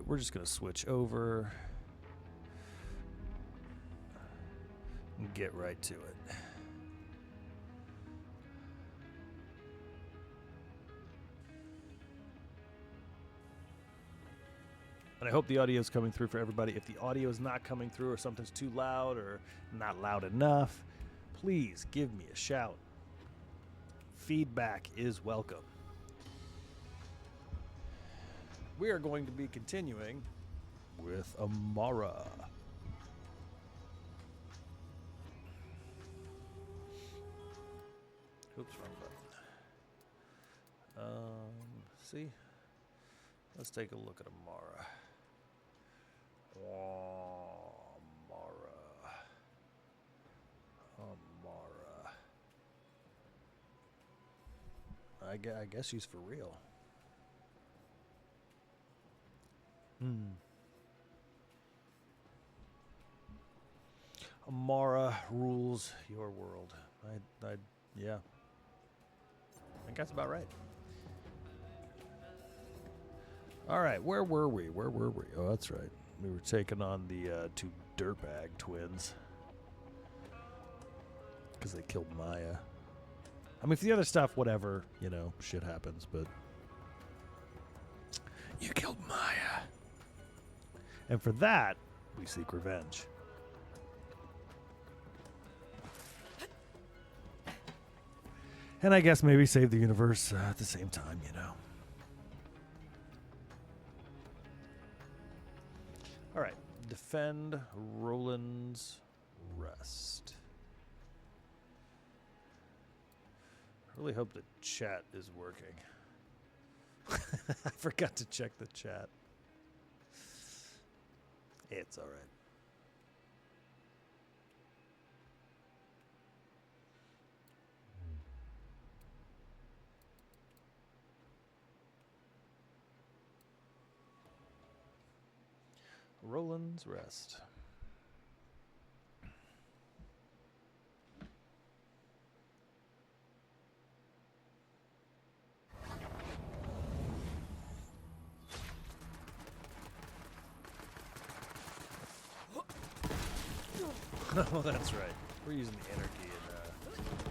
we're just going to switch over and get right to it. And I hope the audio is coming through for everybody. If the audio is not coming through or something's too loud or not loud enough, please give me a shout. Feedback is welcome. We are going to be continuing with Amara. Oops, wrong button. See? Let's take a look at Amara. Amara. I guess she's for real. Amara rules your world. Yeah. I think that's about right. All right, where were we? Oh, that's right. We were taking on the two dirtbag twins because they killed Maya. I mean, for the other stuff, whatever, shit happens, but you killed Maya. And for that, we seek revenge. And I guess maybe save the universe at the same time, All right. Defend Roland's Rest. I really hope the chat is working. I forgot to check the chat. It's all right. Roland's Rest. Oh, that's right. We're using the energy,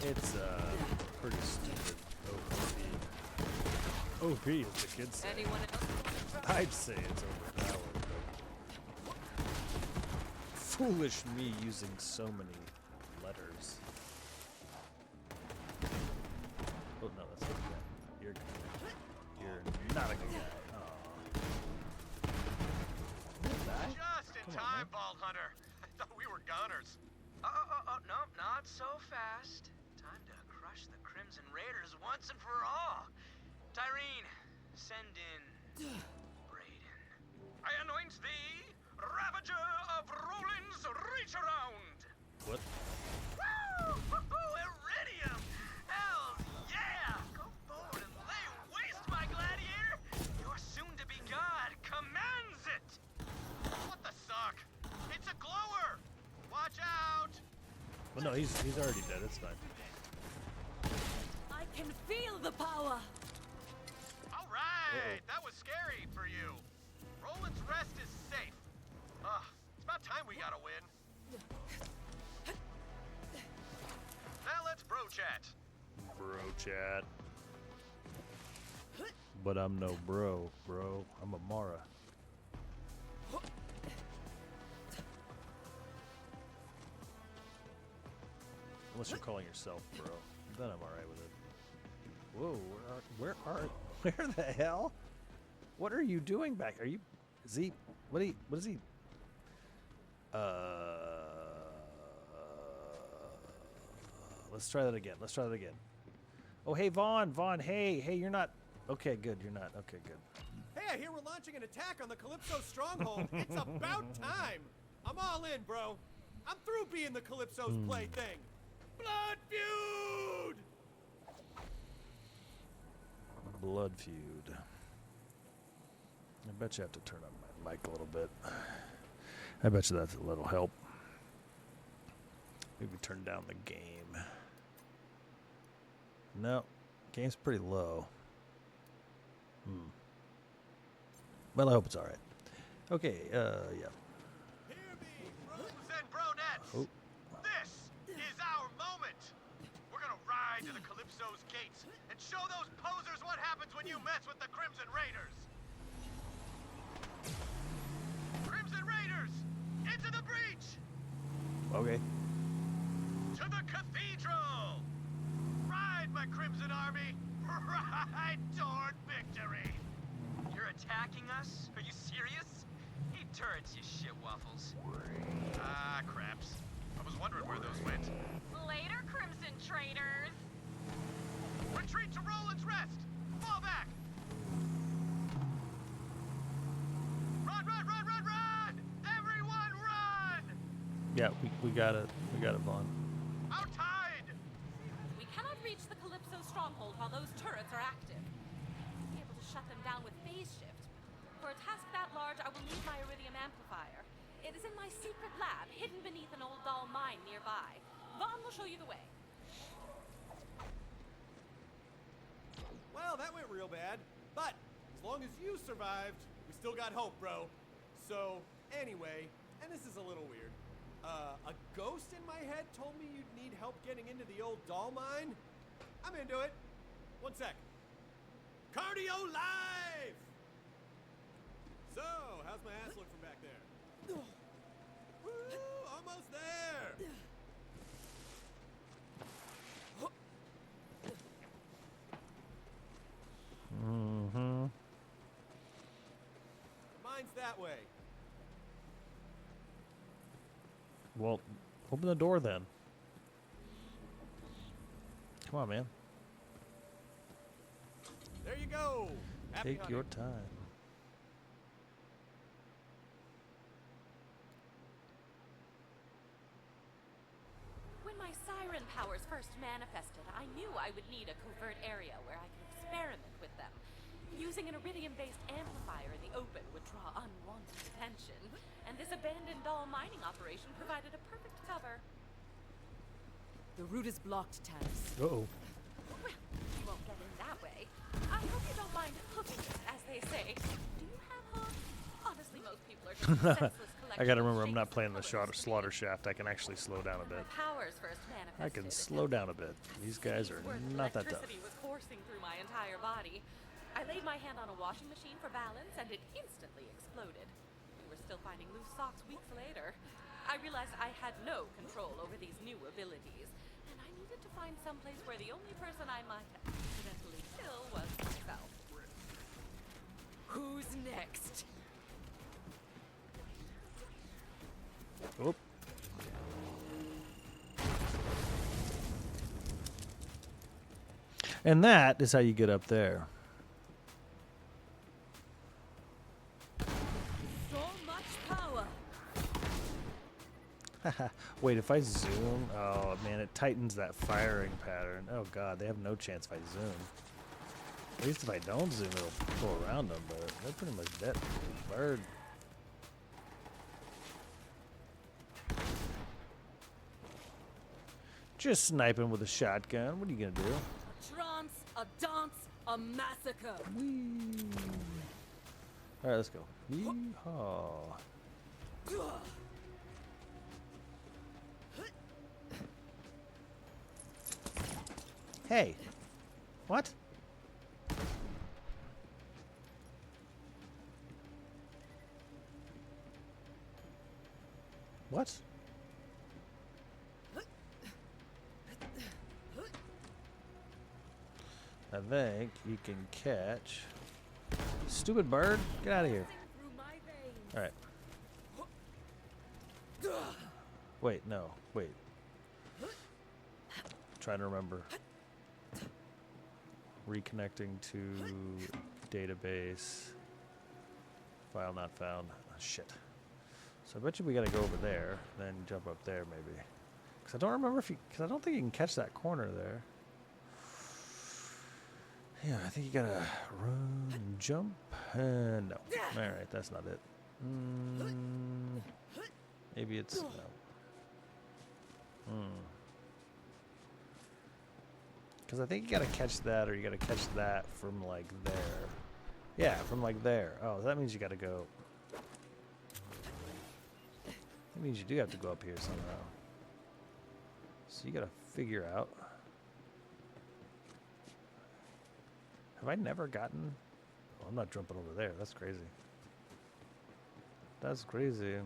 and it's pretty stupid. OP, as the kids say. Anyone else? I'd say it's overpowered. Foolish me using so many letters. Oh no, that's not good. You're good. You're not a good guy. Just in time, Bald Hunter. I thought we were gunners. No, not so fast. Time to crush the Crimson Raiders once and for all. Tyrene, send in Brayden. I anoint thee, Ravager of Roland's Reach Around. What? Woo! Iridium! Hell yeah! Go forward and lay waste, my gladiator! Your soon-to-be god commands it! What the suck? It's a glower! Watch out! Well, no, he's already dead. It's fine. I can feel the power. All right, that was scary for you. Roland's Rest is safe. It's about time we got a win. Now let's bro chat. Bro chat. But I'm no bro. I'm Amara. Unless you're calling yourself bro. Then I'm alright with it. Whoa, where the hell? What are you doing back? Are you, is he, what is he? Let's try that again. Oh, hey, Vaughn, hey, you're not, okay, good, you're not, okay, good. Hey, I hear we're launching an attack on the Calypso stronghold. It's about time. I'm all in, bro. I'm through being the Calypso's plaything. Blood feud! Blood feud. I bet you have to turn on my mic a little bit. I bet you that's a little help. Maybe turn down the game. No, game's pretty low. Well, I hope it's all right. Okay, yeah. Hear me, bro. Send Bronettes. Oh. This is our moment. We're gonna ride to the Calypso's gates and show those posers what happens when you mess with the Crimson Raiders. Crimson Raiders, into the breach. Okay. To the cathedral. Ride, my Crimson Army. Ride toward victory. You're attacking us? Are you serious? Eat turrets, you shitwaffles. Ah, craps. I was wondering where those went. Later, Crimson traitors. Retreat to Roland's Rest. Fall back. Run, run, run, run, run! Everyone run! Yeah, we got it. We got it, Vaughn. Outside! We cannot reach the Calypso stronghold while those turrets are active. We'll be able to shut them down with phase shift. For a task that large, I will need my iridium amplifier. It is in my secret lab, hidden beneath an old dull mine nearby. Vaughn will show you the way. Well, that went real bad. But as long as you survived, we still got hope, bro. So, anyway, and this is a little weird. A ghost in my head told me you'd need help getting into the old doll mine. I'm into it. One sec. Cardio live! So, how's my ass look from back there? Woo! Almost there! Mm-hmm. Mine's that way. Well, open the door then. Come on, man. There you go. Happy Take hunting. your time. When my siren powers first manifested, I knew I would need a covert area where I could experiment with them. Using an iridium-based amplifier in the open would draw unwanted attention, and this abandoned doll mining operation provided a perfect cover. The route is blocked, Tannis. Uh-oh. Well, you won't get in that way. I hope you don't mind hoofing it, as they say. Do you have hooves? Honestly, most people are just a senseless collection I gotta of remember, I'm not shapes playing and the colors to slaughter me. shaft. I can actually slow down a When bit. my powers first manifested, I can slow down a bit. These guys are Worth not that tough. electricity was coursing through my entire body. I laid my hand on a washing machine for balance, and it instantly exploded. We were still finding loose socks weeks later. I realized I had no control over these new abilities, and I needed to find someplace where the only person I might accidentally kill was myself. Who's next? Oop. And that is how you get up there. So much power. Wait, if I zoom, oh man, it tightens that firing pattern. Oh god, they have no chance if I zoom. At least if I don't zoom, it'll go around them, but they're pretty much dead. Bird. Just sniping with a shotgun. What are you gonna do? A trance, a dance, a massacre. Whee! All right, let's go. Yeehaw! Hey, what? What? I think you can catch. Stupid bird, get out of here. Through my veins. All right. Wait, no, wait. Trying to remember. Reconnecting to database. File not found. Oh, shit. So I bet you we gotta go over there, then jump up there maybe. Cause I don't remember if you, cause I don't think you can catch that corner there. Yeah, I think you gotta run, jump, and no. All right, that's not it. Maybe it's no. Because I think you gotta catch that, or you gotta catch that from like there. Yeah, from like there. Oh, that means you gotta go That means you do have to go up here somehow. So you gotta figure out. Have I never gotten... Oh, I'm not jumping over there. That's crazy. That's crazy.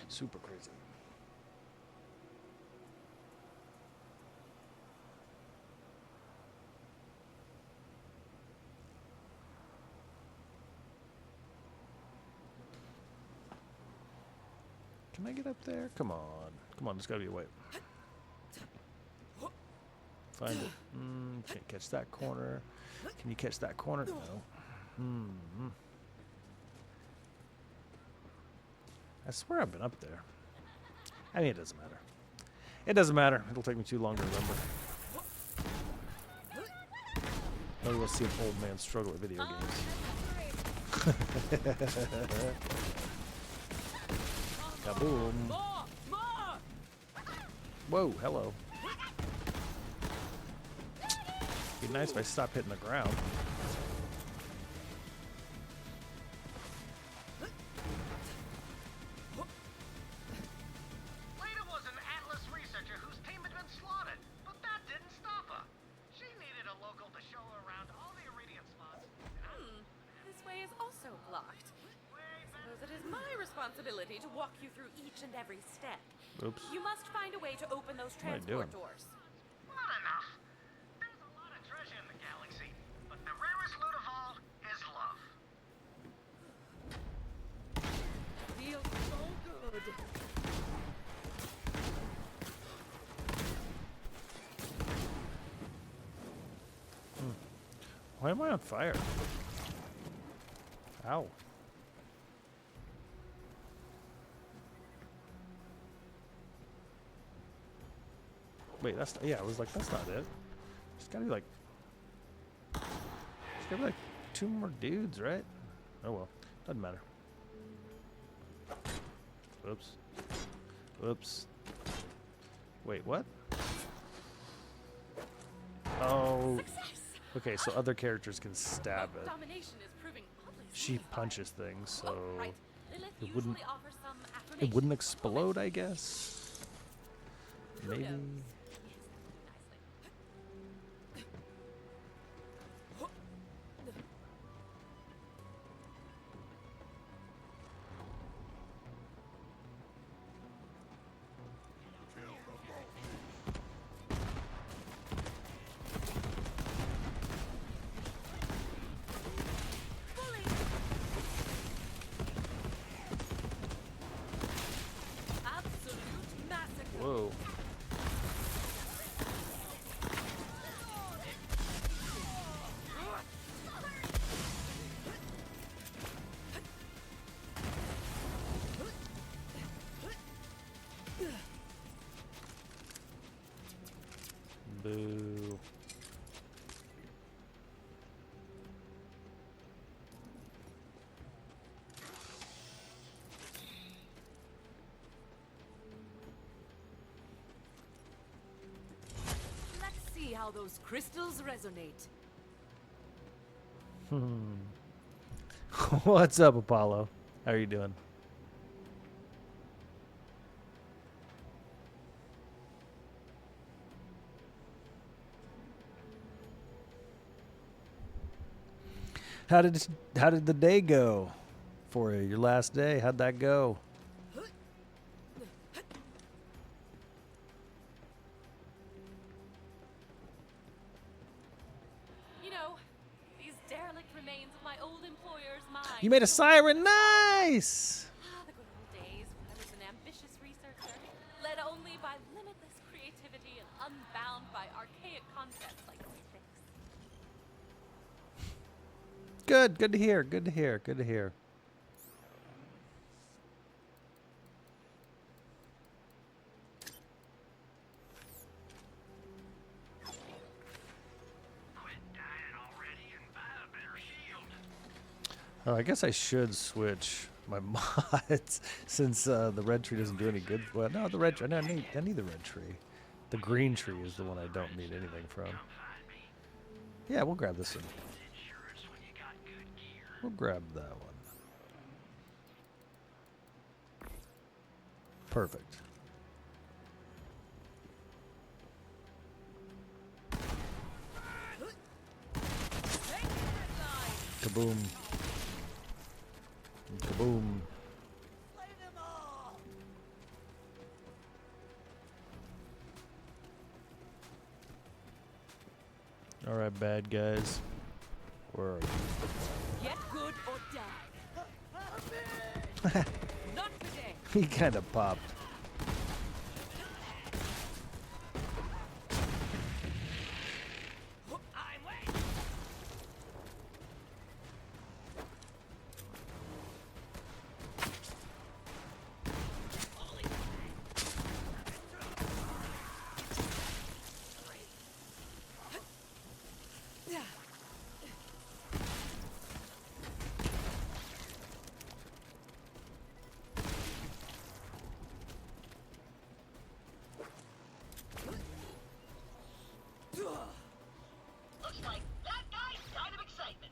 Super crazy. Can I get up there? Come on. Come on, there's gotta be a way. Find it. Can't catch that corner. Can you catch that corner? No. I swear I've been up there. I mean, it doesn't matter. It doesn't matter. It'll take me too long to remember. Maybe we'll see an old man struggle with video games. Kaboom. Whoa, hello. Be nice if I stopped hitting the ground. Leda was an Atlas researcher whose team had been slaughtered, but that didn't stop her. She needed a local to show her around all the Iridium spots. This way is also blocked. Suppose it is my responsibility to walk you through each and every step. Oops. You must find a way to open those What am I doing? transport doors. Not enough. There's a lot of treasure in the galaxy, but the rarest loot of all is love. Feels so good. Why am I on fire? Ow. Wait, that's... Yeah, I was like, that's not it. There's gotta be like... There's gotta be like 2 more dudes, right? Oh well. Doesn't matter. Whoops. Whoops. Wait, what? Oh. Okay, so other characters can stab it. Domination is proving oddly She satisfying. punches things, so... Oh, right. Lilith it wouldn't- usually offers some It affirmation wouldn't for explode, I guess? Who Maybe... knows? Yes, nicely. Absolute massacre. Whoa. Boo. Let's see how those crystals resonate. What's up, Apollo? How are you doing? How did the day go for you? Your last day? How'd that go? You know, these derelict remains of my old employer's mine. You made a siren. Nice. Ah, the good old days when I was an ambitious researcher, led only by limitless creativity and unbound by archaic concepts like physics. Good. Good to hear. Good to hear. Good to hear. Quit dying already and buy a better shield. Oh, I guess I should switch my mods since the red tree doesn't do any good. Well, no, the red tree. No, I need the red tree. The green tree is the one I don't need anything from. Yeah, we'll grab this one. We'll grab that one. Perfect. Kaboom. Kaboom. Alright, bad guys. Where are you? Get good or die. Not today. He kind of popped. I'm waiting. Looks like that guy's died of excitement.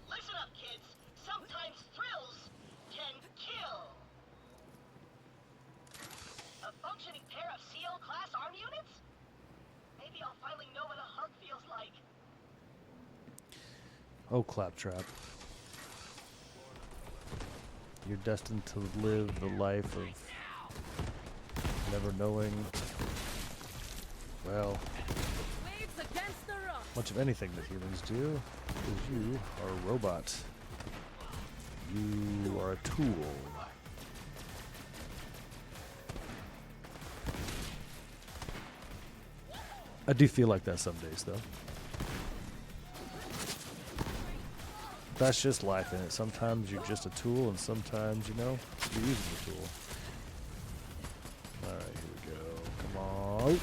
Listen up, kids. Sometimes thrills can kill. A functioning pair of CL-class arm units? Maybe I'll finally know what a hug feels like. Oh, Claptrap. You're destined to live the life of never knowing, well, Waves against the rock. much of anything that humans do, because you are a robot. You are a tool. I do feel like that some days, though. That's just life in it. Sometimes you're just a tool, and sometimes, you know, you're using the tool. Alright, here we go. Come on.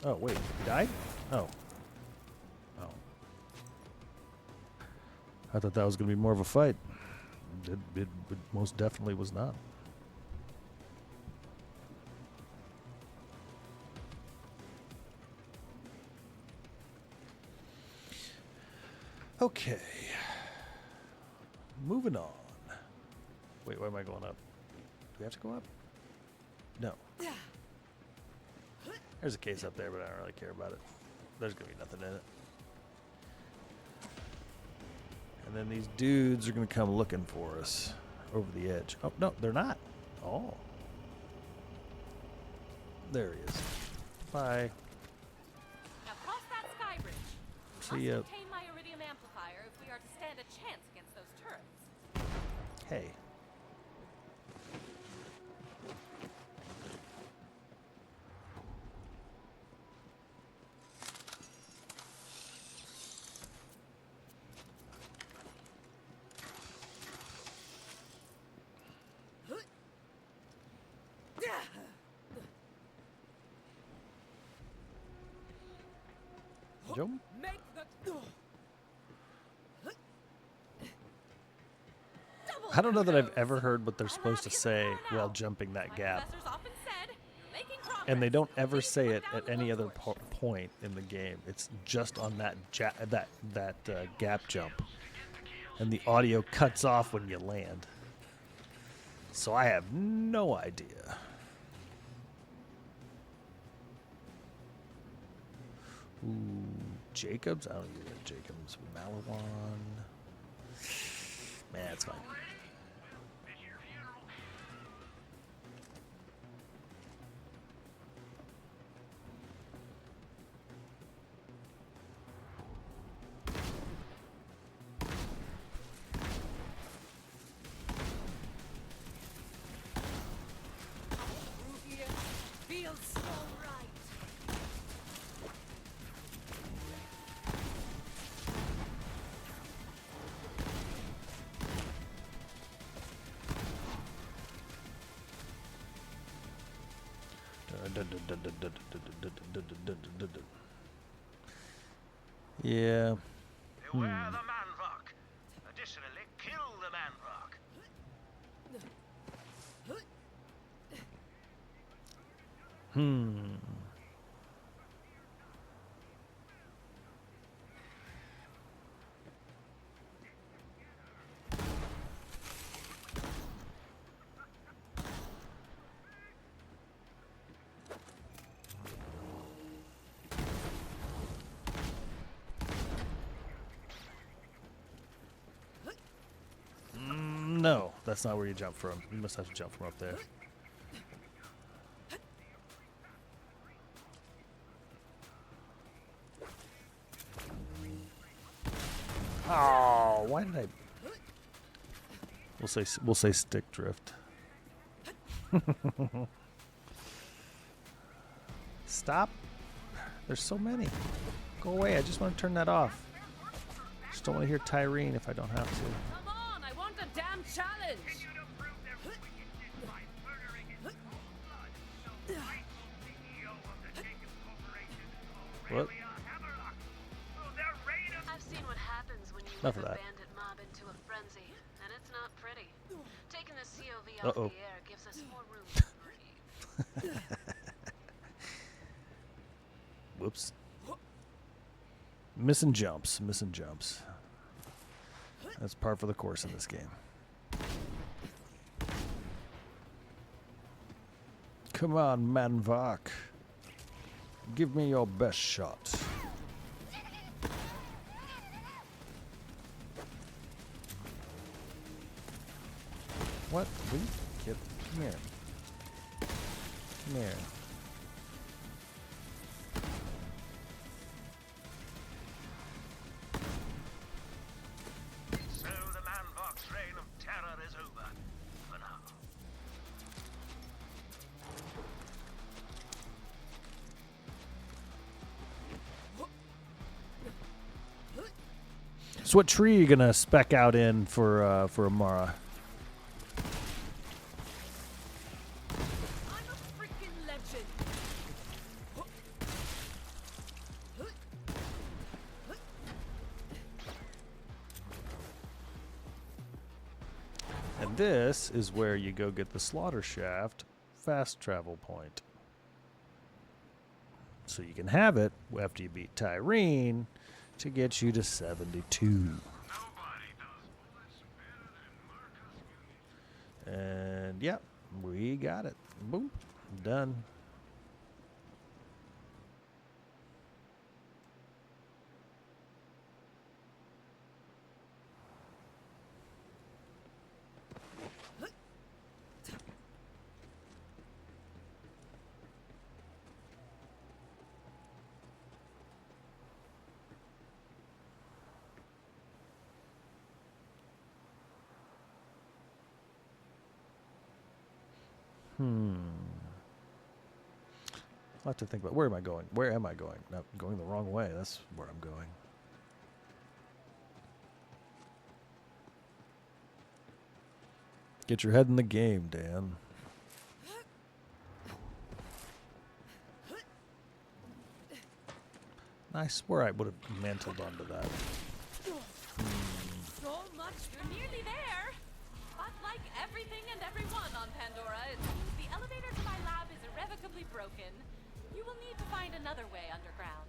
Oh, wait. He died? Oh. Oh. I thought that was going to be more of a fight. It most definitely was not. Okay. Moving on. Wait, why am I going up? Do we have to go up? No. There's a case up there, but I don't really care about it. There's going to be nothing in it. And then these dudes are going to come looking for us over the edge. Oh, no, they're not. Oh. There he is. Bye. Now cross that sky bridge. We See must ya. obtain my iridium amplifier if we are to stand a chance against those turrets. Hey. Jump. Make the. I don't know that I've ever heard what they're supposed to say while jumping that My gap. professors often said, "You're making progress. And they don't ever Please say put it down at the any other blowtorch." point in the game. It's just on that gap jump, and the audio cuts off when you land. So I have no idea. Ooh, Jacobs? I don't even know Jacobs. Malawan. Man, it's fine. Through here feels so right. Yeah. Beware the manrock. Additionally, kill the manrock. that's not where you jump from. You must have to jump from up there. Oh, why did I? We'll say stick drift. Stop. There's so many. Go away. I just want to turn that off. Just don't want to hear Tyrene if I don't have to. Come on, I want a damn challenge. What? I've seen what happens when you Enough whip of a that. bandit mob into a frenzy, and it's not pretty. Taking the COV Uh-oh. off the air gives us more room to breathe. Whoops. Missing jumps. Missing jumps. That's par for the course in this game. Come on, Manvok. Give me your best shot. What? Will you get? Come here. Come here. So the Manvok's reign of terror is over. For now. So what tree are you gonna spec out in for Amara? I'm a freaking legend. And this is where you go get the slaughter shaft fast travel point. So you can have it after you beat Tyrene to get you to 72. And yep, we got it. Boom. Done. I'll have to think about where am I going? Where am I going? Not going the wrong way. That's where I'm going. Get your head in the game, Dan. I swear I would have mantled onto that. So much. You're nearly there. But like everything and everyone on Pandora, it seems the elevator to my lab is irrevocably broken. You will need to find another way underground.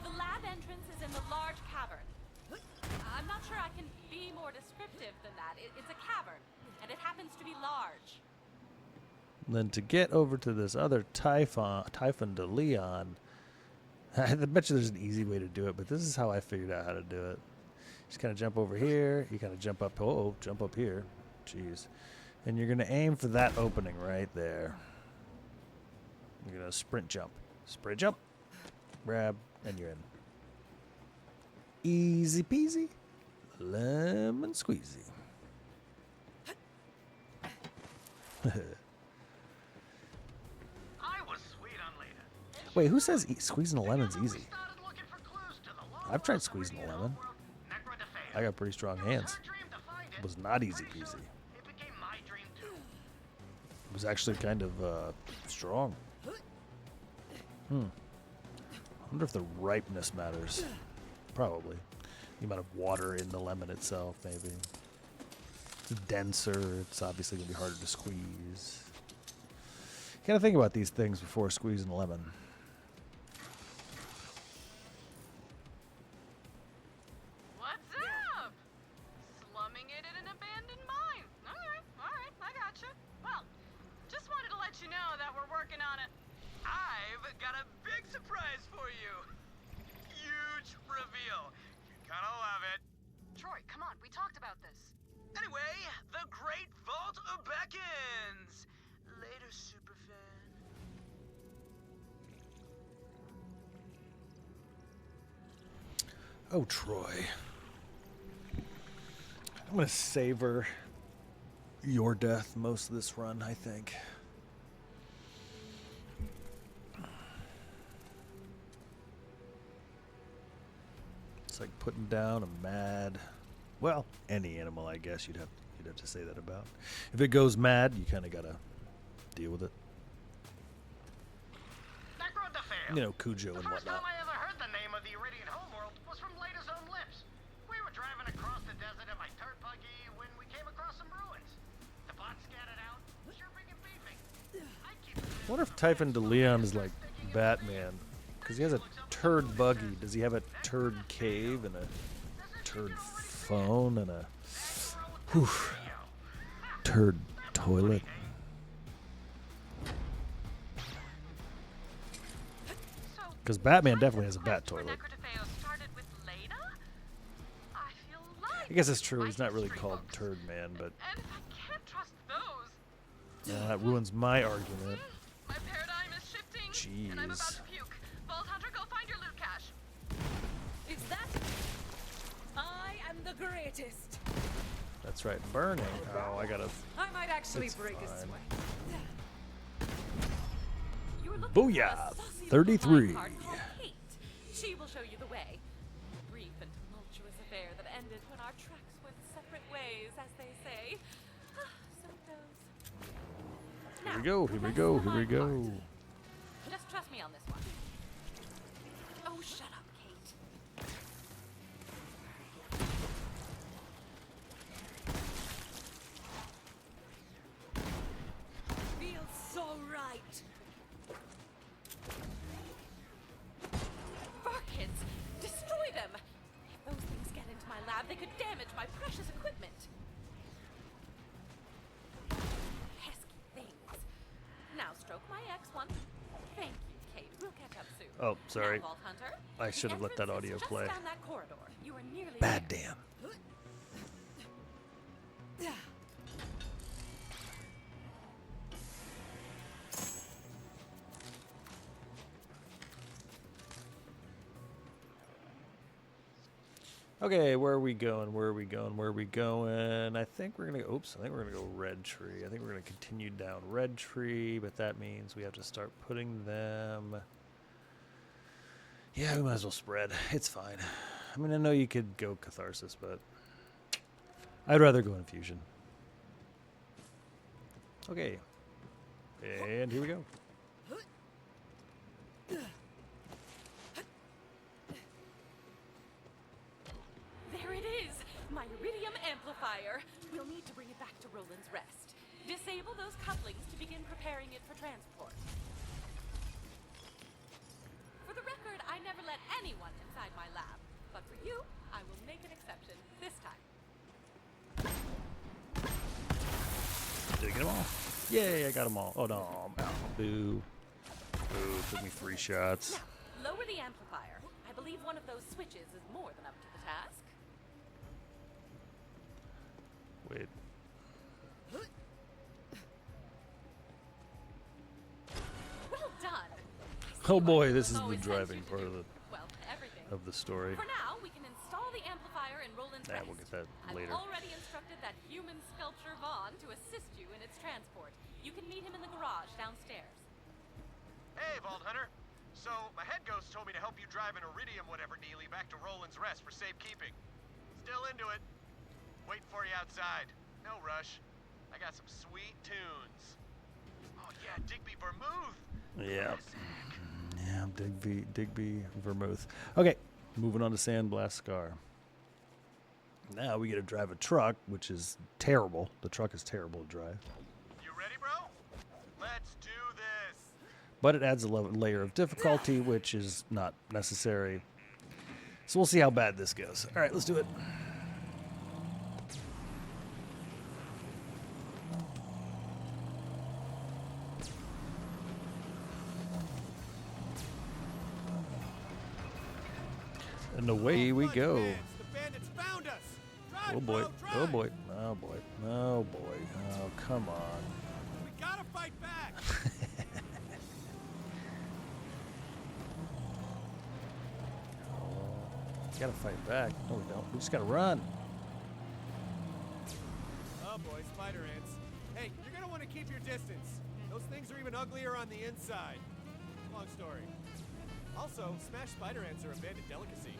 The lab entrance is in the large cavern. I'm not sure I can be more descriptive than that. It's a cavern, and it happens to be large. Then to get over to this other Typhon de Leon, I bet you there's an easy way to do it, but this is how I figured out how to do it. Just kind of jump over here. You kind of jump up. Oh, jump up here. Jeez. And you're going to aim for that opening right there. You're going to sprint jump. Sprint jump. Grab, and you're in. Easy peasy. Lemon squeezy. I was sweet on Lena. Wait, who says squeezing a lemon's Together we easy? started looking for clues to the long I've tried lost squeezing a radio lemon. world. Necro DeFeo. I got pretty strong It was hands. her dream to find it. It was not easy Pretty peasy. soon, it became my dream too. It was actually kind of strong. I wonder if the ripeness matters. Probably. The amount of water in the lemon itself, maybe. It's denser. It's obviously going to be harder to squeeze. You got to think about these things before squeezing a lemon. What's up? Slumming it in an abandoned mine. All right, I gotcha. Well, just wanted to let you know that we're working on it. Gotta love it. Troy, come on, we talked about this. Anyway, the Great Vault beckons. Later, superfan. Oh, Troy. I'm gonna savor your death most of this run, I think. It's like putting down a mad, well, any animal, I guess you'd have to say that about. If it goes mad, you kind of gotta deal with it. Backroad to fail. You know, Cujo The and first time whatnot. I ever heard the name of the Iridian homeworld was from Lada's own lips. We were driving across the desert in my dirt buggy when we came across some ruins. The bot scattered out, chirping and beeping. I keep I wonder if Typhon DeLeon is like Batman, because he has a turd buggy. Does he have a turd cave and a turd phone and a turd toilet? Because Batman definitely has a bat toilet. I guess it's true. He's not really called Turd Man, but And if I can't trust those, that ruins my argument. my paradigm is shifting, and I'm about Jeez. to puke. Vault Hunter, go find your loot cache. Is that? I am the greatest. That's right, burning. Oh, I gotta. I might actually It's break a fine. sweat. You're looking Booyah! for a saucy 33. little card called Kate. She will show you the way. Brief and tumultuous affair that ended when our tracks went separate ways, as they say. So it goes. Here we go, here we go, here we go. Just trust me on this one. Oh, shut up, Kate. Feels so right. Barkids! Destroy them! If those things get into my lab, they could damage my precious equipment. Pesky things. Now stroke my X1. Thank you, Kate. We'll catch up soon. Oh, sorry. Now, Vault Hunter, I the should have let that entrance is audio just play. down that corridor. You are nearly Bad there. damn. Okay, where are we going? Where are we going? Where are we going? I think we're gonna. Oops! I think we're gonna go Red Tree. I think we're gonna continue down Red Tree, but that means we have to start putting them. Yeah, we might as well spread. It's fine. I mean, I know you could go Catharsis, but I'd rather go Infusion. Okay, and here we go. There it is! My iridium amplifier. We'll need to bring it back to Roland's Rest. Disable those couplings to begin preparing it for transport. For the record, I never let anyone inside my lab. But for you, I will make an exception this time. Did I get them all? Yay, I got them all. Oh no, I'm out. Boo. Boo, took me 3 shots. Now, lower the amplifier. I believe one of those switches is more than up to the task. Wait. Well done! Oh boy, this is Always the sends driving you to part do, of well, everything. the story. For now, we can install the amplifier in Roland's Nah, Rest. we'll get that later. I've already instructed that human sculpture Vaughn to assist you in its transport. You can meet him in the garage downstairs. Hey, Vault Hunter. So, my head ghost told me to help you drive an Iridium whatever dealie back to Roland's Rest for safekeeping. Still into it. Waiting for you outside. No rush. I got some sweet tunes. Oh yeah, Digby Vermouth. Yeah. Yeah, Digby Vermouth. Okay, moving on to Sandblast Scar. Now we get to drive a truck, which is terrible. The truck is terrible to drive. You ready, bro? Let's do this. But it adds a layer of difficulty, which is not necessary. So we'll see how bad this goes. All right, let's do it. And away we go. Advanced Oh boy. Oh boy. Oh boy. Oh boy. Oh, come on. We gotta fight back. Gotta fight back. No, we don't. We just gotta run. Oh boy, spider ants. Hey, you're gonna want to keep your distance. Those things are even uglier on the inside. Long story. Also, smashed spider ants are a bandit delicacy.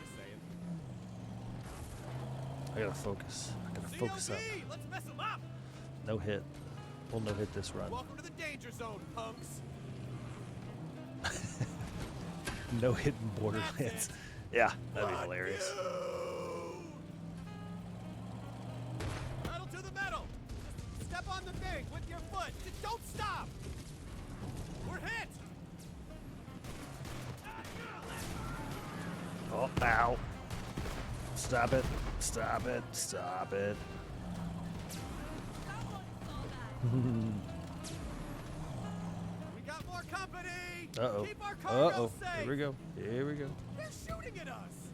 Just saying. I gotta focus. I gotta focus up. CLD, let's mess them up. No hit. We'll no hit this run. Welcome to the danger zone, punks. No hit in Borderlands. Yeah, that'd be hilarious. Pedal to the metal. Just step on the thing with your foot. Just don't stop. We're hit. Oh, ow. Stop it. Stop it. Stop it. We got more company. Uh-oh. Keep our cargo Uh-oh. safe. Here we go. Here we go. They're shooting at us.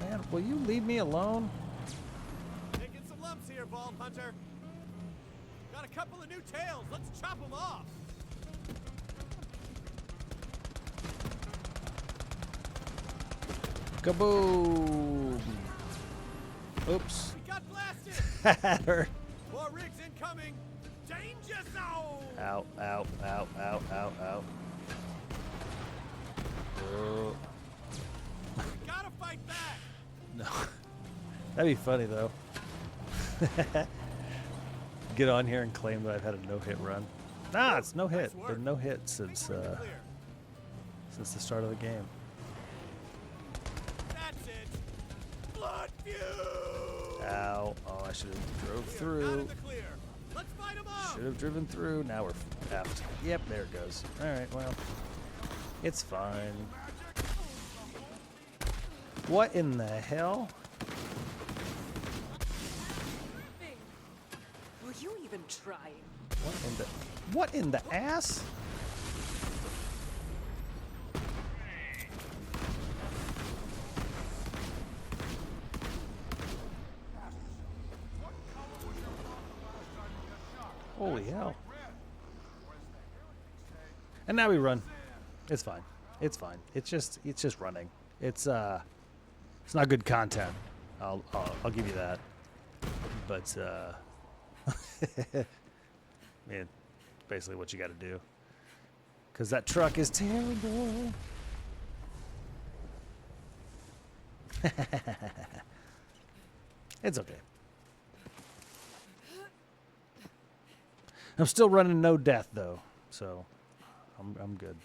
Man, will you leave me alone? Taking some lumps here, Vault Hunter. Got a couple of new tails. Let's chop them off. Kaboom! Oops. We got blasted. That hurt. More rigs incoming. Danger zone. Ow, ow, ow, ow, ow, ow. Oh. We gotta fight back. No. That'd be funny, though. Get on here and claim that I've had a no-hit run. Nah, it's no hit. Nice Been work. no hit since Think we're in the clear. since the start of the game. That's it. Blood feud. Ow. Oh, I should have drove We are not through. in the clear. Let's fight them up. Should have driven through. Now we're effed. Yep, there it goes. All right, well, it's fine. What in the hell? Were you even trying? What in the ass? Holy hell. And now we run. It's fine. It's fine. It's just running. It's not good content. I'll give you that. But man, basically what you got to do. Cuz that truck is terrible. It's okay. I'm still running no death though, so I'm good.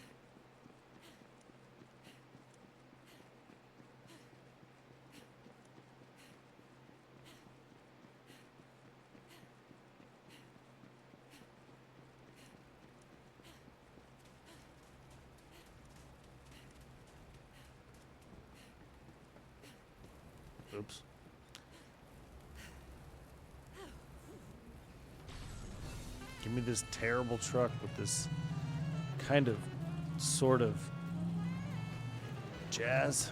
Oops. Give me this terrible truck with this kind of, sort of jazz.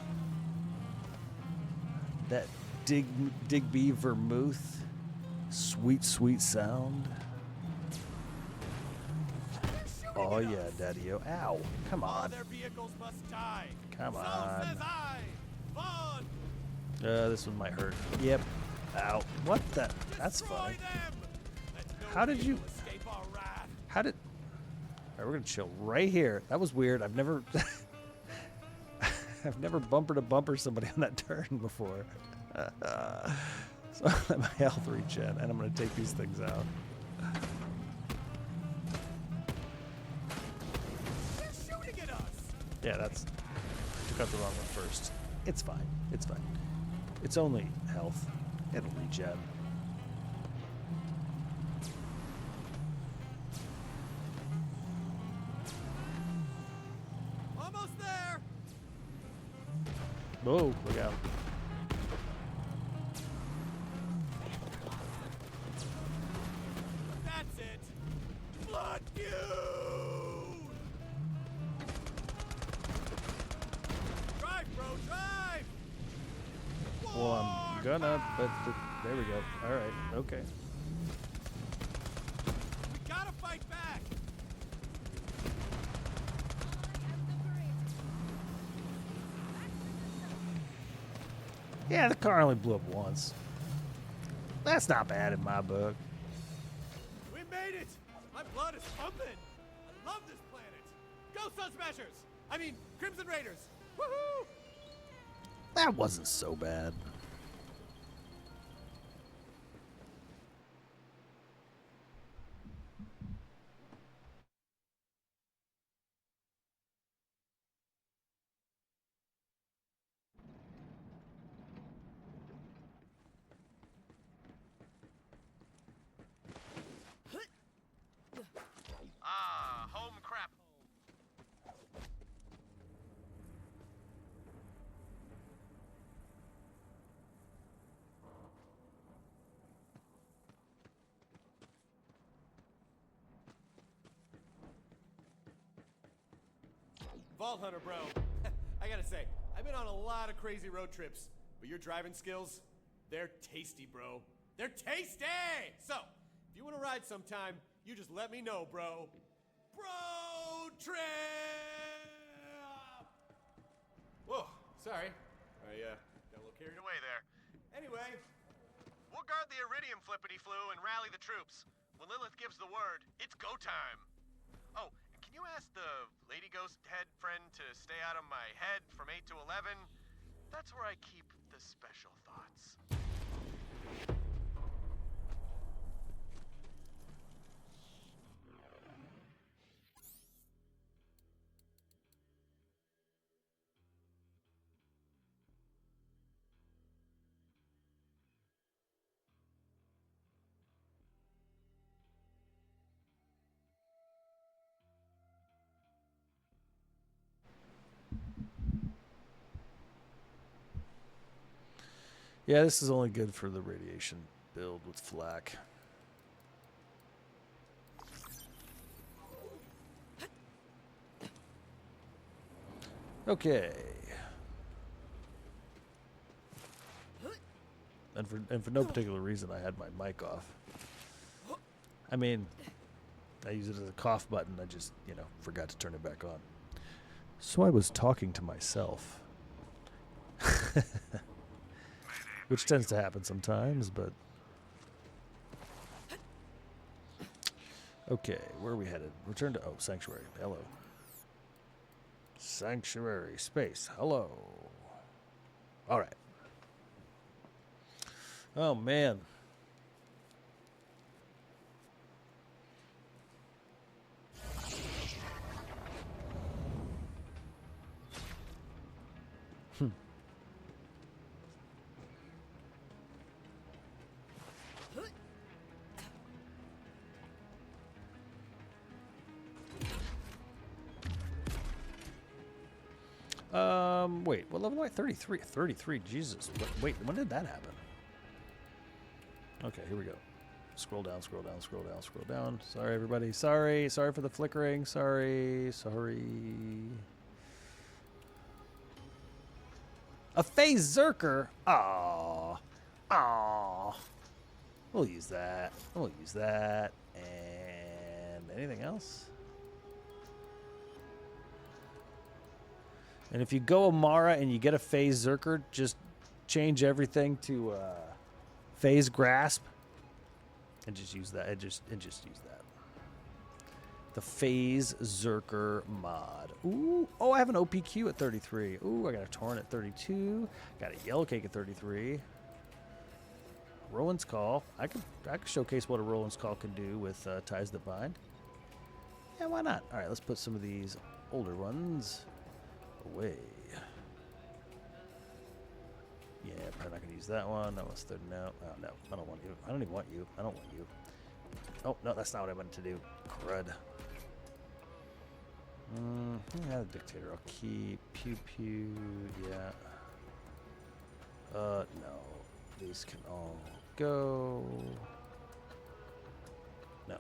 That Digby vermouth, sweet, sweet sound. Oh yeah, Daddy-o. Ow. Come All on. their vehicles must die. Come So on. says I. Vaughn. This one might hurt. Yep. Ow. What the? That's Destroy funny. them. Let no How did you- vehicle escape our wrath. How did... Alright, we're gonna chill right here. That was weird. I've never... I've never bumper to bumper somebody on that turn before. So I'm let my health regen, and I'm gonna take these things out. They're shooting at us. Yeah, that's... I took out the wrong one first. It's fine. It's fine. It's only health. It'll regen. Almost there. Whoa, look out. That's it. Blood feud. Drive, bro. Well, I'm gonna, but there we go. All right, okay. We gotta fight back! Yeah, the car only blew up once. That's not bad in my book. We made it! My blood is pumping! I love this planet! Go Sun Smashers! I mean, Crimson Raiders! Woohoo! That wasn't so bad. Ah, home crap. Vault Hunter, bro. I gotta say, I've been on a lot of crazy road trips, but your driving skills, they're tasty, bro. They're tasty! So, if you want to ride sometime, you just let me know, bro. Bro trip! Whoa, sorry. I got a little carried away there. Anyway, We'll guard the Iridium flippity-flu and rally the troops. When Lilith gives the word, it's go time. Oh, and can you ask the Lady Ghost head friend to stay out of my head from 8 to 11? That's where I keep the special thoughts. Yeah, this is only good for the radiation build with flak. Okay. And for no particular reason, I had my mic off. I mean, I use it as a cough button. I just, forgot to turn it back on. So I was talking to myself. Which tends to happen sometimes, but... Okay, where are we headed? Return to... Oh, Sanctuary. Hello. Sanctuary. Space. Hello. All right. Oh, man. Wait, what level am I? 33. 33, Jesus. Wait, when did that happen? Okay, here we go. Scroll down, scroll down, scroll down, scroll down. Sorry, everybody. Sorry for the flickering. Sorry. A phase Zerker. Aww. We'll use that. And anything else? And if you go Amara and you get a phase Zerker, just change everything to phase grasp and just use that. And just use that. The phase Zerker mod. Ooh, I have an OPQ at 33. Ooh, I got a Torrent at 32. Got a Yellow Cake at 33. Roland's Call. I could showcase what a Roland's Call can do with Ties That Bind. Yeah, why not? All right, let's put some of these older ones away. Yeah, probably not gonna use that one. That one's 30 now. Oh no, I don't want you. I don't even want you. I don't want you. Oh no, that's not what I wanted to do. Crud. Yeah, the Dictator I'll keep. Pew pew. Yeah. No. These can all go. No.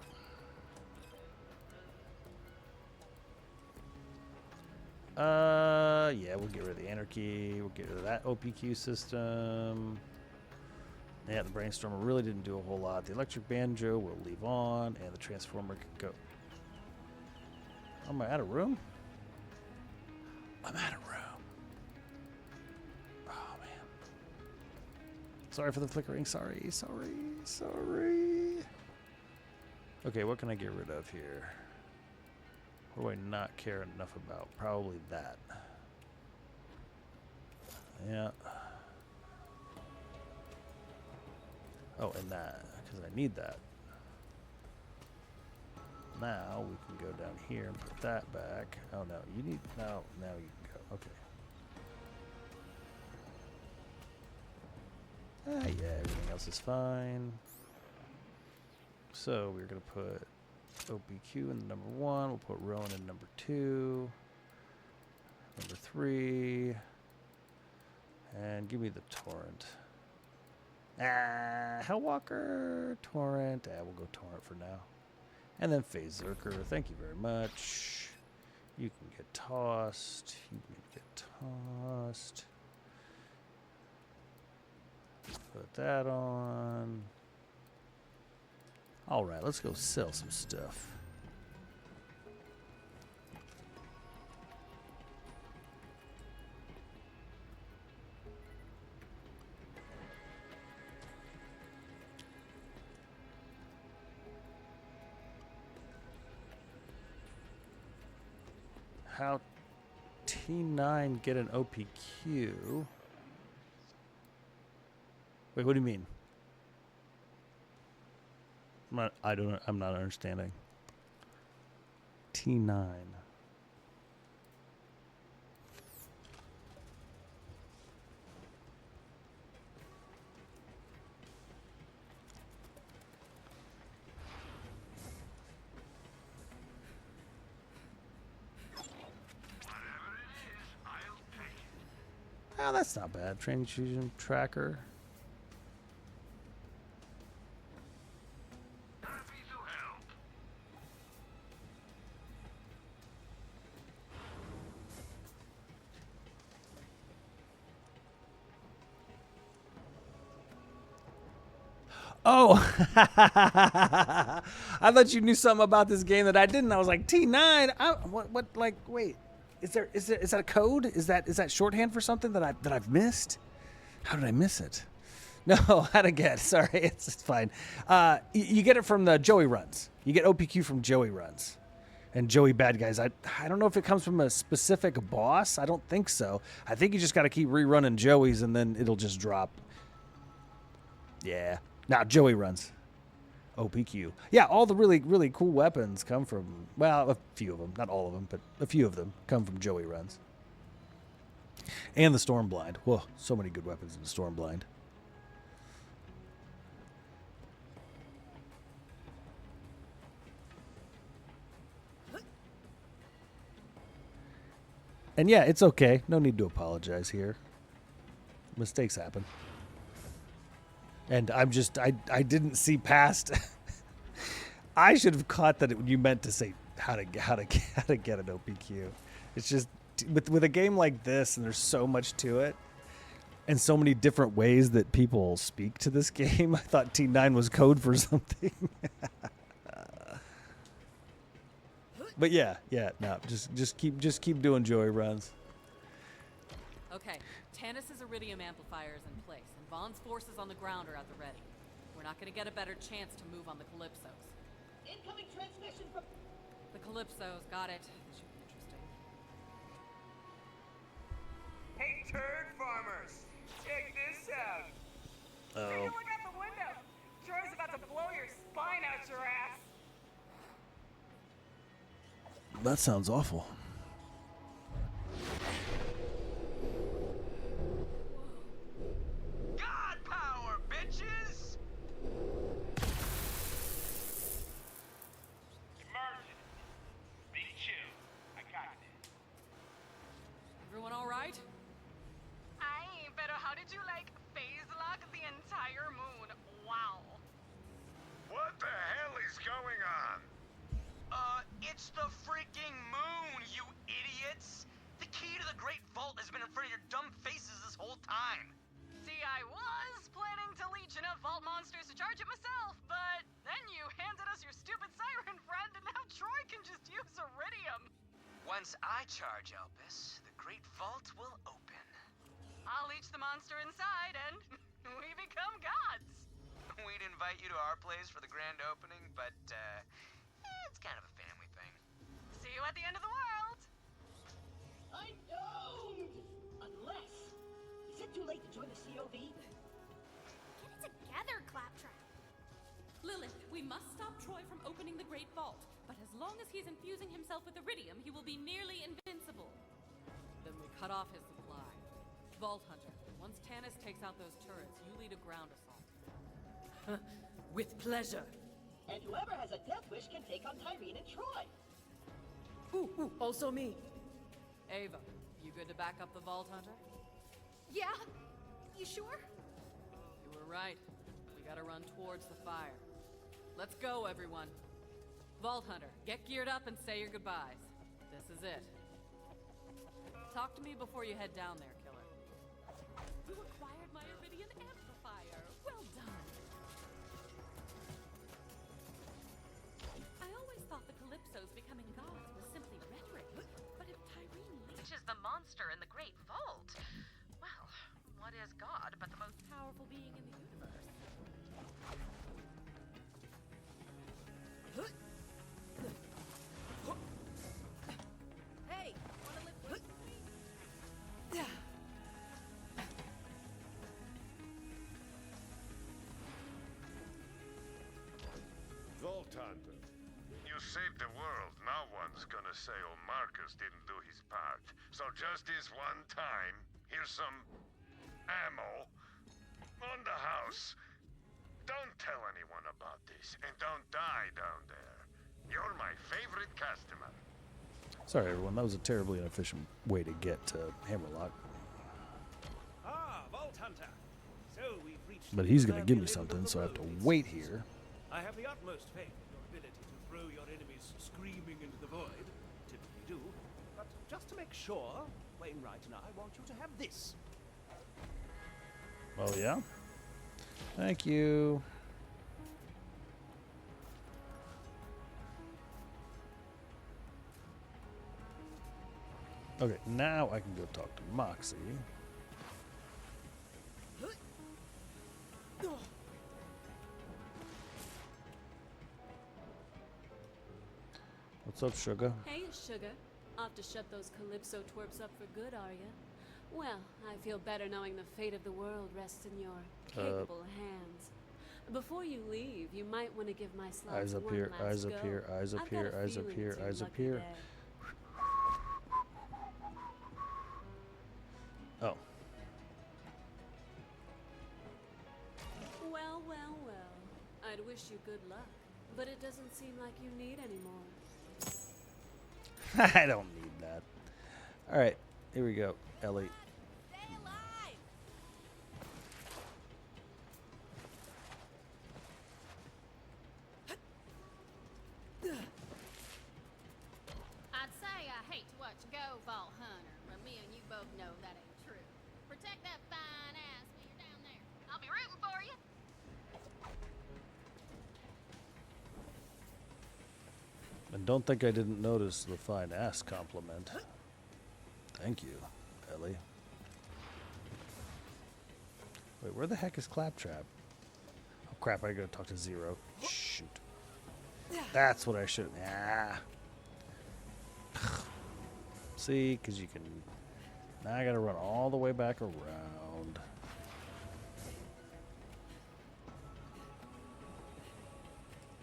Yeah, we'll get rid of the anarchy. We'll get rid of that OPQ system. Yeah, the brainstormer really didn't do a whole lot. The electric banjo we'll leave on, and the transformer can go. Am I out of room? I'm out of room. Oh, man. Sorry for the flickering. Sorry. Okay, what can I get rid of here? What do I not care enough about? Probably that. Yeah. Oh, and that, because I need that. Now we can go down here and put that back. Oh, no, you need, no, now you can go. Okay. Yeah, everything else is fine. So we're going to put OPQ in number 1. We'll put Rowan in number 2. Number 3. And give me the Torrent. Hellwalker, Torrent. We'll go Torrent for now. And then Phase Zerker. Thank you very much. You can get tossed. Put that on. All right, let's go sell some stuff. How T9 get an OPQ? Wait, what do you mean? I'm not understanding. T9. Oh, that's not bad. Transfusion tracker. Oh, I thought you knew something about this game that I didn't. I was like, T9. What? Like, wait, is that a code? Is that shorthand for something that I've missed? How did I miss it? No, how to get? Sorry, it's fine. You get it from the Joey runs. You get OPQ from Joey runs, and Joey bad guys. I don't know if it comes from a specific boss. I don't think so. I think you just got to keep rerunning Joey's, and then it'll just drop. Yeah. Now, Joey runs. OPQ. Yeah, all the really, really cool weapons come from, well, a few of them. Not all of them, but a few of them come from Joey runs. And the Stormblind. Whoa, so many good weapons in the Stormblind. And yeah, it's okay. No need to apologize here. Mistakes happen. And I'm just, I didn't see past. I should have caught that you meant to say how to get an OPQ. It's just with a game like this, and there's so much to it, and so many different ways that people speak to this game. I thought T9 was code for something. But yeah, no, just keep doing Joey runs. Okay, Tannis' iridium amplifier is in place, and Vaughn's forces on the ground are at the ready. We're not going to get a better chance to move on the Calypsos. Incoming transmission from... The Calypsos, got it. This should be interesting. Hey, turd farmers! Check this out! Oh. Look out the window! Troy's about to blow your spine out your ass! That sounds awful. God power, bitches! Emergency. Be chill. I got this. Everyone all right? Aye, pero how did you, phase lock the entire moon? Wow. What the hell is going on? It's the freaking moon, you has been in front of your dumb faces this whole time. See, I was planning to leech enough vault monsters to charge it myself, but then you handed us your stupid siren friend, and now Troy can just use iridium. Once I charge Elpis, the Great Vault will open. I'll leech the monster inside, and we become gods. We'd invite you to our place for the grand opening, but, it's kind of a family thing. See you at the end of the world. I don't! Unless... Is it too late to join the COV? Get it together, Claptrap. Lilith, we must stop Troy from opening the Great Vault. But as long as he's infusing himself with iridium, he will be nearly invincible. Then we cut off his supply. Vault Hunter, once Tanis takes out those turrets, you lead a ground assault. With pleasure. And whoever has a death wish can take on Tyreen and Troy. Ooh, also me. Ava, you good to back up the Vault Hunter? Yeah? You sure? You were right. We gotta run towards the fire. Let's go, everyone. Vault Hunter, get geared up and say your goodbyes. This is it. Talk to me before you head down there, Killer. You acquired my iridium amplifier. Well done. I always thought the Calypsos becoming gods was simply rhetoric. But if Tyreen leeches the monster in the Great Vault, well, what is God but the most powerful being in the universe? Hey, wanna lift weights with me? Vault Hunter, you saved the world. No one's gonna say Marcus didn't do his part. So just this one time, here's some ammo on the house. Don't tell anyone about this, and don't die down there. You're my favorite customer. Sorry, everyone. That was a terribly inefficient way to get to Hammerlock. Ah, Vault Hunter. So we've reached. But he's going to give me something, so I have to wait here. I have the utmost faith in your ability to throw your enemies screaming into the void. Typically do. But just to make sure, Wainwright and I want you to have this. Oh, yeah? Thank you. Okay, now I can go talk to Moxie. What's up, Sugar? Hey, Sugar. Off to shut those Calypso twerps up for good, are ya? Well, I feel better knowing the fate of the world rests in your capable hands. Before you leave, you might want to give my slots Eyes up one here, last eyes up go. here, eyes up I've here, got a eyes up feeling here, it's your eyes up lucky here. day. Oh. Well, well, well. I'd wish you good luck, but it doesn't seem like you need any more. I don't need that. Alright, here we go, Ellie. Stay alive! I'd say I hate to watch you go, Vault Hunter, but me and you both know that ain't true. Protect that fine ass when you're down there. I'll be rooting for you. And don't think I didn't notice the fine ass compliment. Thank you, Ellie. Wait, where the heck is Claptrap? Oh crap, I gotta talk to Zero. Shoot. That's what I should. Ah. See, because you can. Now I gotta run all the way back around.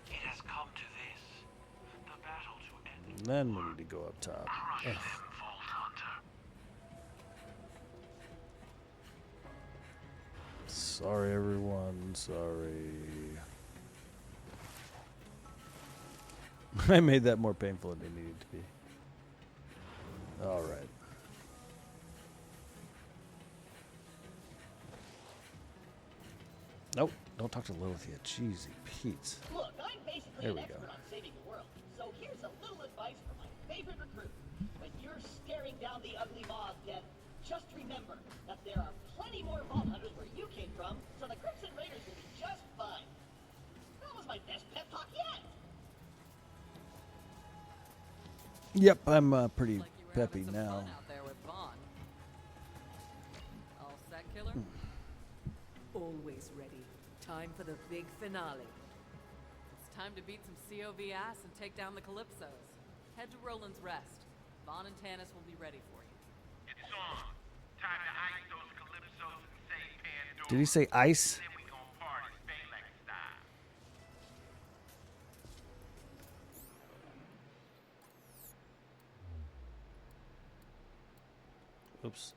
It has come to this. The battle to end. And then we need to go up top. Crush Ugh. them, Vault Hunter. Sorry, everyone. Sorry. I made that more painful than it needed to be. All right. Nope. Don't talk to Lilith yet. Cheesy Pete's. Look, I'm basically There an we expert go. on saving the world. So here's a little advice from my favorite recruit. When you're staring down the ugly maw of death, Just remember that there are plenty more Vault Hunters where you came from, so the Crimson Raiders will be just fine. That was my best pep talk yet. Yep, I'm pretty Like you were peppy having some now. fun out there with Vaughn. All set, killer? Always ready. Time for the big finale. It's time to beat some COV ass and take down the Calypsos. Head to Roland's Rest. Vaughn and Tanis will be ready for you. It's on. Time to ice those Calypsos and save Pandora. Did he say ice? Then we gon' party Phalanx style. Oops.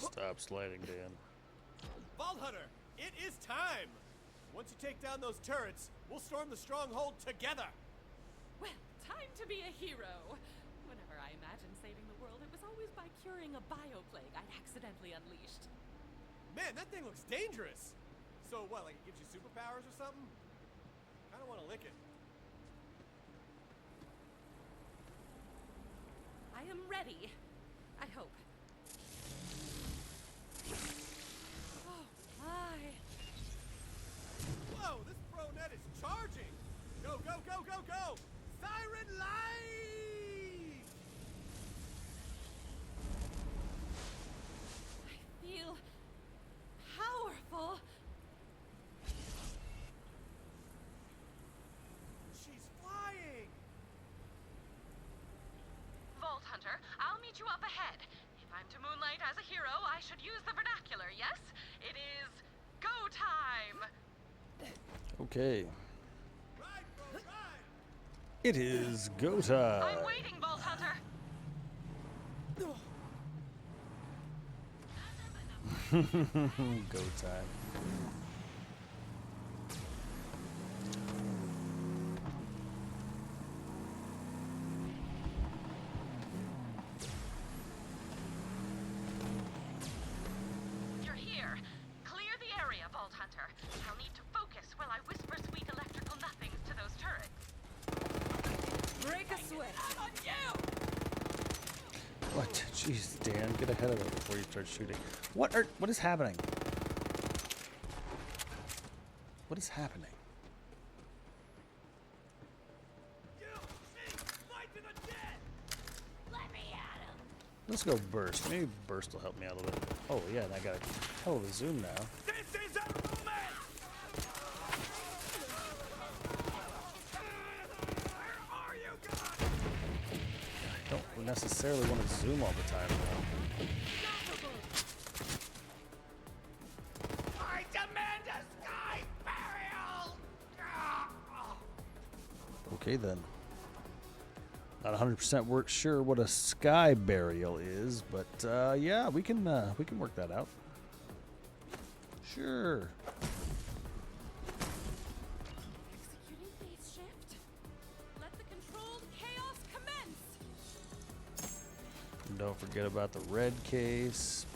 Stop sliding, Dan. Vault Hunter, it is time! Once you take down those turrets, we'll storm the stronghold together! Well, time to be a hero. Whenever I imagined saving the world, it was always by curing a bioplague I'd accidentally unleashed. Man, that thing looks dangerous! So what, like it gives you superpowers or something? Kinda wanna lick it. I am ready. I hope. Oh, my. Whoa, this Bronet is charging! Go, go, go, go, go! Siren Light! I feel powerful. She's flying! Vault Hunter, I'll meet you up ahead. If I'm to moonlight as a hero, I should use the vernacular, yes? It is go time! Okay. Ride, bro, ride! It is go time. I'm waiting, Vault Hunter! Go time. You're here. Clear the area, Vault Hunter. I'll need to focus while I whisper sweet electrical nothings to those turrets. Break a sweat. What? Jeez, Dan, get ahead of it before you start shooting. What is happening? What is happening? Let's go burst. Maybe burst will help me out a little bit. Oh yeah, and I got a hell of a zoom now. This is a moment! Where are you guys? I don't necessarily want to zoom all the time though. I demand a sky burial! Okay then. Not 100% sure what a sky burial is, but yeah, we can work that out. Sure. Executing phase shift. Let the controlled chaos commence. And don't forget about the red case.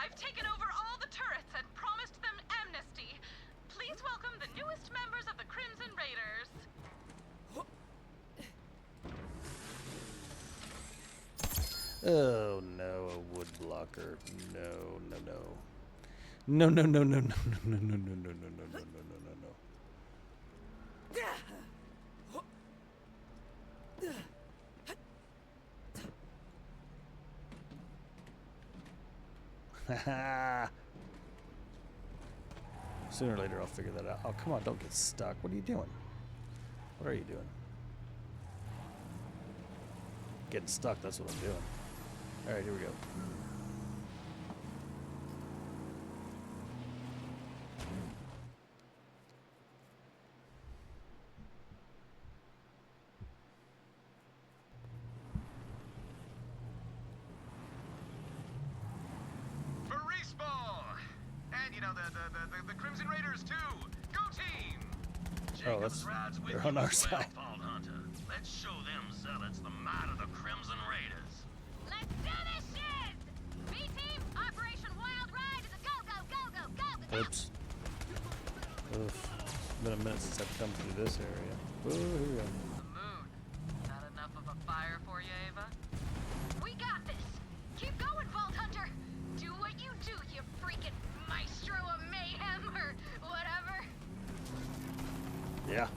I've taken over all the turrets and promised them amnesty. Please welcome the newest members of the Crimson Raiders. Oh no, a wood blocker. No, no, no. No, no, no, no, no, no, no, no, no, no, no, no, no, no, no, no. Sooner or later I'll figure that out. Oh, come on, don't get stuck. What are you doing? What are you doing? Getting stuck, that's what I'm doing. Alright, here we go. baseball. And you know the Crimson Raiders too. Go team. Oh, that's they're on our side. Vault Hunter. Let's show them zealots the might of the Crimson Raiders. Let's do this shit! B-Team, Operation Wild Ride is a go, go, go, go, go, go! Oops. Oof. It's been a minute since I've come through this area. Oh, here we go. The moon. Not enough of a fire for you, Ava? We got this! Keep going, Vault Hunter! Do what you do, you freaking maestro of mayhem or whatever! Yeah.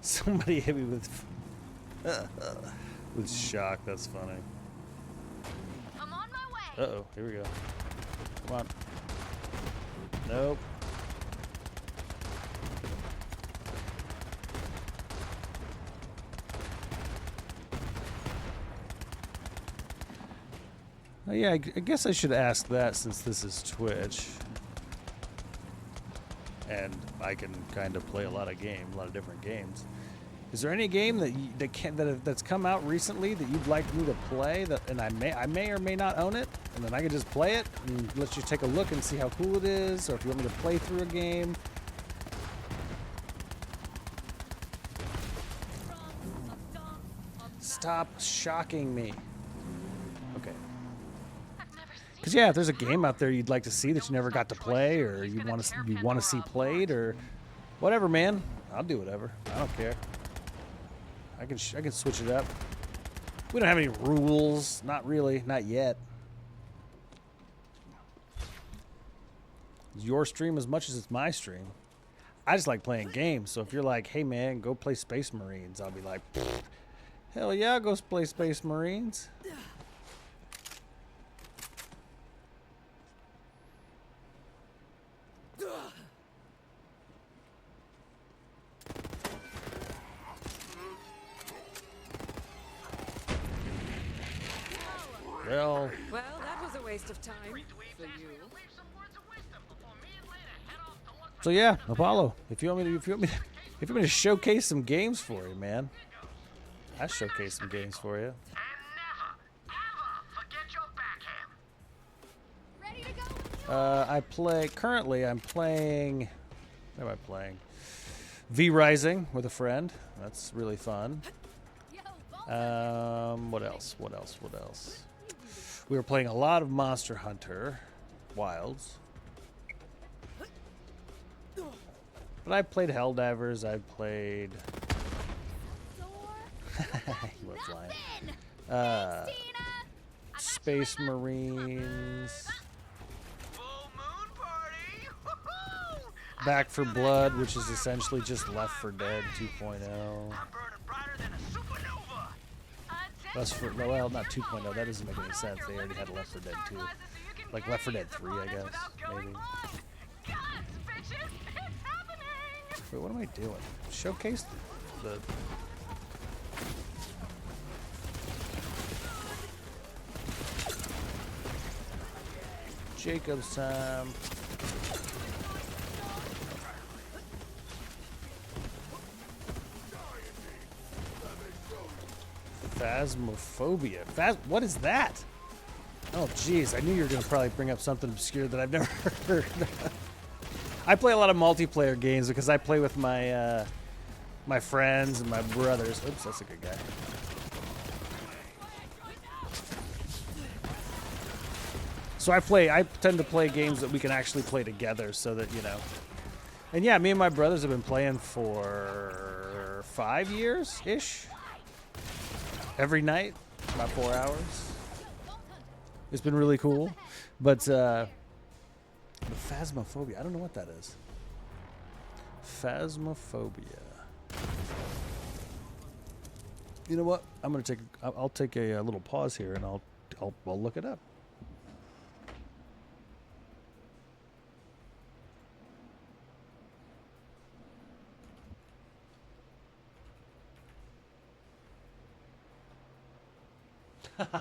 Somebody hit me with shock. That's funny. I'm on my way! Uh-oh. Here we go. Come on. Nope. Oh, yeah, I guess I should ask that since this is Twitch. And I can kind of play a lot of different games. Is there any game that's come out recently that you'd like me to play and I may or may not own it, and then I can just play it and let you take a look and see how cool it is, or if you want me to play through a game? Stop shocking me. Okay. Because yeah, if there's a game out there you'd like to see that you never got to play, or you want to see played, or whatever, man, I'll do whatever. I don't care. I can switch it up. We don't have any rules, not really, not yet. It's your stream as much as it's my stream. I just like playing games. So if you're like, hey man, go play Space Marines, I'll be like, hell yeah, I'll go play Space Marines. Well, that was a waste of time for you. So yeah, Apollo, if you want me to showcase some games for you, man, I showcase some games for you. Currently I'm playing, what am I playing? V-Rising with a friend. That's really fun. What else? We were playing a lot of Monster Hunter Wilds. But I played Helldivers, I played you went flying. Space Marines. Back for Blood, which is essentially just Left 4 Dead 2.0. Well, not 2.0. That doesn't make any sense. They already had Left 4 Dead 2. Like Left 4 Dead 3, I guess. Maybe. Wait, what am I doing? Showcase the... Jacob's time. Phasmophobia. What is that? Oh, jeez. I knew you were going to probably bring up something obscure that I've never heard. I play a lot of multiplayer games because I play with my my friends and my brothers. Oops, that's a good guy. So I tend to play games that we can actually play together so that, you know. And yeah, me and my brothers have been playing for 5 years-ish. Every night, about 4 hours. It's been really cool. But Phasmophobia, I don't know what that is. Phasmophobia. You know what? I'll take a little pause here and I'll look it up.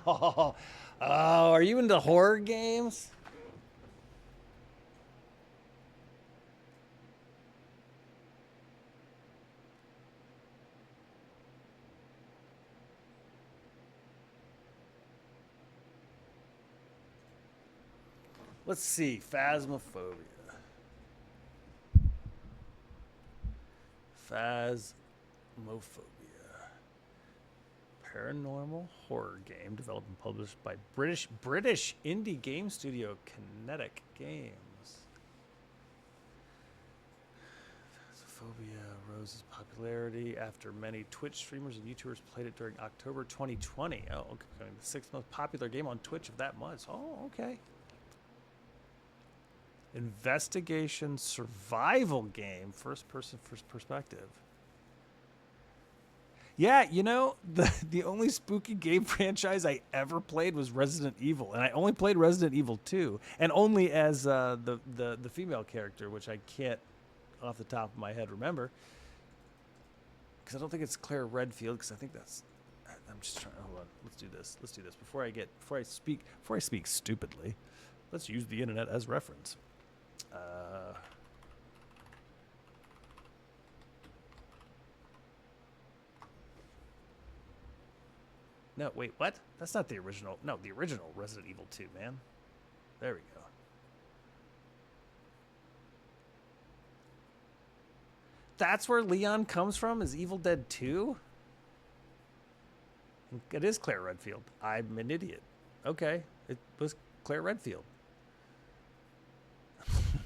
Oh, are you into horror games? Let's see. Phasmophobia. Phasmophobia. Paranormal horror game developed and published by British indie game studio Kinetic Games. Phasmophobia rose in popularity after many Twitch streamers and YouTubers played it during October 2020. Oh, okay. The sixth most popular game on Twitch of that month. Oh, okay. Investigation survival game, first person, first perspective. Yeah, you know, the only spooky game franchise I ever played was Resident Evil, and I only played Resident Evil 2, and only as the female character, which I can't off the top of my head remember, because I don't think it's Claire Redfield, because I think that's. I'm just trying. Hold on. Let's do this. Before I speak stupidly. Let's use the internet as reference. No, wait, what? That's not the original. No, the original Resident Evil 2, man. There we go. That's where Leon comes from, is Evil Dead 2? It is Claire Redfield. I'm an idiot. Okay, it was Claire Redfield.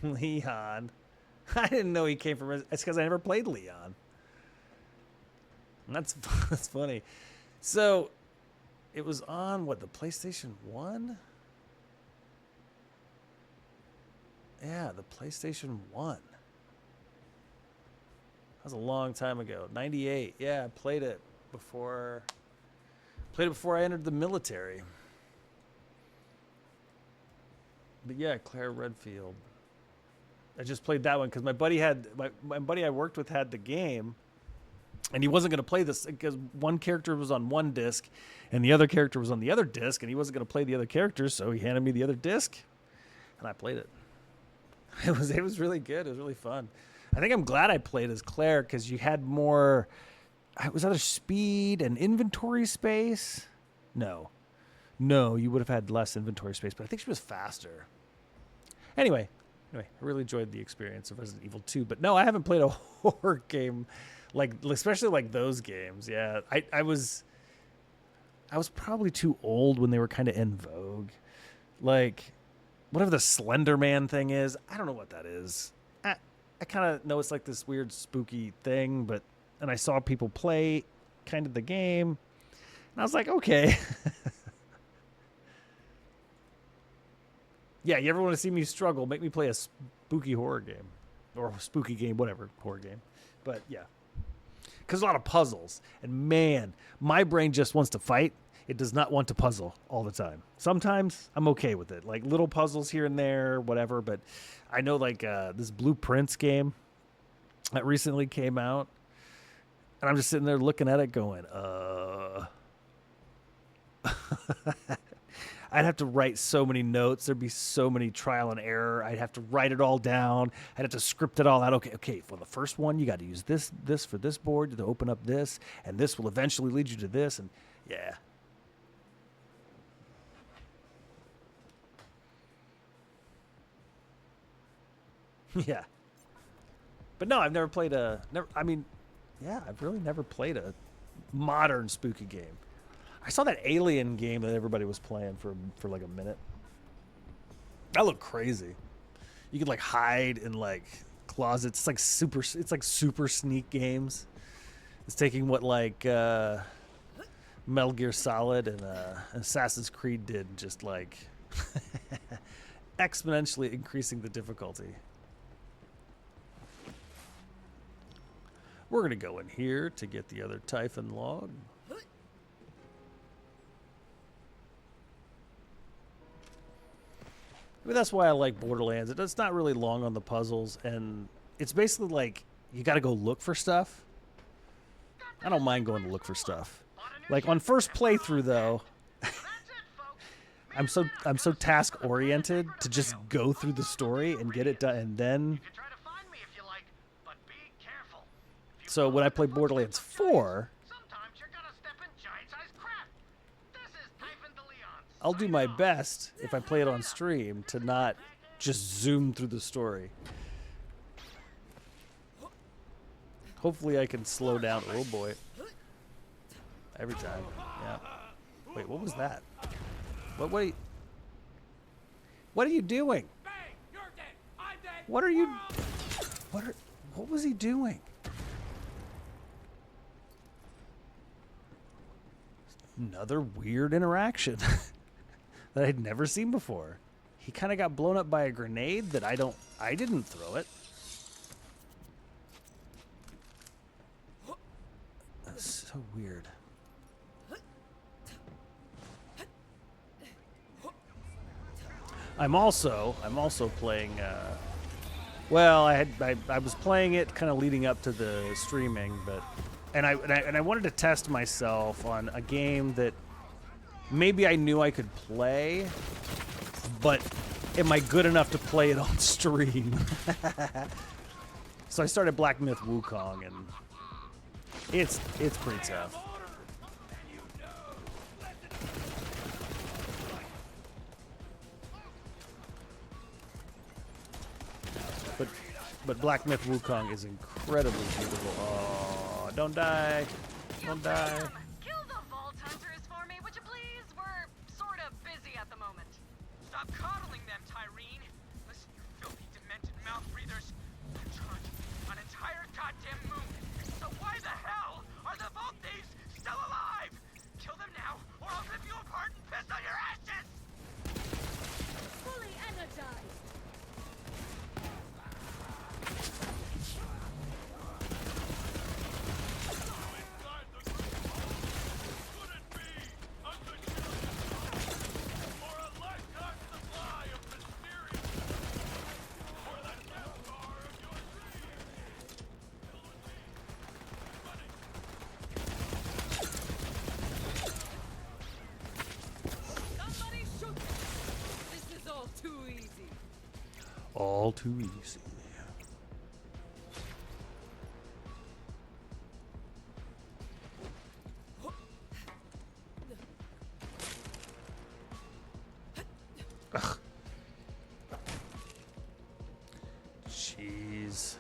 Leon. I didn't know he came from... It's because I never played Leon. That's funny. So... It was on, what, the PlayStation 1? Yeah, the PlayStation 1. That was a long time ago. 98. Yeah, I played it before I entered the military. But yeah, Claire Redfield. I just played that one because my buddy I worked with had the game. And he wasn't going to play this because one character was on one disc and the other character was on the other disc, and he wasn't going to play the other characters, so he handed me the other disc and I played it. It was really good. It was really fun. I think I'm glad I played as Claire because you had more... It was either speed and inventory space. No, you would have had less inventory space, but I think she was faster. Anyway, I really enjoyed the experience of Resident Evil 2, but no, I haven't played a horror game especially like those games. Yeah, I was probably too old when they were kind of in vogue. Like whatever the Slender Man thing is, I don't know what that is. I kind of know it's like this weird spooky thing, and I saw people play kind of the game, and I was like, okay. Yeah, you ever want to see me struggle, make me play a spooky horror game. Or a spooky game, whatever, horror game. But yeah. Because a lot of puzzles. And man, my brain just wants to fight. It does not want to puzzle all the time. Sometimes I'm okay with it. Like little puzzles here and there, whatever. But I know like this Blueprints game that recently came out. And I'm just sitting there looking at it going, I'd have to write so many notes. There'd be so many trial and error. I'd have to write it all down. I'd have to script it all out. Okay. For the first one, you got to use this for this board to open up this, and this will eventually lead you to this. And yeah. Yeah. But no, I've never played I've really never played a modern spooky game. I saw that Alien game that everybody was playing for like a minute. That looked crazy. You could like hide in like closets. It's like super sneak games. It's taking what like Metal Gear Solid and Assassin's Creed did, and just like exponentially increasing the difficulty. We're gonna go in here to get the other Typhon log. I mean, that's why I like Borderlands. It's not really long on the puzzles, and it's basically like you got to go look for stuff. I don't mind going to look for stuff. Like on first playthrough, though, I'm so task oriented to just go through the story and get it done, and then. So when I play Borderlands 4. I'll do my best if I play it on stream to not just zoom through the story. Hopefully I can slow down. Oh boy. Every time. Yeah. Wait, what was that? What are you doing? What are you what was he doing? Another weird interaction that I'd never seen before. He kind of got blown up by a grenade that I didn't throw it. That's so weird. I'm also playing well, I was playing it kind of leading up to the streaming, but and I wanted to test myself on a game that maybe I knew I could play, but am I good enough to play it on stream? So I started Black Myth Wukong, and it's pretty tough. But Black Myth Wukong is incredibly beautiful. Oh, don't die. Don't die. Kill the Vault Hunters for me, would you please? We're sort of busy at the moment. Stop coddling them, Tyreen. Listen, you filthy, demented mouth breathers. They're charging an entire goddamn moon. So why the hell are the Vault Thieves still alive? Kill them now, or I'll rip you apart and piss on your ashes! Fully energized. All too easy. Ugh. Jeez.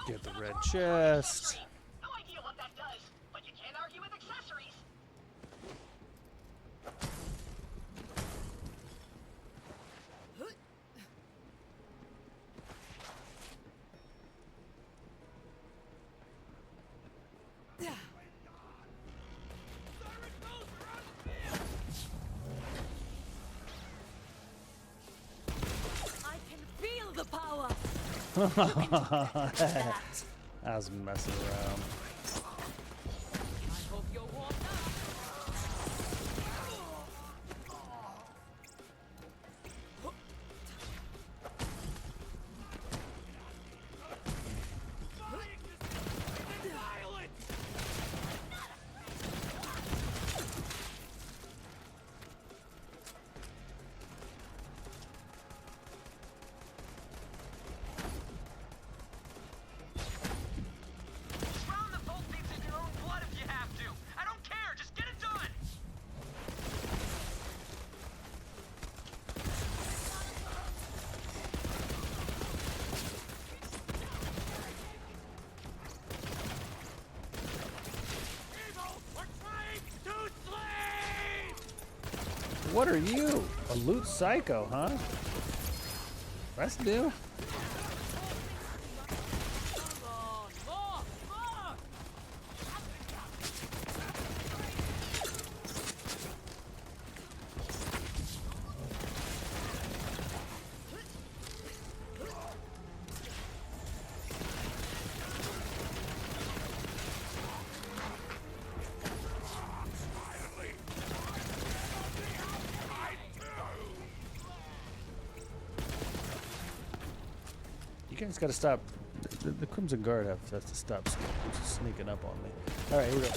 Get the red chest. No idea what that does, but you can't argue with accessories. I can feel the power. I was messing around. I hope you're warmed up. Drown the Vault Thieves in your own blood if you have to. I don't care, just get it done! What are you? A loot psycho, huh? That's new. You guys gotta stop. The Crimson Guard has to stop sneaking up on me. Alright, here we go.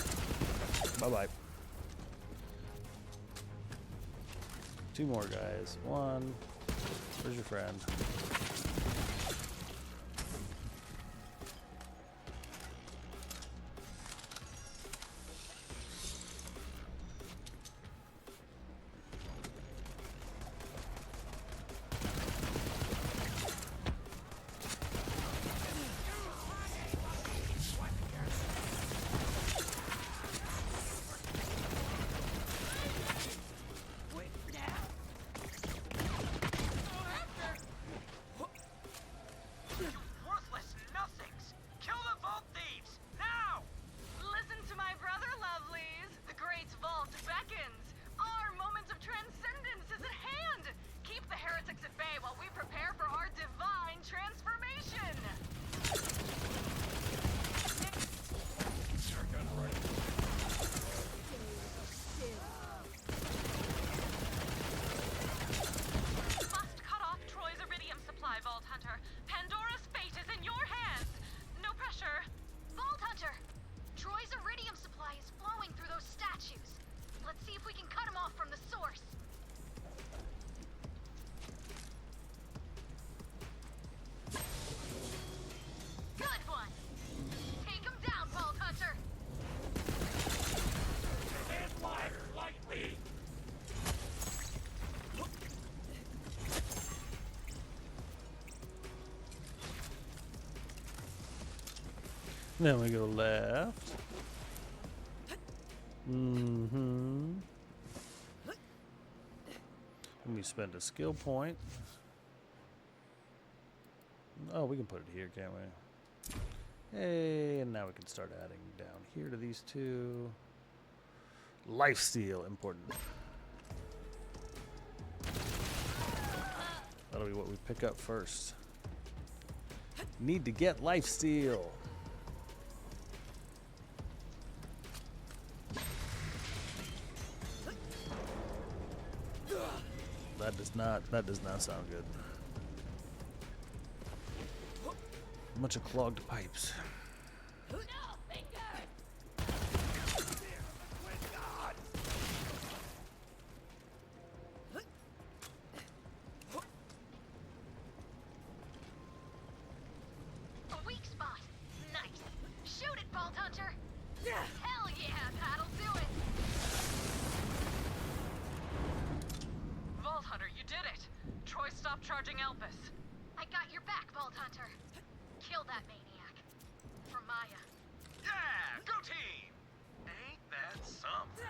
Bye-bye. 2 more guys. 1. Where's your friend? Worthless nothings! Kill the vault thieves! Now! Listen to my brother, lovelies. The great vault beckons. Our moment of transcendence is at hand. Keep the heretics at bay while we prepare for our divine transformation. Must cut off Troy's iridium supply, Vault Hunter. Pandora's fate is in your hands. No pressure. Vault Hunter! Troy's iridium supply is flowing through those statues. Let's see if we can cut them off from the source. Good one! Take him down, Vault Hunter! Then we go left. Mm-hmm. Let me spend a skill point. Oh, we can put it here, can't we? Hey, and now we can start adding down here to these 2. Lifesteal, important. That'll be what we pick up first. Need to get lifesteal. That does not sound good. A bunch of clogged pipes. A weak spot. Nice. Shoot it, Vault Hunter! Hell yeah, that'll do it! Vault Hunter, you did it. Troy stopped charging Elpis. I got your back, Vault Hunter. Kill that maniac. For Maya. Yeah! Go team! Ain't that something?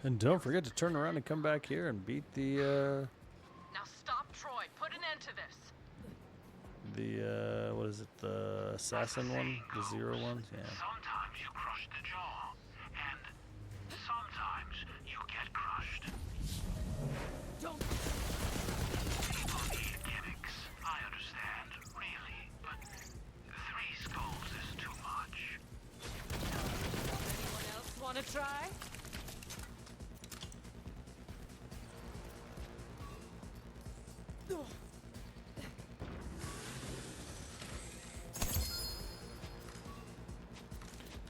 And don't forget to turn around and come back here and beat the Now stop Troy. Put an end to this. what is it, the assassin one? The 0 one? Yeah. Sometimes you crush the jaw, and sometimes you get crushed. Don't. People need gimmicks. I understand, really, but 3 skulls is too much. Anyone else want to try?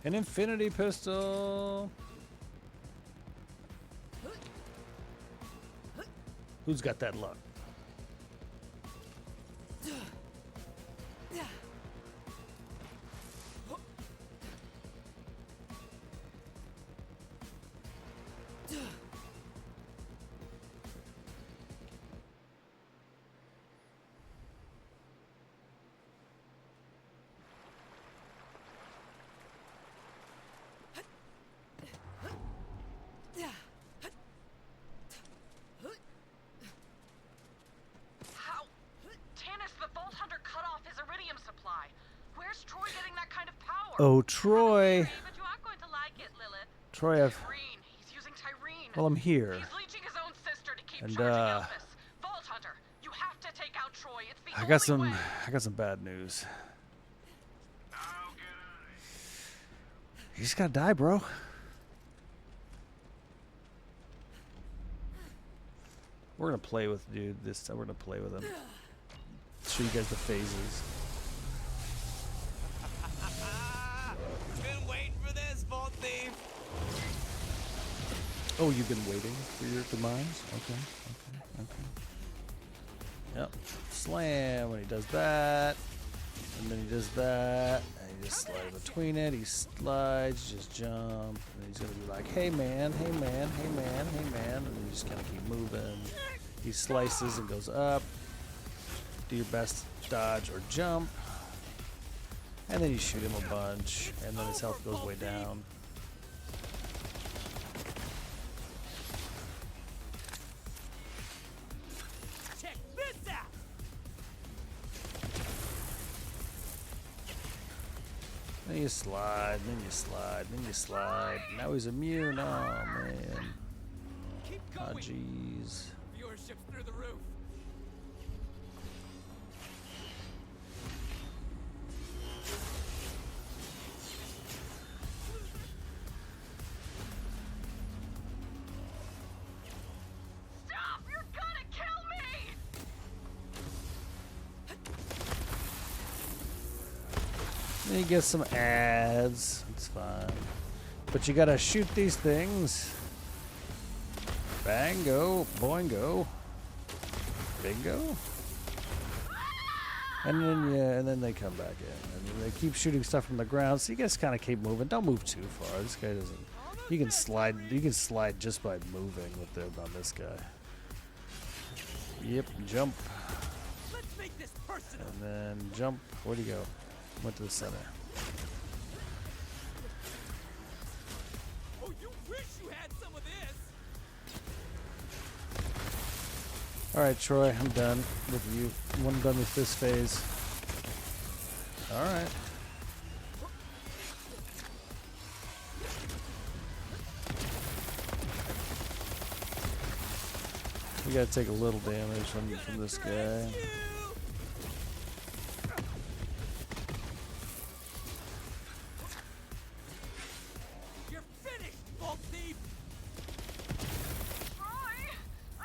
An infinity pistol. Who's got that luck? How? Tannis, the Vault Hunter cut off his iridium supply. Where's Troy getting that kind of power? Oh, Troy. But you aren't going to like it, Lilith. Troy, Tyreen. He's using Tyreen. well, I'm here. He's leeching his own sister to keep And, charging Elpis. Vault Hunter, you have to take out Troy. It's the I only got way. some bad news. You just gotta die, bro. We're gonna play with dude this time. We're gonna play with him. Show you guys the phases. Been waiting for this, Vault Thief. Oh, you've been waiting for your demise? Okay. Yep. Slam when he does that. And then he does that. And he just slides between it. He slides, just jump. And he's going to be like, hey man, hey man, hey man, hey man. And you just kind of keep moving. He slices and goes up. Do your best dodge or jump. And then you shoot him a bunch. And then his health goes way down. Then you slide, then you slide, then you slide. Now he's immune. Oh man. Oh jeez. Viewership's through the roof. Stop! You're gonna kill me! Then you get some ads. It's fine. But you gotta shoot these things. Bango, boingo, bingo. And then they come back in. And they keep shooting stuff from the ground, so you guys kind of keep moving. Don't move too far. This guy doesn't. You can slide just by moving with them on this guy. Yep, jump. Let's make this personal. And then jump. Where'd he go? Went to the center. Oh, you wish you had some of this. Alright, Troy, I'm done with you. I'm done with this phase. Alright. We gotta take a little damage from this guy. You're finished, Vault Thief.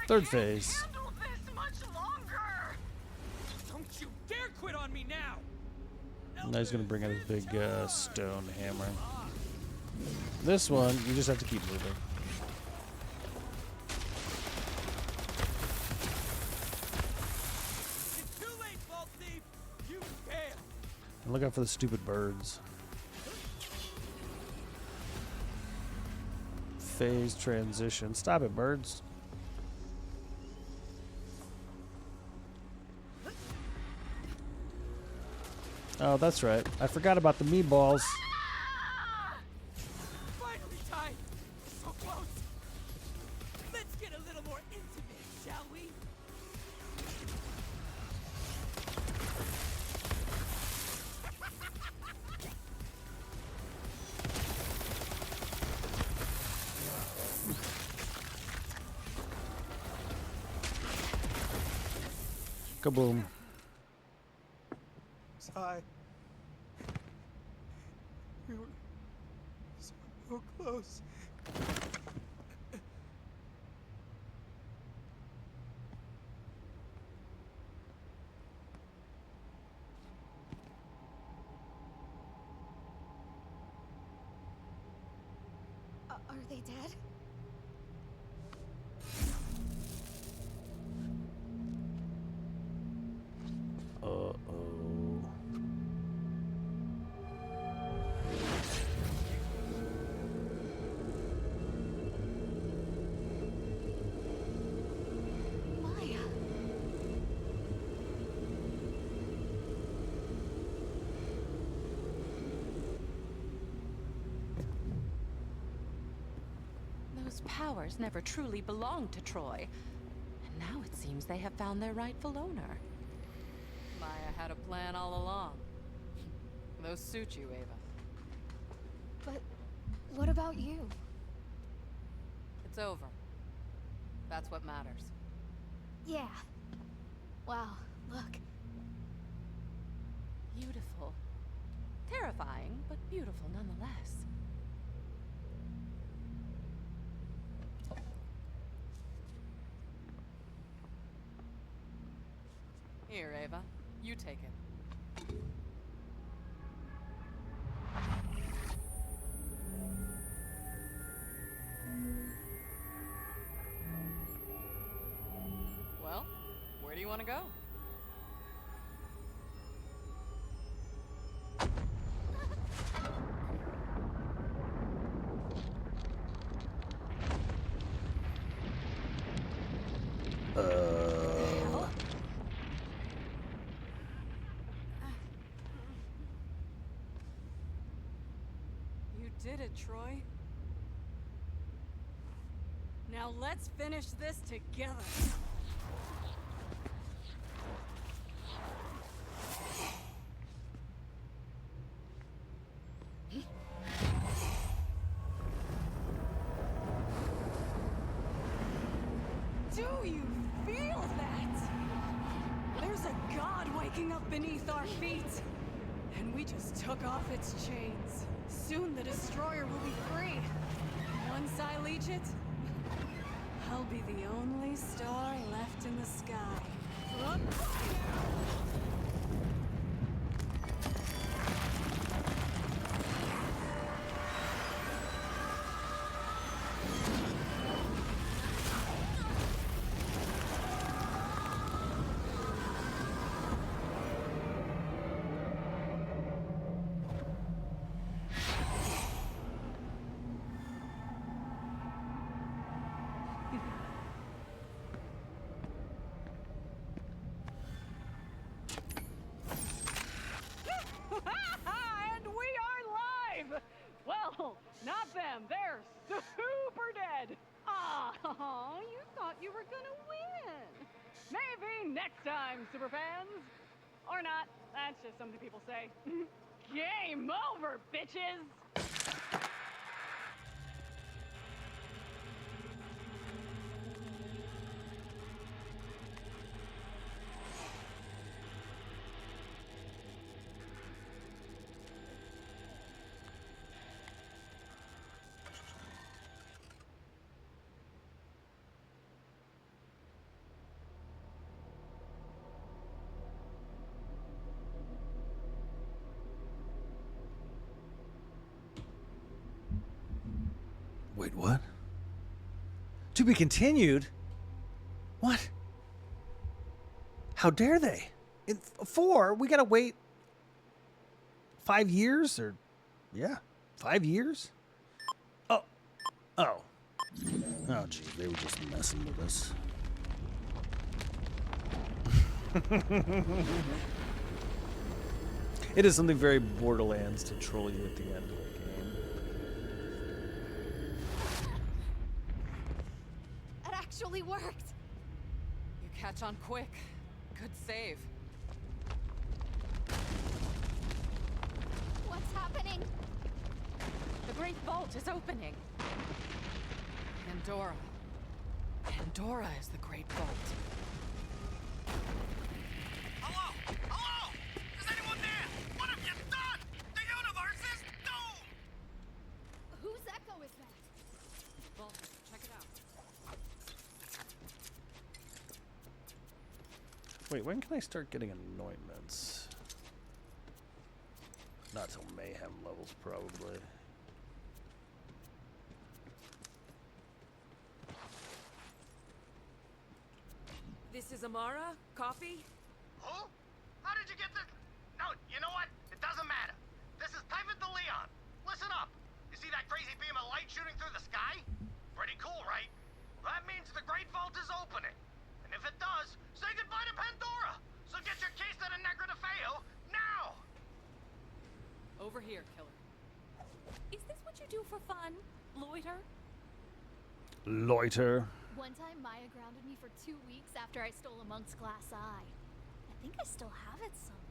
Third phase. Handle this much longer. Don't you dare quit on me now. Now he's gonna bring out his big stone hammer. This one, you just have to keep moving. It's too late, Vault Thief. You failed. And look out for the stupid birds. Phase transition. Stop it, birds. Oh, that's right. I forgot about the meatballs. Finally, Ty. So close. Let's get a little more intimate, shall we? Kaboom. Ty. We were so close. Are they dead? Uh-oh. Maya. Those powers never truly belonged to Troy. And now it seems they have found their rightful owner. Maya had a plan all along. Those suit you, Ava. But what about you? It's over. That's what matters. Yeah. Wow, look. Beautiful. Terrifying, but beautiful nonetheless. Here, Ava. You take it. want to go? You did it, Troy. Now let's finish this together. Do you feel that? There's a god waking up beneath our feet. And we just took off its chains. Soon the destroyer will be free. Once I leech it, I'll be the only star left in the sky. And we are live! Well, not them. They're super dead. Oh, you thought you were gonna win. Maybe next time, superfans. Or not. That's just something people say. Game over, bitches! Wait, what? To be continued? What? How dare they? In 4, we gotta wait 5 years? Or, yeah, 5 years? Oh. Oh. Oh, gee, they were just messing with us. It is something very Borderlands to troll you at the end of the game. It actually worked. You catch on quick. Good save. What's happening? The Great Vault is opening. Pandora. Pandora is the Great Vault. Hello? Hello? Is anyone there? What have you done? The universe is doomed! Whose echo is that? Vault. Check it out. Wait, when can I start getting anointments? Not till mayhem levels, probably. This is Amara. Coffee? Who? How did you get this? No, you know what? It doesn't matter. This is Typhon de Leon. Listen up. You see that crazy beam of light shooting through the sky? Pretty cool, right? That means the Great Vault is opening. And if it does, say goodbye to Pandora. So get your case to the Negra de Feo now. Over here, killer. Is this what you do for fun? Loiter? Loiter. One time Maya grounded me for 2 weeks after I stole a monk's glass eye. I think I still have it somewhere.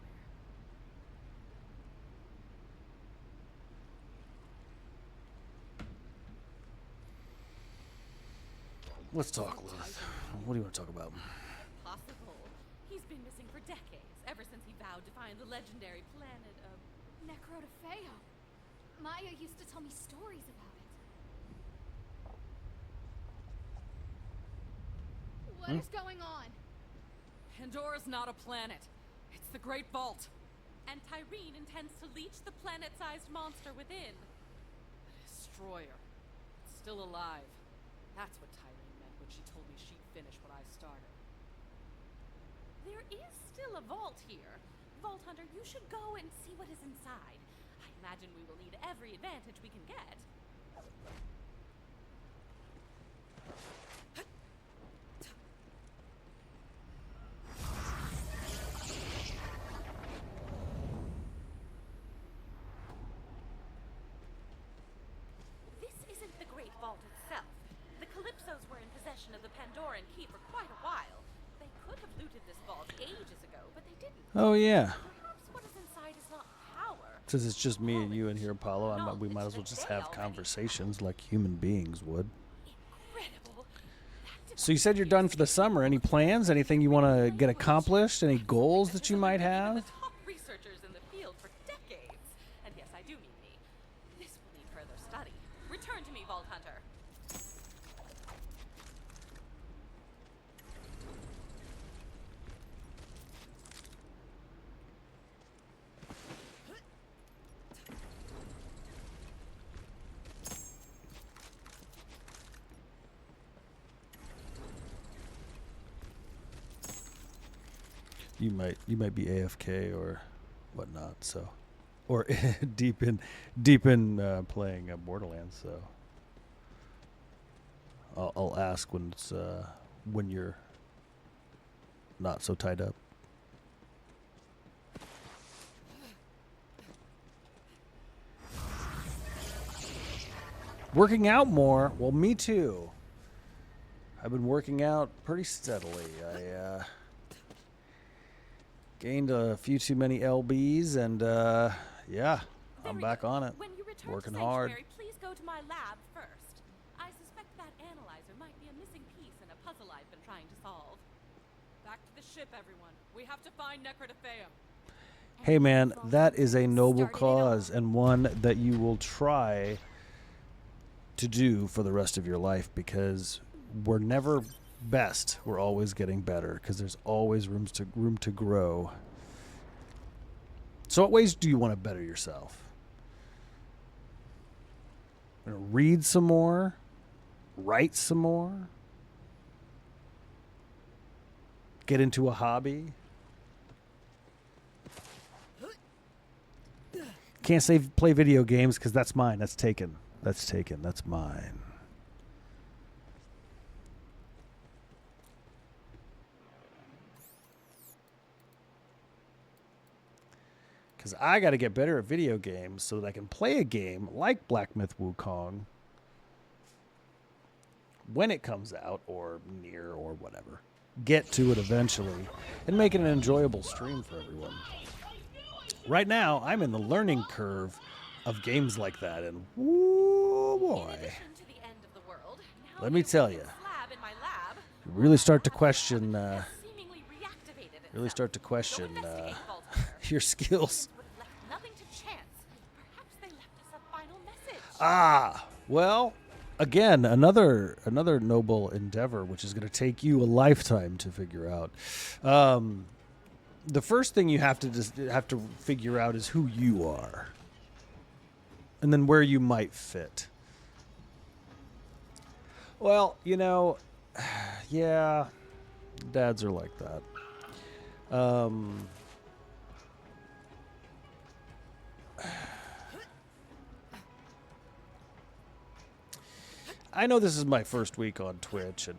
Let's talk, Lilith. What do you want to talk about? Possible. He's been missing for decades, ever since he vowed to find the legendary planet of... Necro de Feo. Maya used to tell me stories about it. What is going on? Pandora's not a planet. It's the Great Vault. And Tyreen intends to leech the planet-sized monster within. The Destroyer. It's still alive. That's what Tyreen meant when she told me she'd finish what I started. There is still a vault here. Vault Hunter, you should go and see what is inside. I imagine we will need every advantage we can get. This isn't the Great Vault itself. The Calypsos were in possession of the Pandoran Key for quite a while. They could have looted this vault ages ago, but they didn't. Oh, yeah. Perhaps what is inside is not power. Since it's just me and you in here, Apollo, we might as well just have conversations like human beings would. So you said you're done for the summer. Any plans? Anything you want to get accomplished? Any goals that you might have? Top researchers in the field for decades. And yes, I do mean me. This will need further study. Return to me, Vault Hunter. You might be AFK or whatnot, so, or deep in playing Borderlands. So I'll ask when it's when you're not so tied up. Working out more? Well, me too. I've been working out pretty steadily. I gained a few too many LBs, and yeah, I'm back on it. When you return Working to hard. Sanctuary, please go to my lab first. I suspect that analyzer might be a missing piece in a puzzle I've been trying to solve. Back to the ship, everyone. We have to find Necrodefeum. Hey man, that is a noble cause and one that you will try to do for the rest of your life, because we're never best. We're always getting better, because there's always room to grow. So what ways do you want to better yourself? Read some more? Write some more? Get into a hobby? Can't say play video games because that's mine. That's taken. That's taken. That's mine. Because I got to get better at video games so that I can play a game like Black Myth Wukong when it comes out, or near, or whatever. Get to it eventually and make it an enjoyable stream for everyone. Right now, I'm in the learning curve of games like that, and woo boy. Let me tell you, you really start to question, your skills. Ah, well, again, another noble endeavor, which is going to take you a lifetime to figure out. The first thing you have to figure out is who you are, and then where you might fit. Well, you know, yeah, dads are like that. I know this is my first week on Twitch, and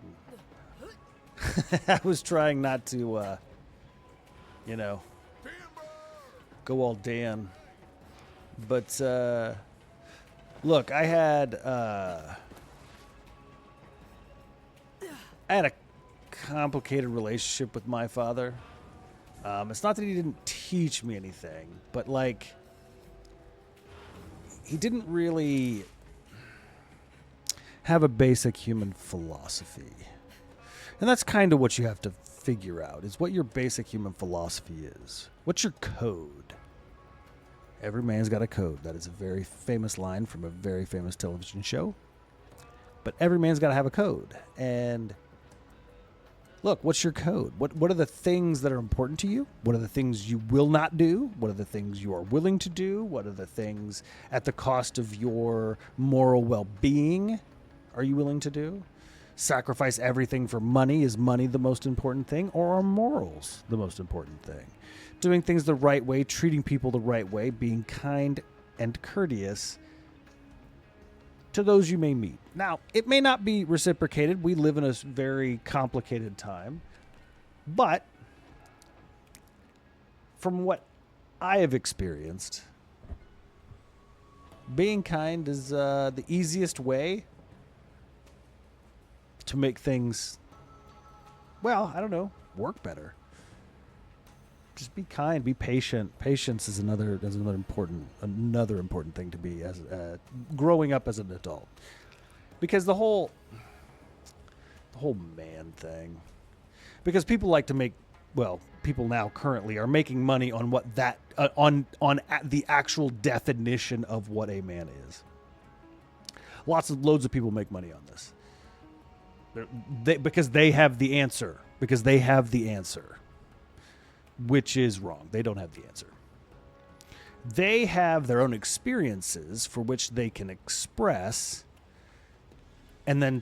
I was trying not to, you know, go all Dan. But, look, I had a complicated relationship with my father. It's not that he didn't teach me anything, but, like, he didn't really have a basic human philosophy. And that's kind of what you have to figure out, is what your basic human philosophy is. What's your code? Every man's got a code. That is a very famous line from a very famous television show. But every man's got to have a code. And look, what's your code? What are the things that are important to you? What are the things you will not do? What are the things you are willing to do? What are the things at the cost of your moral well-being are you willing to do? sacrifice everything for money? Is money the most important thing, or are morals the most important thing? Doing things the right way, treating people the right way, being kind and courteous to those you may meet. Now, it may not be reciprocated. We live in a very complicated time. But from what I have experienced, being kind is the easiest way to make things, well, I don't know, work better. Just be kind, be patient. Patience is another important thing to be as growing up as an adult, because the whole man thing. Because people like to make, well, people now currently are making money on what that on the actual definition of what a man is. Loads of people make money on this. Because they have the answer. Because they have the answer. Which is wrong. They don't have the answer. They have their own experiences for which they can express and then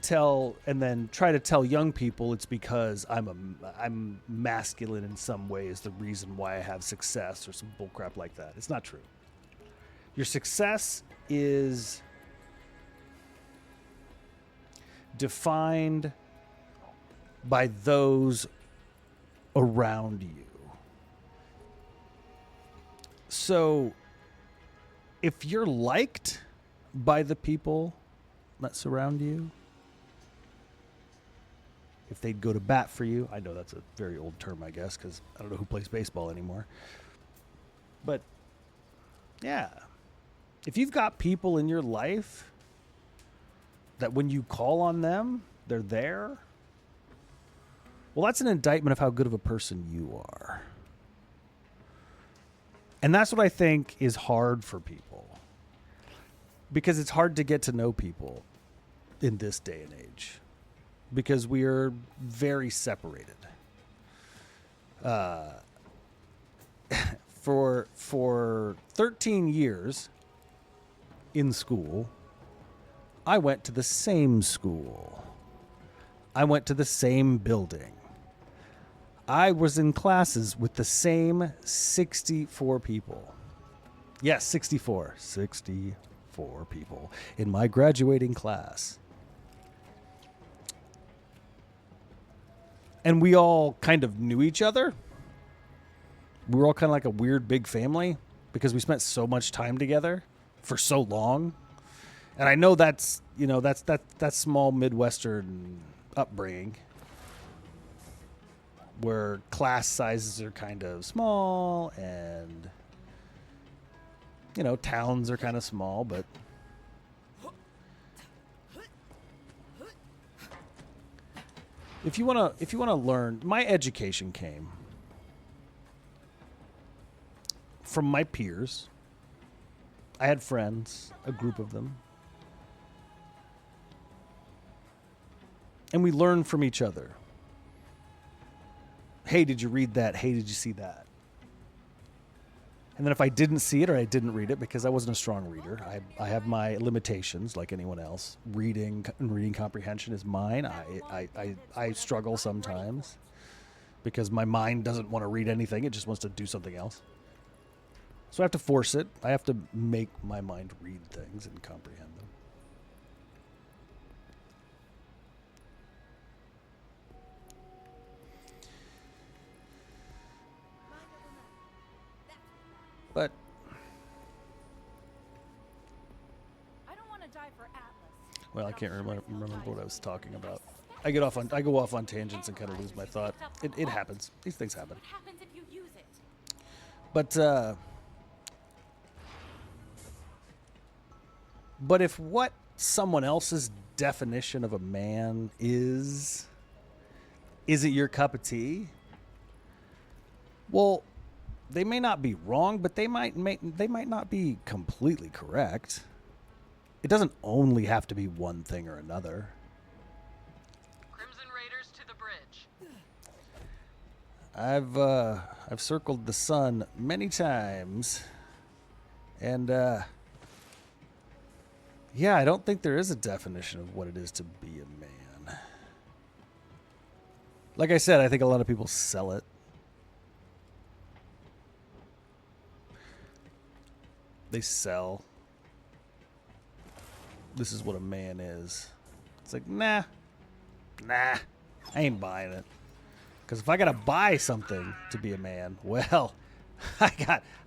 try to tell young people it's because I'm masculine in some way is the reason why I have success, or some bullcrap like that. It's not true. Your success is defined by those around you. So if you're liked by the people that surround you, if they'd go to bat for you, I know that's a very old term, I guess, because I don't know who plays baseball anymore. But yeah, if you've got people in your life that when you call on them, they're there, well, that's an indictment of how good of a person you are. And that's what I think is hard for people, because it's hard to get to know people in this day and age, because we are very separated. For 13 years in school, I went to the same school. I went to the same building. I was in classes with the same 64 people. Yes, 64. 64 people in my graduating class. And we all kind of knew each other. We were all kind of like a weird big family because we spent so much time together for so long. And I know that's, that's small Midwestern upbringing, where class sizes are kind of small and, towns are kind of small, but if you want to learn, my education came from my peers. I had friends, a group of them, and we learned from each other. Hey, did you read that? Hey, did you see that? And then if I didn't see it or I didn't read it, because I wasn't a strong reader, I have my limitations like anyone else. Reading comprehension is mine. I struggle sometimes because my mind doesn't want to read anything. It just wants to do something else. So I have to force it. I have to make my mind read things and comprehend them. But I don't want to die for Atlas. well, I can't remember what I was talking about. I go off on tangents and kind of lose my thought. It happens. These things happen. What happens if you use it? But if what someone else's definition of a man is it your cup of tea? Well, they may not be wrong, but they might not be completely correct. It doesn't only have to be one thing or another. Crimson Raiders to the bridge. I've circled the sun many times, and yeah, I don't think there is a definition of what it is to be a man. Like I said, I think a lot of people sell it. They sell. This is what a man is. It's like, nah, I ain't buying it. Because if I gotta buy something to be a man, well, I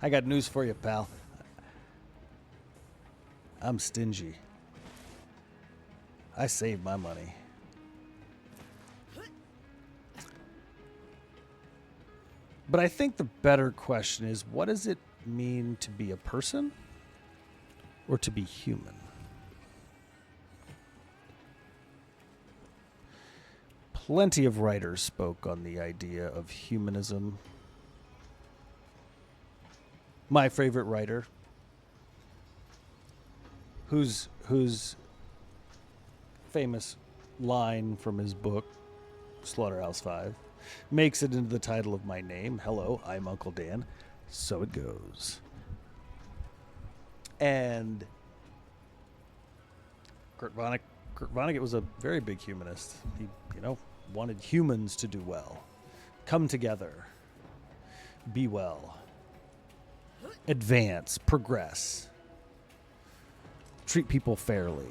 got news for you, pal. I'm stingy. I save my money. But I think the better question is, what does it mean to be a person or to be human? Plenty of writers spoke on the idea of humanism. My favorite writer, whose famous line from his book, Slaughterhouse-Five, makes it into the title of my name. Hello, I'm Uncle Dan. So it goes. And Kurt Vonnegut was a very big humanist. He, wanted humans to do well, come together, be well, advance, progress, treat people fairly,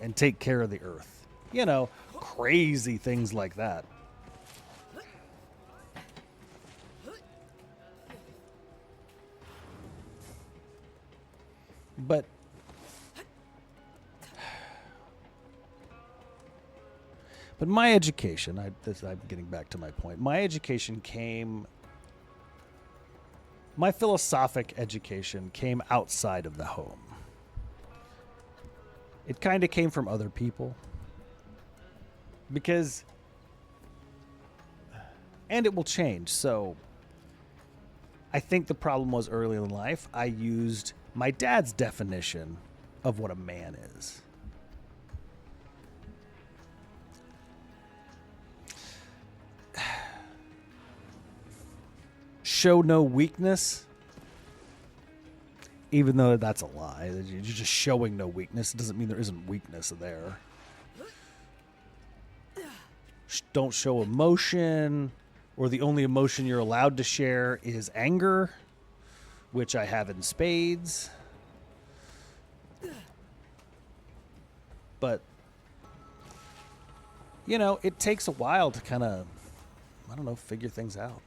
and take care of the earth. Crazy things like that. But my education, I'm getting back to my point. My education my philosophic education came outside of the home. It kind of came from other people. And it will change. So I think the problem was early in life, I used my dad's definition of what a man is. Show no weakness, even though that's a lie. You're just showing no weakness. It doesn't mean there isn't weakness there. Don't show emotion, or the only emotion you're allowed to share is anger, which I have in spades. But, it takes a while to kind of, figure things out.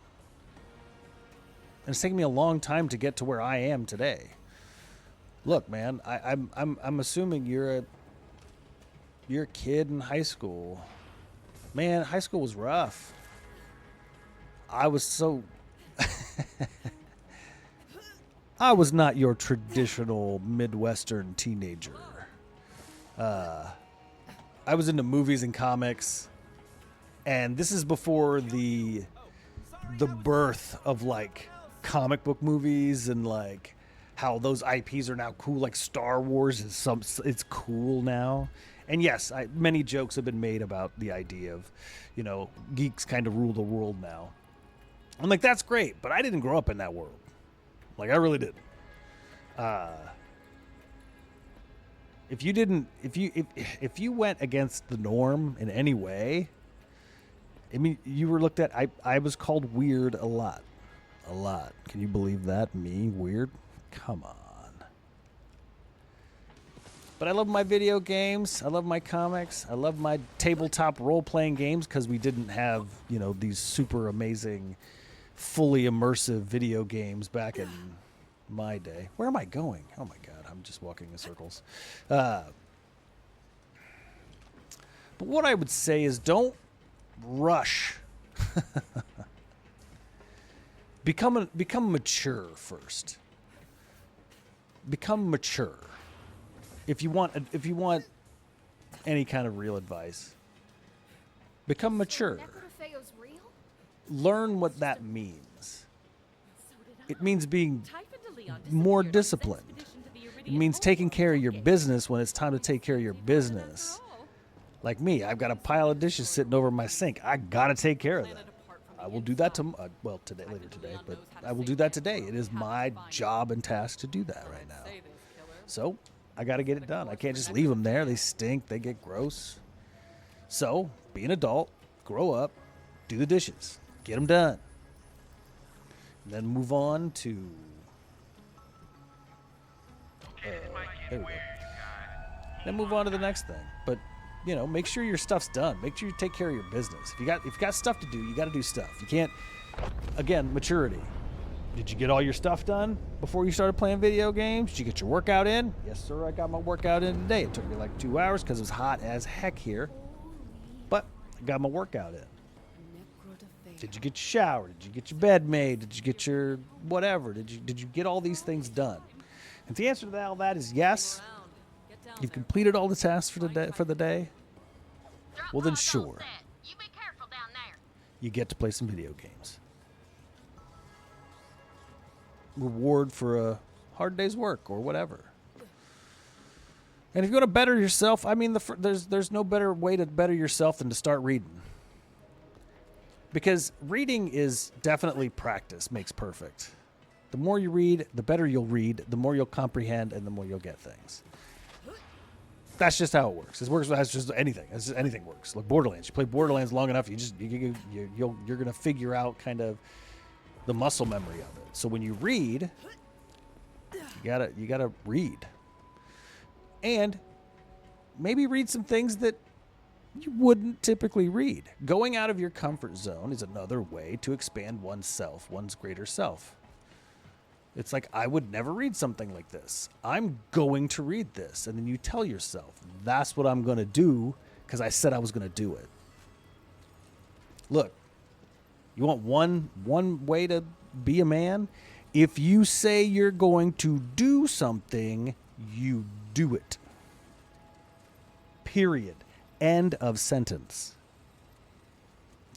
And it's taken me a long time to get to where I am today. Look, man, I'm assuming you're a kid in high school. Man, high school was rough. I was not your traditional Midwestern teenager. I was into movies and comics, and this is before the birth of comic book movies and how those IPs are now cool. Like Star Wars it's cool now. And yes, many jokes have been made about the idea of, geeks kind of rule the world now. I'm like, that's great, but I didn't grow up in that world. I really didn't. If you went against the norm in any way, you were looked at. I was called weird a lot. A lot. Can you believe that? Me, weird? Come on. But I love my video games. I love my comics. I love my tabletop role-playing games because we didn't have, these super amazing, fully immersive video games back in my day. Where am I going? Oh my God, I'm just walking in circles. But what I would say is don't rush. Become mature first. Become mature. If you want any kind of real advice, become mature. Learn what that means. It means being more disciplined. It means taking care of your business when it's time to take care of your business. Like me, I've got a pile of dishes sitting over my sink. I gotta take care of that. I will do that later today, but I will do that today. It is my job and task to do that right now. So I got to get it done. I can't just leave them there. They stink. They get gross. So be an adult, grow up, do the dishes, get them done, and then move on to. There we go. Then move on to the next thing. But make sure your stuff's done. Make sure you take care of your business. If you got stuff to do, you got to do stuff. You can't. Again, maturity. Did you get all your stuff done before you started playing video games? Did you get your workout in? Yes, sir. I got my workout in today. It took me like 2 hours because it was hot as heck here. But I got my workout in. Did you get your shower? Did you get your bed made? Did you get your whatever? Did you get all these things done? And the answer to all that is yes. You've completed all the tasks for the day. Well, then sure. You get to play some video games. Reward for a hard day's work or whatever. And if you want to better yourself, I mean, there's no better way to better yourself than to start reading. Because reading is definitely practice makes perfect. The more you read, the better you'll read, the more you'll comprehend, and the more you'll get things. That's just how it works. It works as just anything. As just anything works. Like Borderlands. You play Borderlands long enough, you're gonna figure out kind of the muscle memory of it. So when you read, you gotta read, and maybe read some things that you wouldn't typically read. Going out of your comfort zone is another way to expand oneself, one's greater self. It's like, I would never read something like this. I'm going to read this. And then you tell yourself, that's what I'm going to do because I said I was going to do it. Look, you want one way to be a man? If you say you're going to do something, you do it. Period. End of sentence.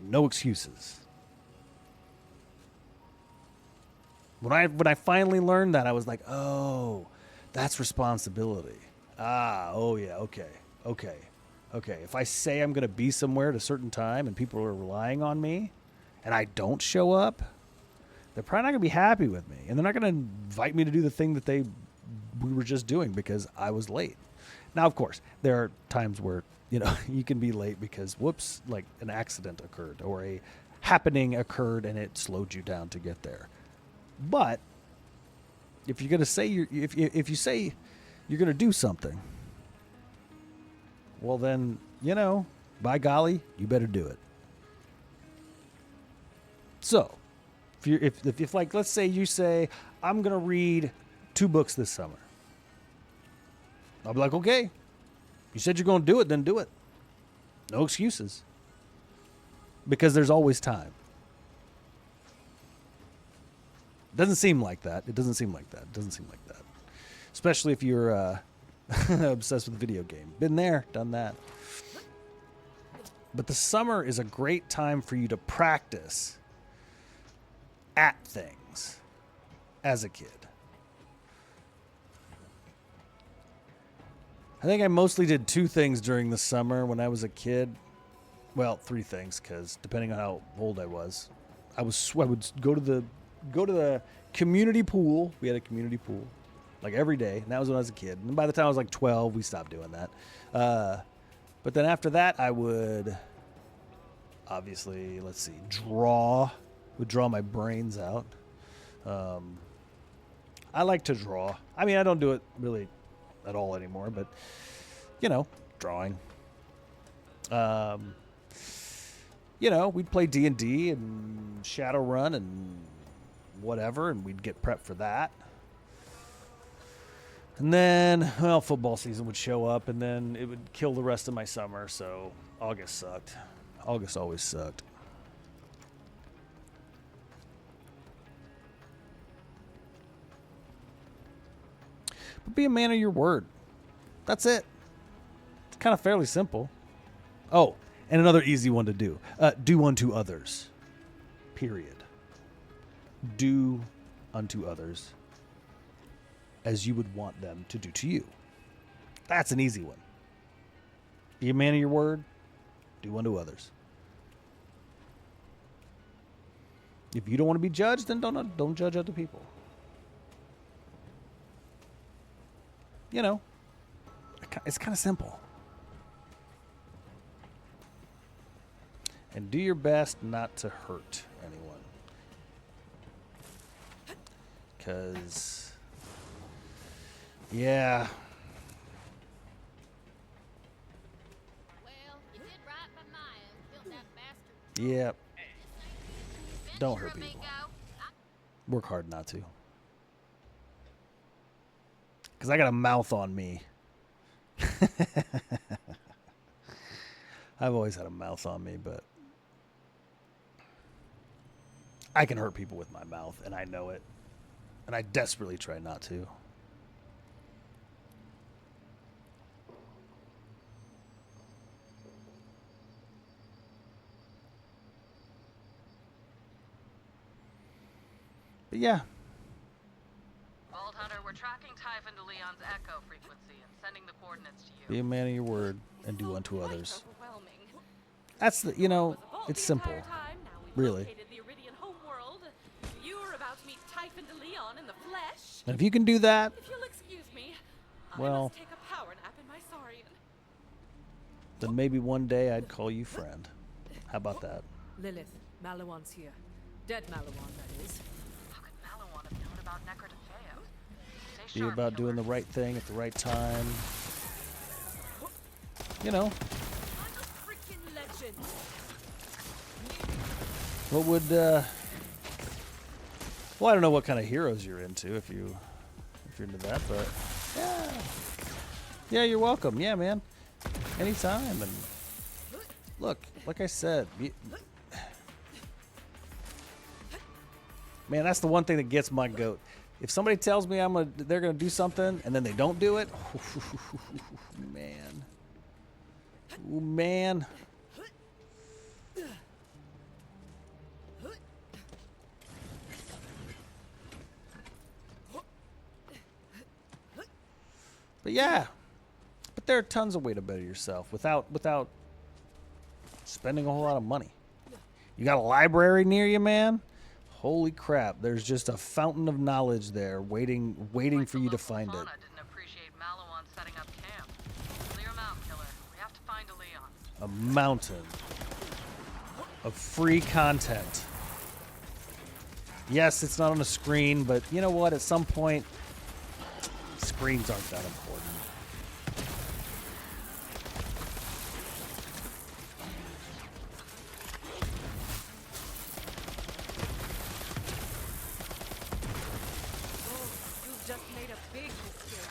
No excuses. When I finally learned that, I was like, oh, that's responsibility. Oh yeah, okay. If I say I'm going to be somewhere at a certain time and people are relying on me and I don't show up, they're probably not going to be happy with me. And they're not going to invite me to do the thing that we were just doing because I was late. Now, of course, there are times where, you can be late because, whoops, like an accident occurred or a happening occurred and it slowed you down to get there. But if you're going to say if you say you're going to do something, well then, by golly, you better do it. So, if like, let's say you say, I'm going to read 2 books this summer. I'll be like, okay, you said you're going to do it, then do it. No excuses. Because there's always time. Doesn't seem like that. It doesn't seem like that. Especially if you're obsessed with a video game. Been there, done that. But the summer is a great time for you to practice at things as a kid. I think I mostly did 2 things during the summer when I was a kid. Well, 3 things, because depending on how old I was, I would go to the community pool. We had a community pool, like every day, and that was when I was a kid. And by the time I was like 12, we stopped doing that. But then after that, I would obviously, draw. Would draw my brains out. I like to draw. I mean, I don't do it really at all anymore, but drawing. We'd play D&D and Shadowrun and whatever, and we'd get prepped for that. And then, football season would show up, and then it would kill the rest of my summer, so August sucked. August always sucked. But be a man of your word. That's it. It's kind of fairly simple. Oh, and another easy one to do. Do unto others. Period. Do unto others as you would want them to do to you. That's an easy one. Be a man of your word. Do unto others. If you don't want to be judged, then don't judge other people. It's kind of simple. And do your best not to hurt anyone. Because, yeah. Well, you did right by Maya and killed that bastard. Yep. Don't hurt people. Work hard not to. Because I got a mouth on me. I've always had a mouth on me, but I can hurt people with my mouth, and I know it. And I desperately try not to. But yeah. Vault Hunter, we're tracking Typhon de Leon's echo frequency and sending the coordinates to you. Be a man of your word and do unto others. Overwhelming. That's the, you know, it's simple. Really. The Iridian homeworld. You're about to meet Typhon de Leon in the flesh. And if you can do that, If you'll excuse me, well, I must take a power nap in my Saurian. then maybe one day I'd call you friend. How about that? Lilith, Malawan's here. Dead Malawan, that is. How could Malawan have known about Necrotafeo? Stay Be sharp, about doing killer. the right thing at the right time. You know, Freaking legend. what would, well, I don't know what kind of heroes you're into if you're into that, but yeah. Yeah, you're welcome. Yeah, man. Anytime. And look, like I said, man, that's the one thing that gets my goat. If somebody tells me they're gonna do something and then they don't do it, man. Ooh, man. But yeah, but there are tons of ways to better yourself without spending a whole lot of money. You got a library near you, man? Holy crap! There's just a fountain of knowledge there, waiting for you to find it. Fauna didn't appreciate Malawan setting up camp. Clear him out, killer. We have to find a Leon. A mountain of free content. Yes, it's not on a screen, but you know what? At some point, screens aren't that important. You've just made a big mistake.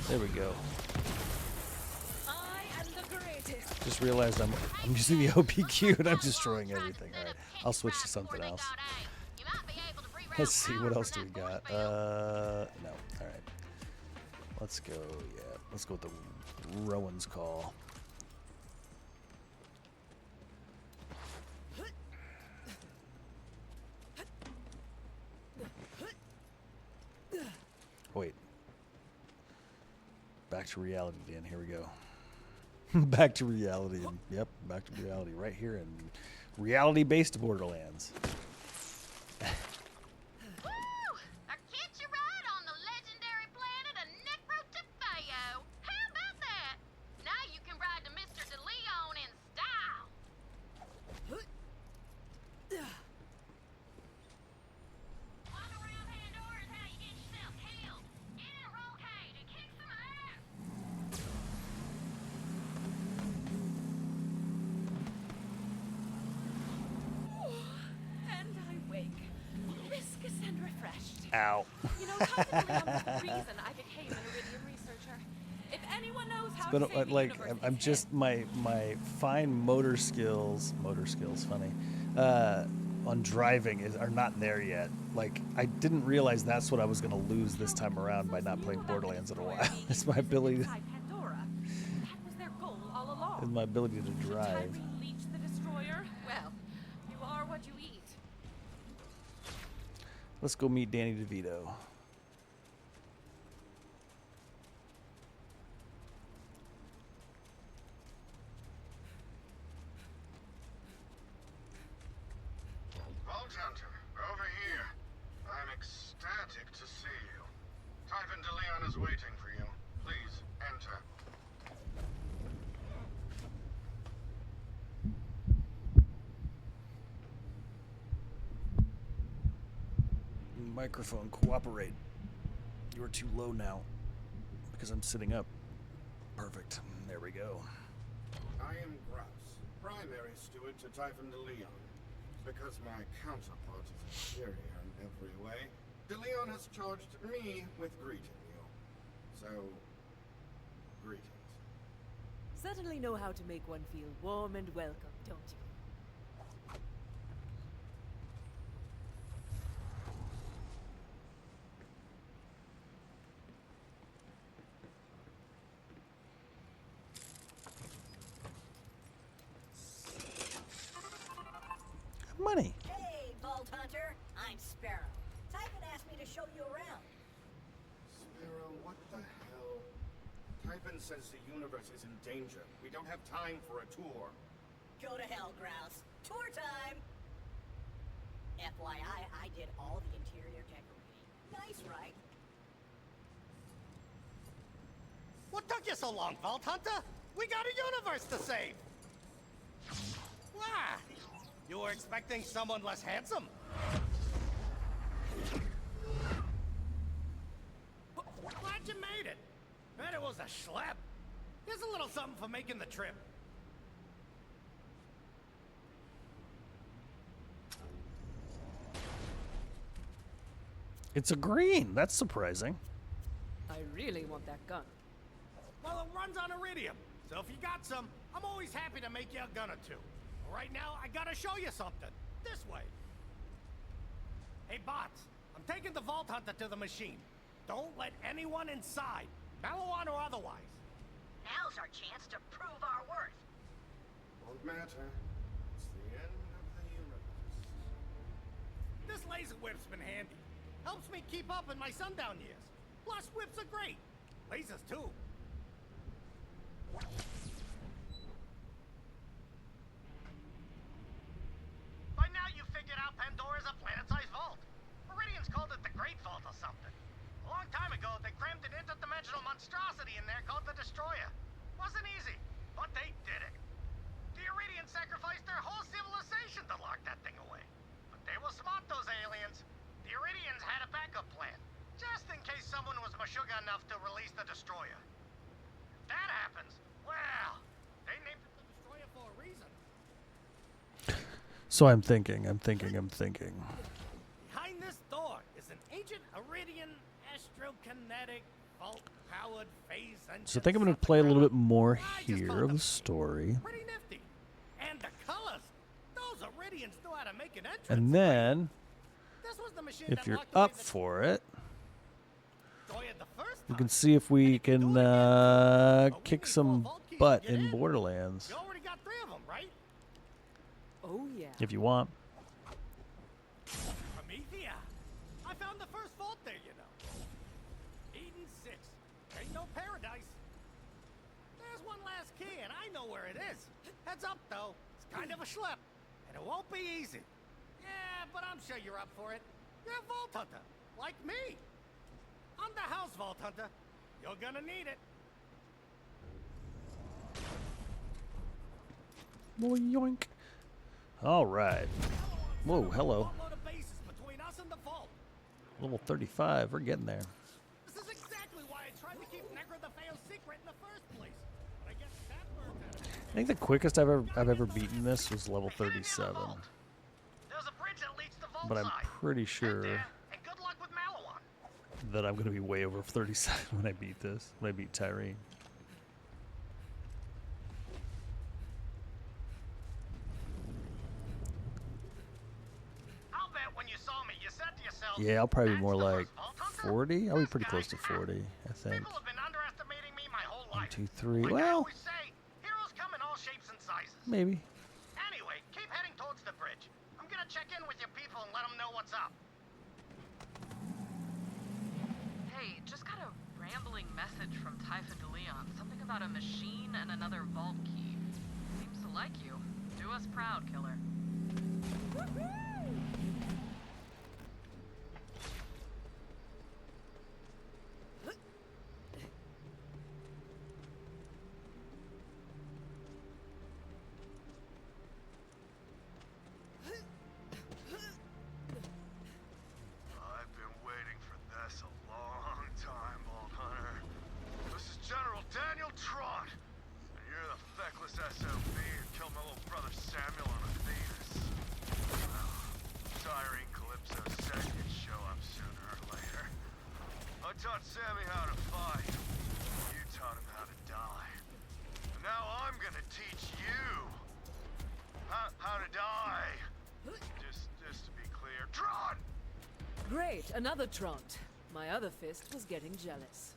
There we go. I am the greatest. Just realized I'm using the OPQ and I'm destroying everything. All right, I'll switch to something else. Let's see, what else do we got? No. All right. Let's go. Yeah, let's go with the Rowan's Call. Wait. Back to reality, Dan. Here we go. Back to reality. Yep, back to reality. Right here in reality-based Borderlands. Woo! I catch you right on the legendary planet of Necrotafeo. How about that? Now you can ride to Mr. De Leon in style. Walk around Pandora is how you get yourself killed. Get in a roll cage and kick some ass. And I wake, viscous and refreshed. Ow. You know, Typhon de Leon was the reason I became an Iridian researcher. If anyone knows how to But save the like, universe's I'm just my fine motor skills, funny, on driving are not there yet. Like, I didn't realize that's what I was gonna lose this time around by not playing Borderlands in a while. It's my ability. Pandora. That was their goal all along. Is my ability to drive. Tyree leech the destroyer? Well, you are what you eat. Let's go meet Danny DeVito. Vault Hunter, over here. I'm ecstatic to see you. Typhon de Leon is waiting for you. Please, enter. microphone cooperate. You are too low now because I'm sitting up. Perfect. There we go. I am Grouse, primary steward to Typhon de Leon. Because my counterpart is inferior in every way, de Leon has charged me with greeting you. So, greetings. Certainly know how to make one feel warm and welcome, don't you? Money. Hey, Vault Hunter. I'm Sparrow. Typhon asked me to show you around. Sparrow, what the hell? Typhon says the universe is in danger. We don't have time for a tour. Go to hell, Grouse. Tour time! FYI, I did all the interior decorating. Nice, right? What took you so long, Vault Hunter? We got a universe to save! Why? You were expecting someone less handsome? Glad you made it. Bet it was a schlep. Here's a little something for making the trip. It's a green. That's surprising. I really want that gun. Well, it runs on iridium, so if you got some, I'm always happy to make you a gun or two. Right now, I gotta show you something. This way. Hey, bots. I'm taking the Vault Hunter to the machine. Don't let anyone inside, Malawan or otherwise. Now's our chance to prove our worth. Won't matter. It's the end of the universe. This laser whip's been handy. Helps me keep up in my sundown years. Plus, whips are great. Lasers, too. By now you figured out Pandora's a planet-sized vault. Meridians called it the Great Vault or something. A long time ago, they crammed an interdimensional monstrosity in there called the Destroyer. Wasn't easy, but they did it. The Iridians sacrificed their whole civilization to lock that thing away. But they were smart, those aliens. The Iridians had a backup plan, just in case someone was mashuga enough to release the Destroyer. If that happens, well, they named it the Destroyer for a reason. So I'm thinking. Behind this door is an ancient Iridian astrokinetic vault-powered phase engine. So I think I'm going to play a little bit more here of the story. Pretty nifty. And the colors. Those Iridians know how to make an entrance. And then, This was the machine if that you're locked away up the for it, Destroyer the first we time. can see if we can kick some butt in Borderlands. You already got 3 of them, right? Oh, yeah. If you want. Promethea. I found the first vault there, you know. Eden 6. Ain't no paradise. There's one last key, and I know where it is. Heads up, though. It's kind of a schlep, and it won't be easy. Yeah, but I'm sure you're up for it. You're a Vault Hunter, like me. I'm the House Vault Hunter. You're gonna need it. Boy, yoink. All right. Whoa, hello. Load of bases between us and the vault. Level 35. We're getting there. This is exactly why I tried to keep Negra the Fail's secret in the first place. But I guess that burned out of me. I think the quickest I've ever beaten this was level 37. There's a bridge that leads to vault But I'm side. pretty sure And good luck with Malawan. that I'm going to be way over 37 when I beat this. When I beat Tyrene. I'll bet when you saw me, you said to yourself, Yeah, I'll probably be more like 40. I'll be pretty close to 40, I think. people have been underestimating me my whole 1, life. 2, 3. Like I Well, always say, heroes come in all shapes and sizes. maybe. Anyway, keep heading towards the bridge. I'm gonna check in with your people and let them know what's up. Hey, just got a rambling message from Typhon de Leon. Something about a machine and another vault key. Seems to like you. Do us proud, killer. I've been useless SOB who killed my little brother Samuel on Athenas. Well, Cyrene Calypso said he'd show up sooner or later. I taught Sammy how to fight. You taught him how to die. And now I'm gonna teach you how to die. Just to be clear. Tron! Great, another Tront. My other fist was getting jealous.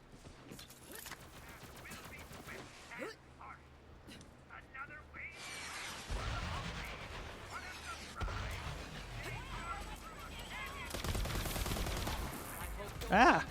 Ah!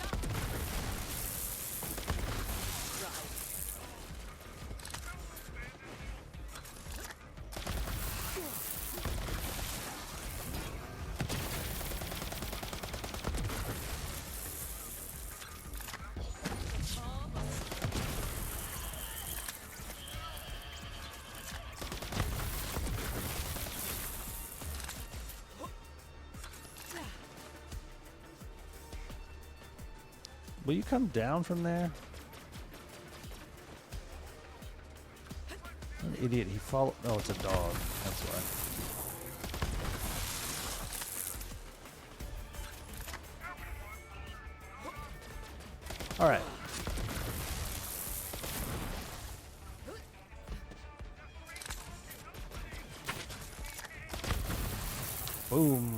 Will you come down from there? An idiot. He followed. Oh, it's a dog. That's why. All right. Boom.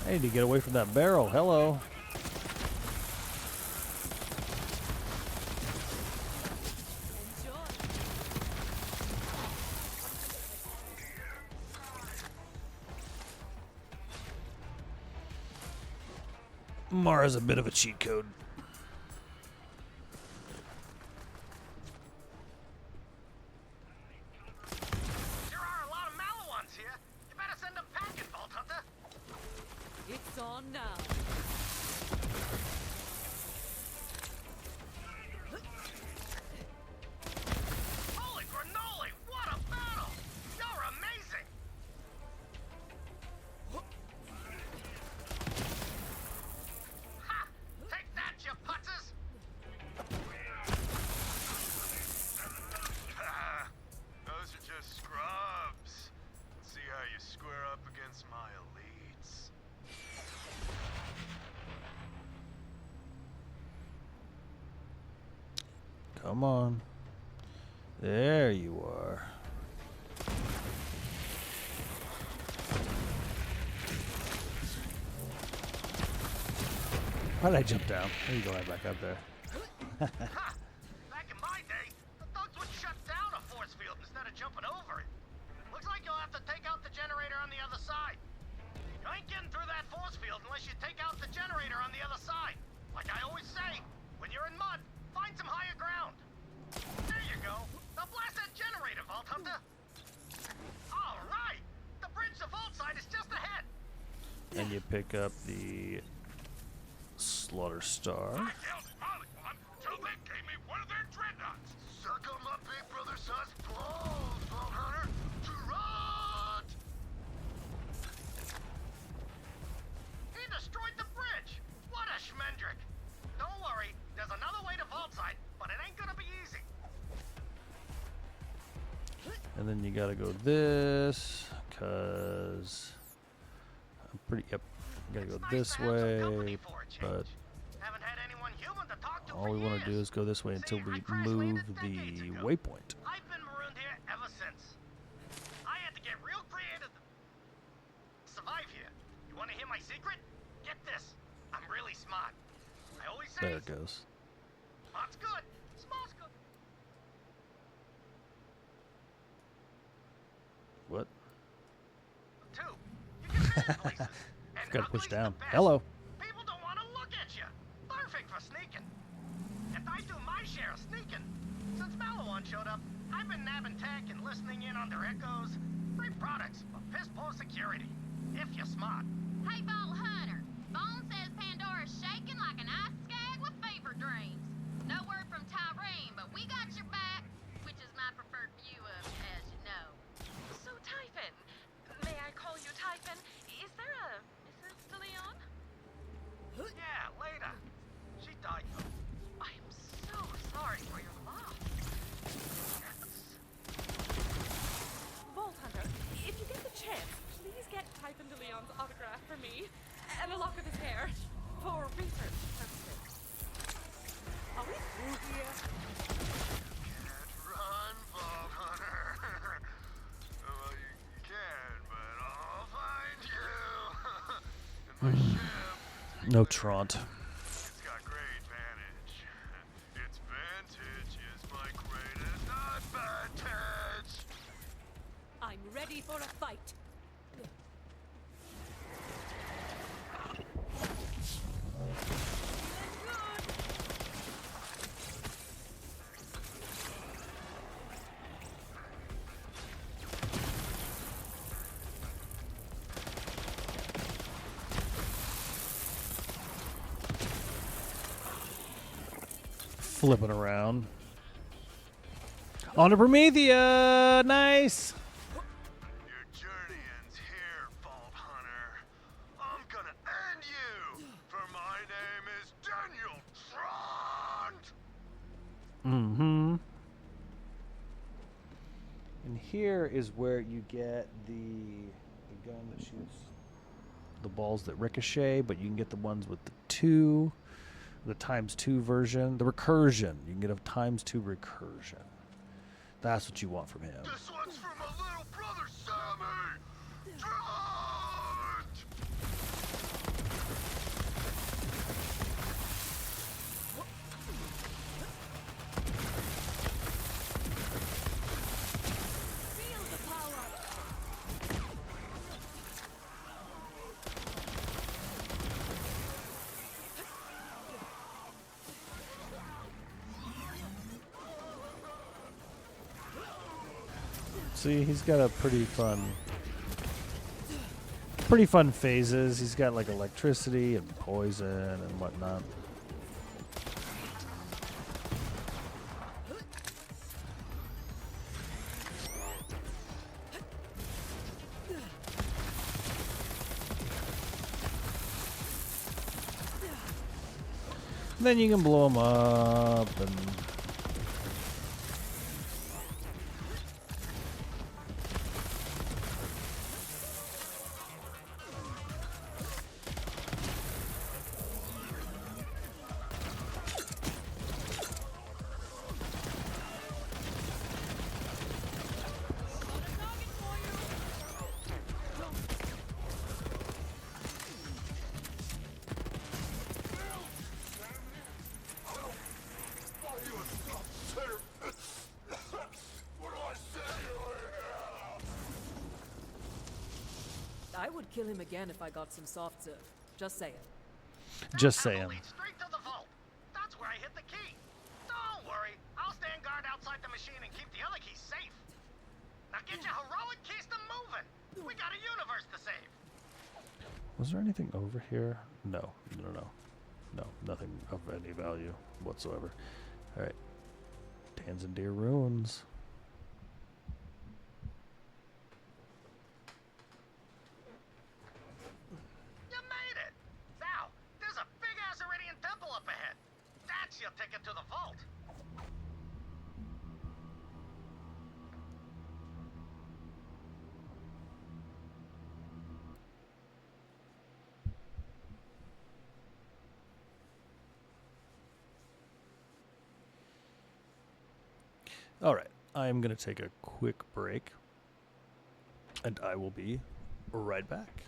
I need to get away from that barrel. Hello. Amara's a bit of a cheat code. There are a lot of Malawans here. You better send them packing, Vault Hunter. It's on now. Holy granola! What a battle! You're amazing! Ha! Take that, you putzes! Those are just scrubs. Let's see how you square up against my elites. Come on. There you are. Why did I jump down? There you go, right back up there. Ha! Back in my day, the thugs would shut down a force field instead of jumping over it. Looks like you'll have to take out the generator on the other side. You ain't getting through that force field unless you take out the generator on the other side. Like I always say, when you're in mud, find some higher ground. There you go. Now blast that generator, Vault Hunter. All right. The bridge to Vault side is just ahead. And you pick up the Slaughter Star. I killed Hollywood till they gave me one of their dreadnoughts. Suck on my big brother-sized balls, Vault Hunter. Gerard! He destroyed the bridge. What a schmendrick. Don't worry. There's another way to Vault side, but it ain't gonna be easy. And then you gotta go this, cause I'm pretty, yep, you gotta go this way, but Haven't had anyone human to talk to all for we want years. to do is go this way until we move the waypoint. I've been marooned here ever since. I had to get real creative to survive here. You want to hear my secret? Get this. I'm really smart. I always say There it goes. smart's good, What? 2, you can visit places. And Gotta push ugly's down. the best. Hello. People don't want to look at you. Perfect for sneaking. And I do my share of sneaking. Since Malawan showed up, I've been nabbing tech and listening in on their echoes. Great products, but piss poor security. If you're smart. Hey, Vault Hunter. Bone says Pandora's shaking like an ice skag with fever dreams. No word from Tyrene, but we got your back, which is my preferred view of, as you know. So, Typhon, may I call you Typhon? Is there a Mrs. DeLeon? Yeah, later. She died though. I am so sorry for your loss. Vault Hunter, if you get the chance, please get Typhon DeLeon's autograph for me and a lock of his hair for research purposes. Are we through here? Can't run, Vault Hunter. Well, you can, but I'll find you. In my ship. No Trant. It's got great vantage. Its vantage is my greatest advantage. I'm ready for a fight. Flipping around. On to Promethea! Nice! Your journey ends here, Vault Hunter. I'm gonna end you, for my name is Daniel Trant. Mm-hmm. And here is where you get the gun that shoots the balls that ricochet, but you can get the ones with the ×2 version, the recursion. You can get a ×2 recursion. That's what you want from him. This one's for my little brother, Sammy. Trant! Feel the power. See, he's got a pretty fun phases. He's got like electricity and poison and whatnot. Then you can blow him up and I would kill him again if I got some soft serve. Just saying. just saying. Lead straight to the vault. That's where I hit the key. Don't worry, I'll stand guard outside the machine and keep the other keys safe. Now get your heroic keystone moving. We got a universe to save. Was there anything over here? No, nothing of any value whatsoever. All right, Tanzandir ruins. You made it. Now, there's a big-ass Iridian temple up ahead. That's your ticket to the vault. All right, I am going to take a quick break, and I will be right back.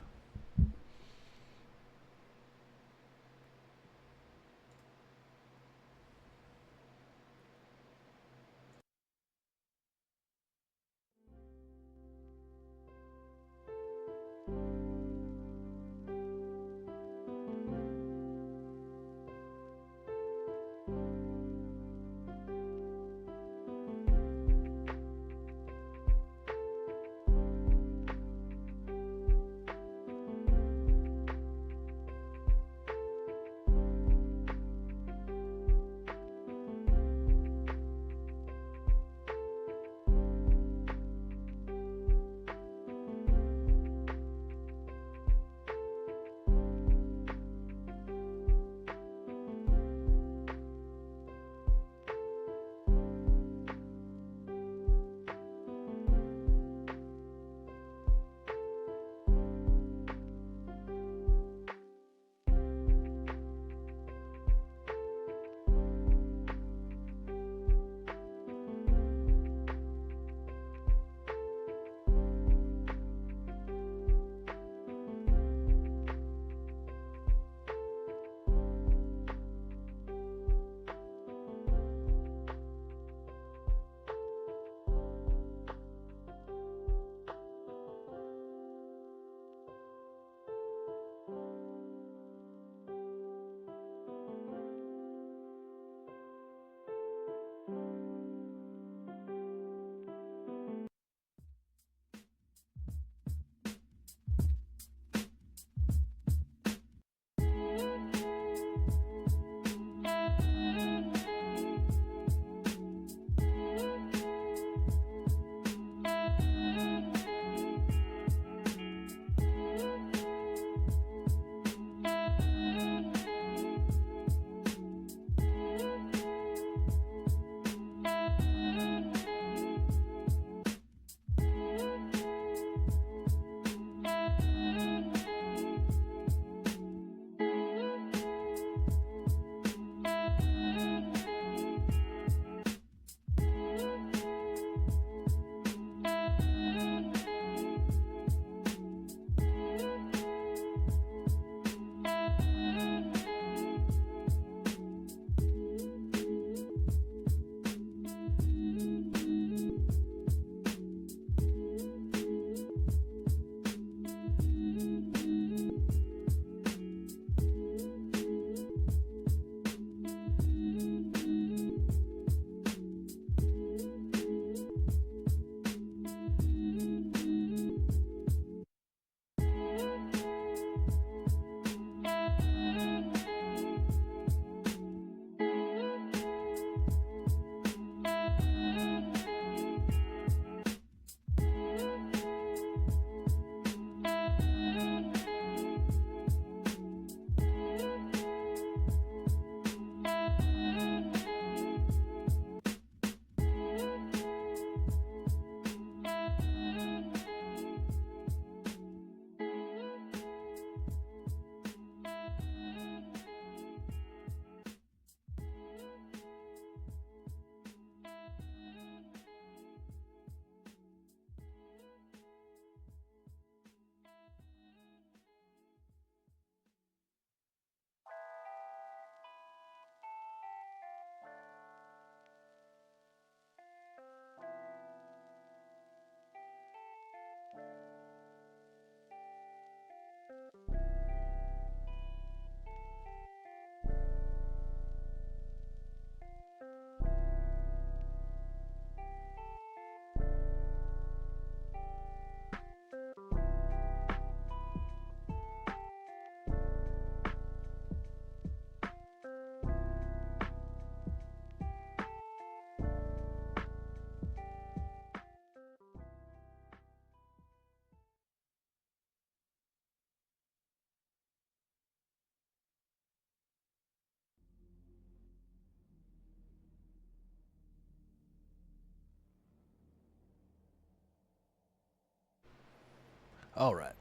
All right.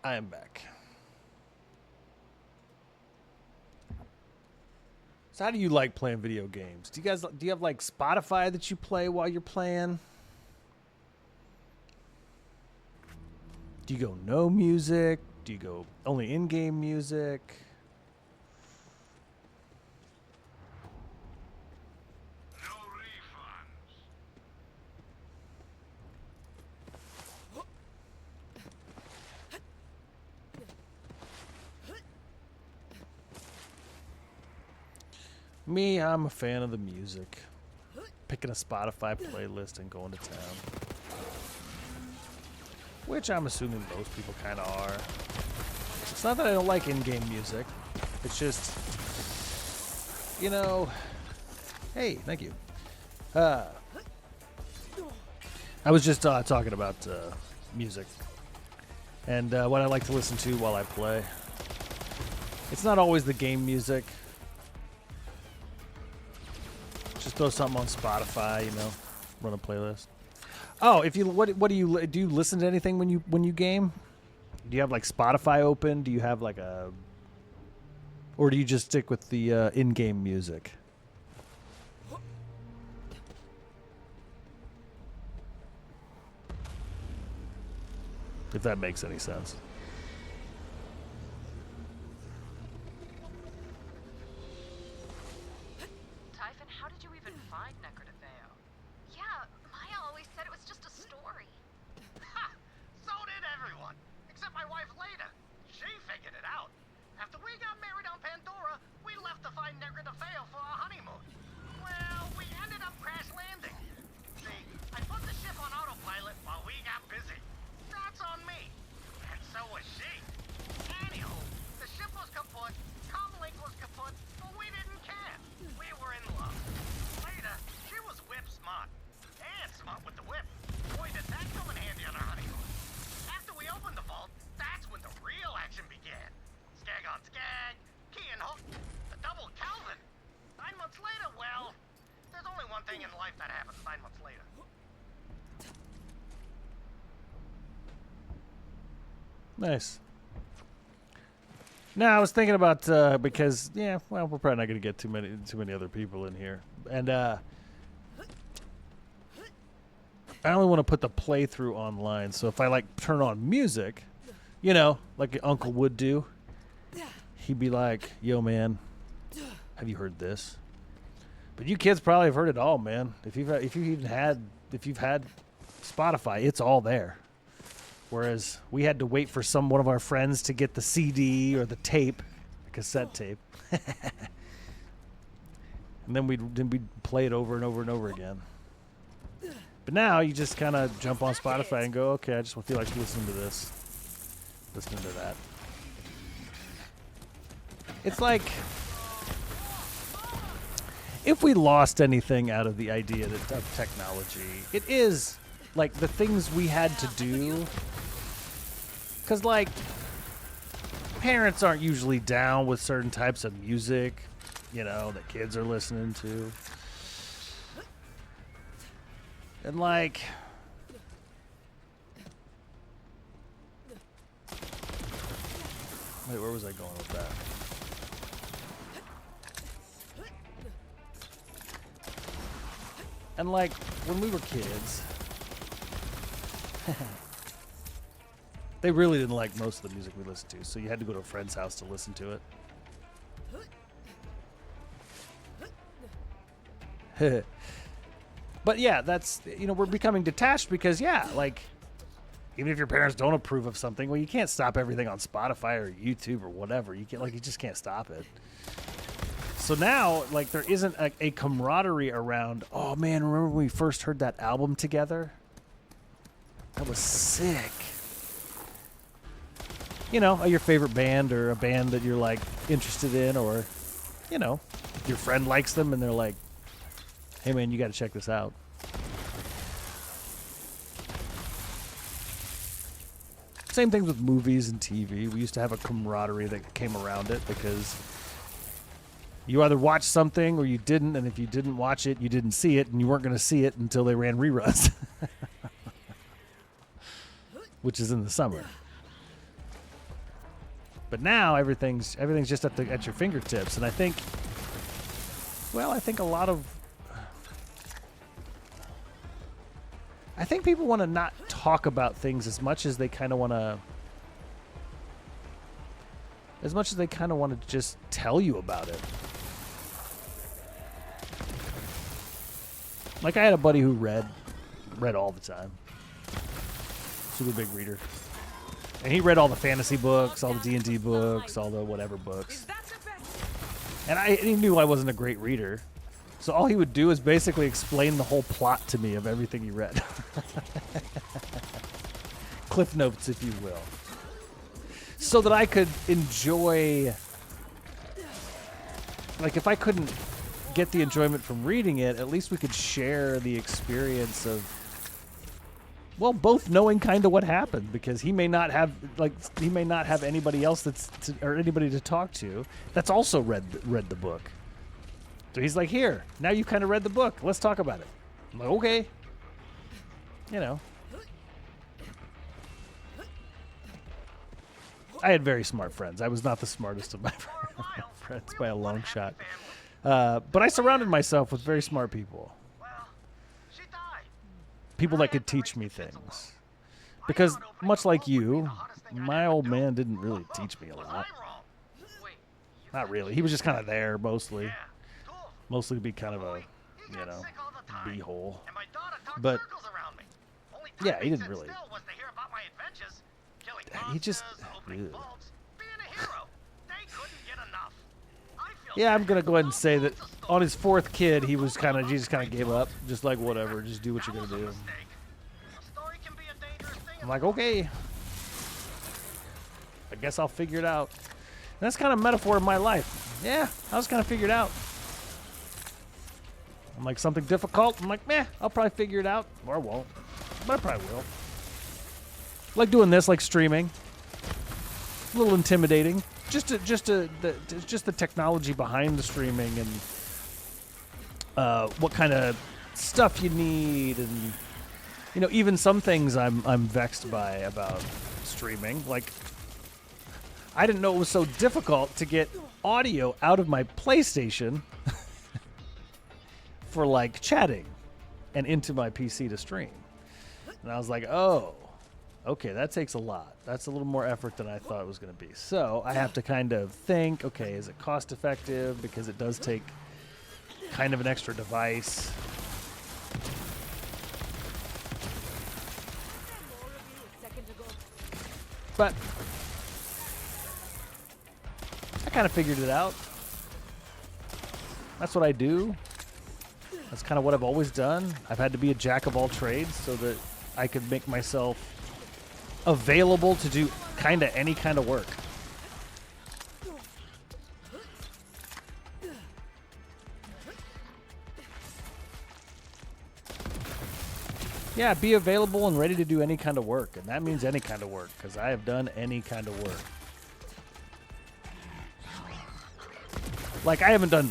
I am back. So how do you like playing video games? Do you have like Spotify that you play while you're playing? Do you go no music? Do you go only in-game music? Me, I'm a fan of the music. Picking a Spotify playlist and going to town. Which I'm assuming most people kind of are. It's not that I don't like in-game music. It's just, you know... Hey, thank you. I was just talking about music. And what I like to listen to while I play. It's not always the game music. Just throw something on Spotify, you know, run a playlist. Oh, if you what do you listen to anything when you game? Do you have like Spotify open? Do you have like a, or do you just stick with the in-game music? If that makes any sense. Everyone, except my wife Leda. She figured it out. After we got married on Pandora, Nice. Now I was thinking about because we're probably not going to get too many other people in here, and I only want to put the playthrough online. So if I like turn on music, like your uncle would do, he'd be like, "Yo, man, have you heard this?" But you kids probably have heard it all, man. If you've had Spotify, it's all there. Whereas we had to wait for one of our friends to get the CD or the tape, the cassette tape, and then we'd play it over and over and over again. But now you just kind of jump on Spotify and go, okay, I just feel like listening to this, listening to that. It's like if we lost anything out of the idea of technology, it is like the things we had to do. Because, like, parents aren't usually down with certain types of music, that kids are listening to. And, like, wait, where was I going with that? And, like, when we were kids, they really didn't like most of the music we listened to, so you had to go to a friend's house to listen to it. But yeah, that's, we're becoming detached because, like, even if your parents don't approve of something, well, you can't stop everything on Spotify or YouTube or whatever. You just can't stop it. So now, like, there isn't a camaraderie around, oh man, remember when we first heard that album together? That was sick. Your favorite band or a band that you're, like, interested in, or, your friend likes them and they're like, hey, man, you got to check this out. Same thing with movies and TV. We used to have a camaraderie that came around it because you either watched something or you didn't, and if you didn't watch it, you didn't see it, and you weren't going to see it until they ran reruns, which is in the summer. But now everything's just at your fingertips, and I think people want to not talk about things as much as they kind of want to just tell you about it. Like, I had a buddy who read all the time. Super big reader. And he read all the fantasy books, all the D&D books, all the whatever books. And he knew I wasn't a great reader. So all he would do is basically explain the whole plot to me of everything he read. Cliff notes, if you will. So that I could enjoy... Like, if I couldn't get the enjoyment from reading it, at least we could share the experience of... Well, both knowing kind of what happened, because he may not have anybody else or anybody to talk to that's also read the book. So he's like, here, now you kind of read the book. Let's talk about it. I'm like, okay. I had very smart friends. I was not the smartest of my friends by a long shot. But I surrounded myself with very smart people. People that could teach me things. Because, much like you, my old man didn't really teach me a lot. Not really. He was just kind of there, mostly. Mostly to be kind of a, b-hole. But, yeah, he didn't really. He just... Yeah, I'm going to go ahead and say that on his fourth kid, he just kind of gave up. Just like, whatever, just do what you're going to do. I'm like, okay. I guess I'll figure it out. And that's kind of a metaphor of my life. Yeah, I was kind of figured out. I'm like, something difficult? I'm like, meh, I'll probably figure it out. Or I won't. But I probably will. Like doing this, like streaming. A little intimidating. Just the technology behind the streaming and what kind of stuff you need, and even some things I'm vexed by about streaming. Like, I didn't know it was so difficult to get audio out of my PlayStation for like chatting and into my PC to stream. And I was like, oh, okay, that takes a lot. That's a little more effort than I thought it was going to be. So I have to kind of think, okay, is it cost effective? Because it does take kind of an extra device. But I kind of figured it out. That's what I do. That's kind of what I've always done. I've had to be a jack of all trades so that I could make myself available to do kind of any kind of work. Yeah, be available and ready to do any kind of work. And that means any kind of work, because I have done any kind of work. Like, I haven't done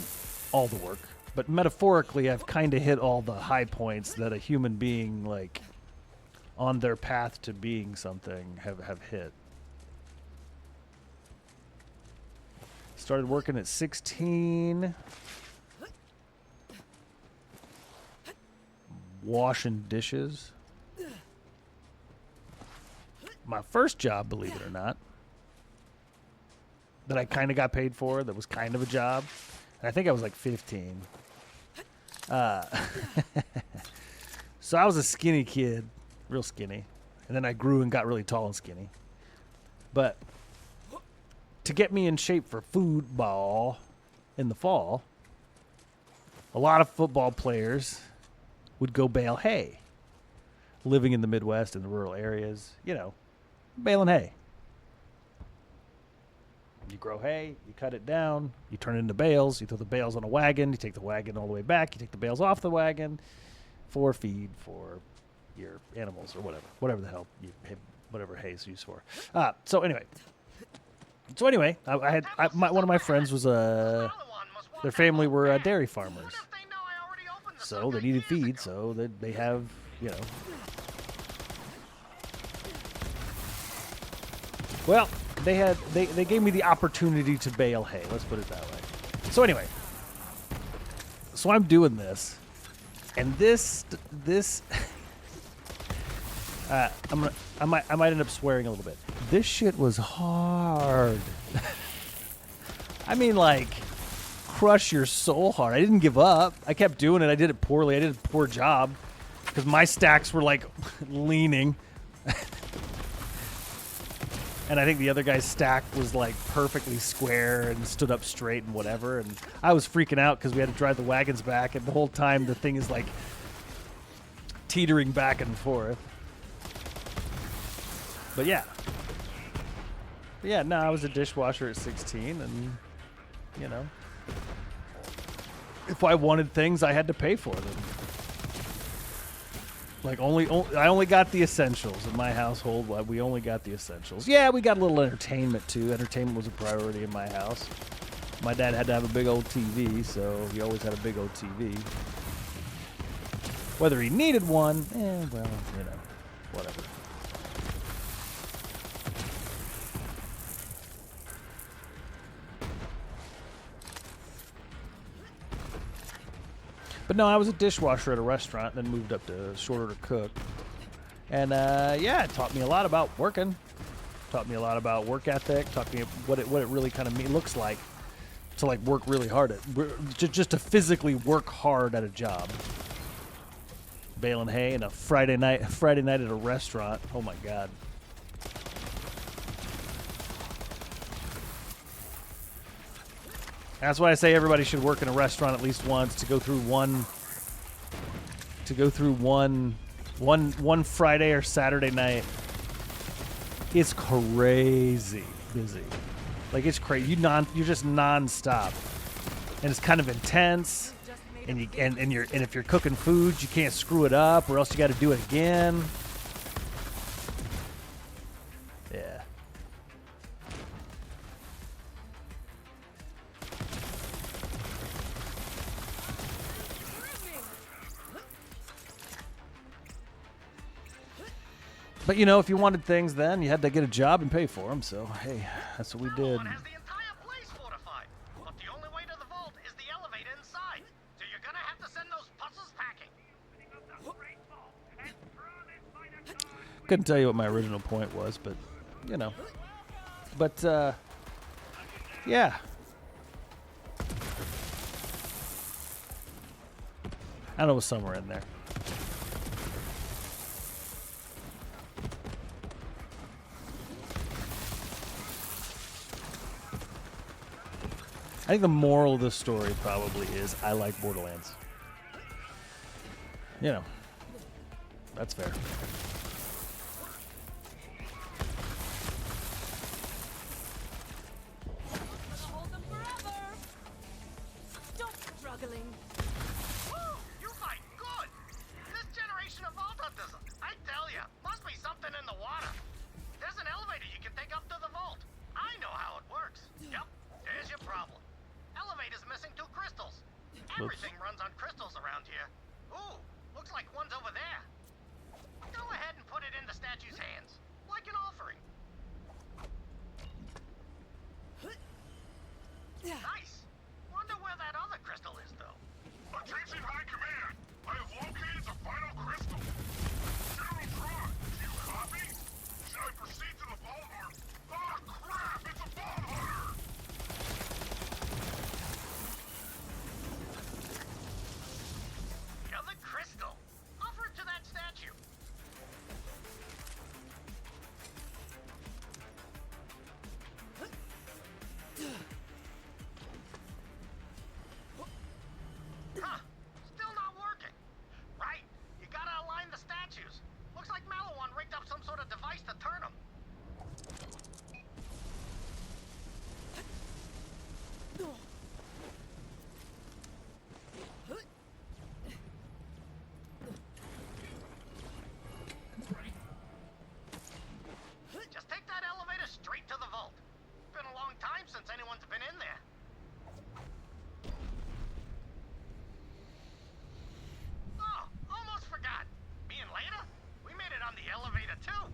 all the work, but metaphorically, I've kind of hit all the high points that a human being, like, on their path to being something have hit. Started working at 16. Washing dishes. My first job, believe it or not, that I kind of got paid for, that was kind of a job. And I think I was like 15. So I was a skinny kid, real skinny. And then I grew and got really tall and skinny. But to get me in shape for football in the fall, a lot of football players would go bale hay. Living in the Midwest in the rural areas, you know, baling hay. You grow hay, you cut it down, you turn it into bales, you throw the bales on a wagon, you take the wagon all the way back, you take the bales off the wagon for feed for your animals or whatever the hell whatever hay is used for. So anyway, one of my friends was their family were dairy farmers. So they needed feed, so that they have, you know. Well, they gave me the opportunity to bale hay, let's put it that way. So anyway, so I'm doing this, and this I might end up swearing a little bit. This shit was hard. I mean, like, crush your soul hard. I didn't give up. I kept doing it. I did it poorly. I did a poor job because my stacks were like leaning. And I think the other guy's stack was like perfectly square and stood up straight and whatever. And I was freaking out because we had to drive the wagons back. And the whole time the thing is like teetering back and forth. But yeah. No, I was a dishwasher at 16 and, you know. If I wanted things, I had to pay for them. Like, I only got the essentials in my household. We only got the essentials. Yeah, we got a little entertainment, too. Entertainment was a priority in my house. My dad had to have a big old TV, so he always had a big old TV. Whether he needed one, well, you know, whatever. But no, I was a dishwasher at a restaurant, then moved up to short order cook. And yeah, it taught me a lot about working. Taught me a lot about work ethic. Taught me what it really kind of looks like to like work really hard at, just to physically work hard at a job. Baling hay and a Friday night at a restaurant. Oh my God. That's why I say everybody should work in a restaurant at least once to go through one Friday or Saturday night. It's crazy busy. Like, it's crazy. You're just nonstop. And it's kind of intense. And if you're cooking food, you can't screw it up or else you got to do it again. Yeah. But, you know, if you wanted things then, you had to get a job and pay for them. So, hey. That's what we did. One has the entire place fortified. But the only way to the vault is the elevator inside. So you're gonna have to send those puzzles packing. Couldn't tell you what my original point was, but you know. But yeah. I know it was somewhere in there. I think the moral of the story probably is I like Borderlands. You know, that's fair. Hold them forever. Stop struggling. Woo! You fight good. This generation of vault hunters, I tell ya, must be something in the water. There's an elevator you can take up to the vault. I know how it works. Yep, there's your problem. Elevator's missing 2 crystals. Everything runs on crystals around here. Ooh, looks like one's over there. Go ahead and put it in the statue's hands, like an offering. Nice. Wonder where that other crystal is, though. Attention High Command! I have located the final crystal. General Tron, do you copy? Should I proceed to the vault or... Ah, crap! It's a vault hunter! The other crystal. Offer it to that statue. Huh. Still not working. Right. You gotta align the statues. Looks like Malawan rigged up some sort of device to turn them. Just take that elevator straight to the vault. Been a long time since anyone's been in there. Oh, almost forgot. Me and Leda, we made it on the elevator too.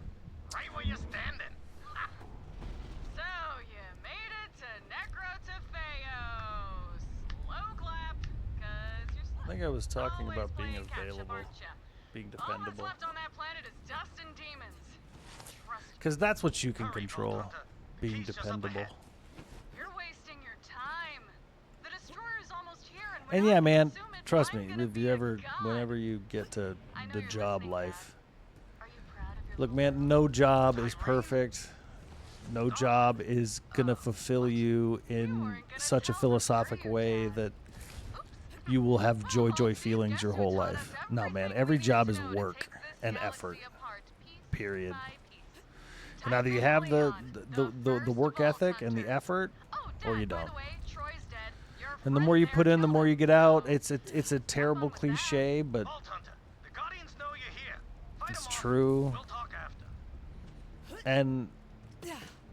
Right where you're standing. So, you made it to Necrotafeo. Slow clap, cause you're I think I was talking always about being playing catch-up, available, aren't ya? being All that's dependable. left on that planet is dust and demons. Trust me, Because that's what you can control, being Key's just up dependable. ahead. you're wasting your time. The destroyer is almost here, and And without yeah, man, consume it, trust I'm me, gonna if be you a ever, god. whenever you get to I know the you're job listening, life, Are you proud of your look, little man, no job is perfect. No job is gonna fulfill you in such a philosophic way that you will have joy feelings your whole life. No, man, every job is work and effort. Period. And either you have the work ethic and the effort, or you don't. And the more you put in, the more you get out. It's a terrible cliche, but Vault Hunter, the Guardians know you're here. Fight it's 'em off. true. We'll talk after. And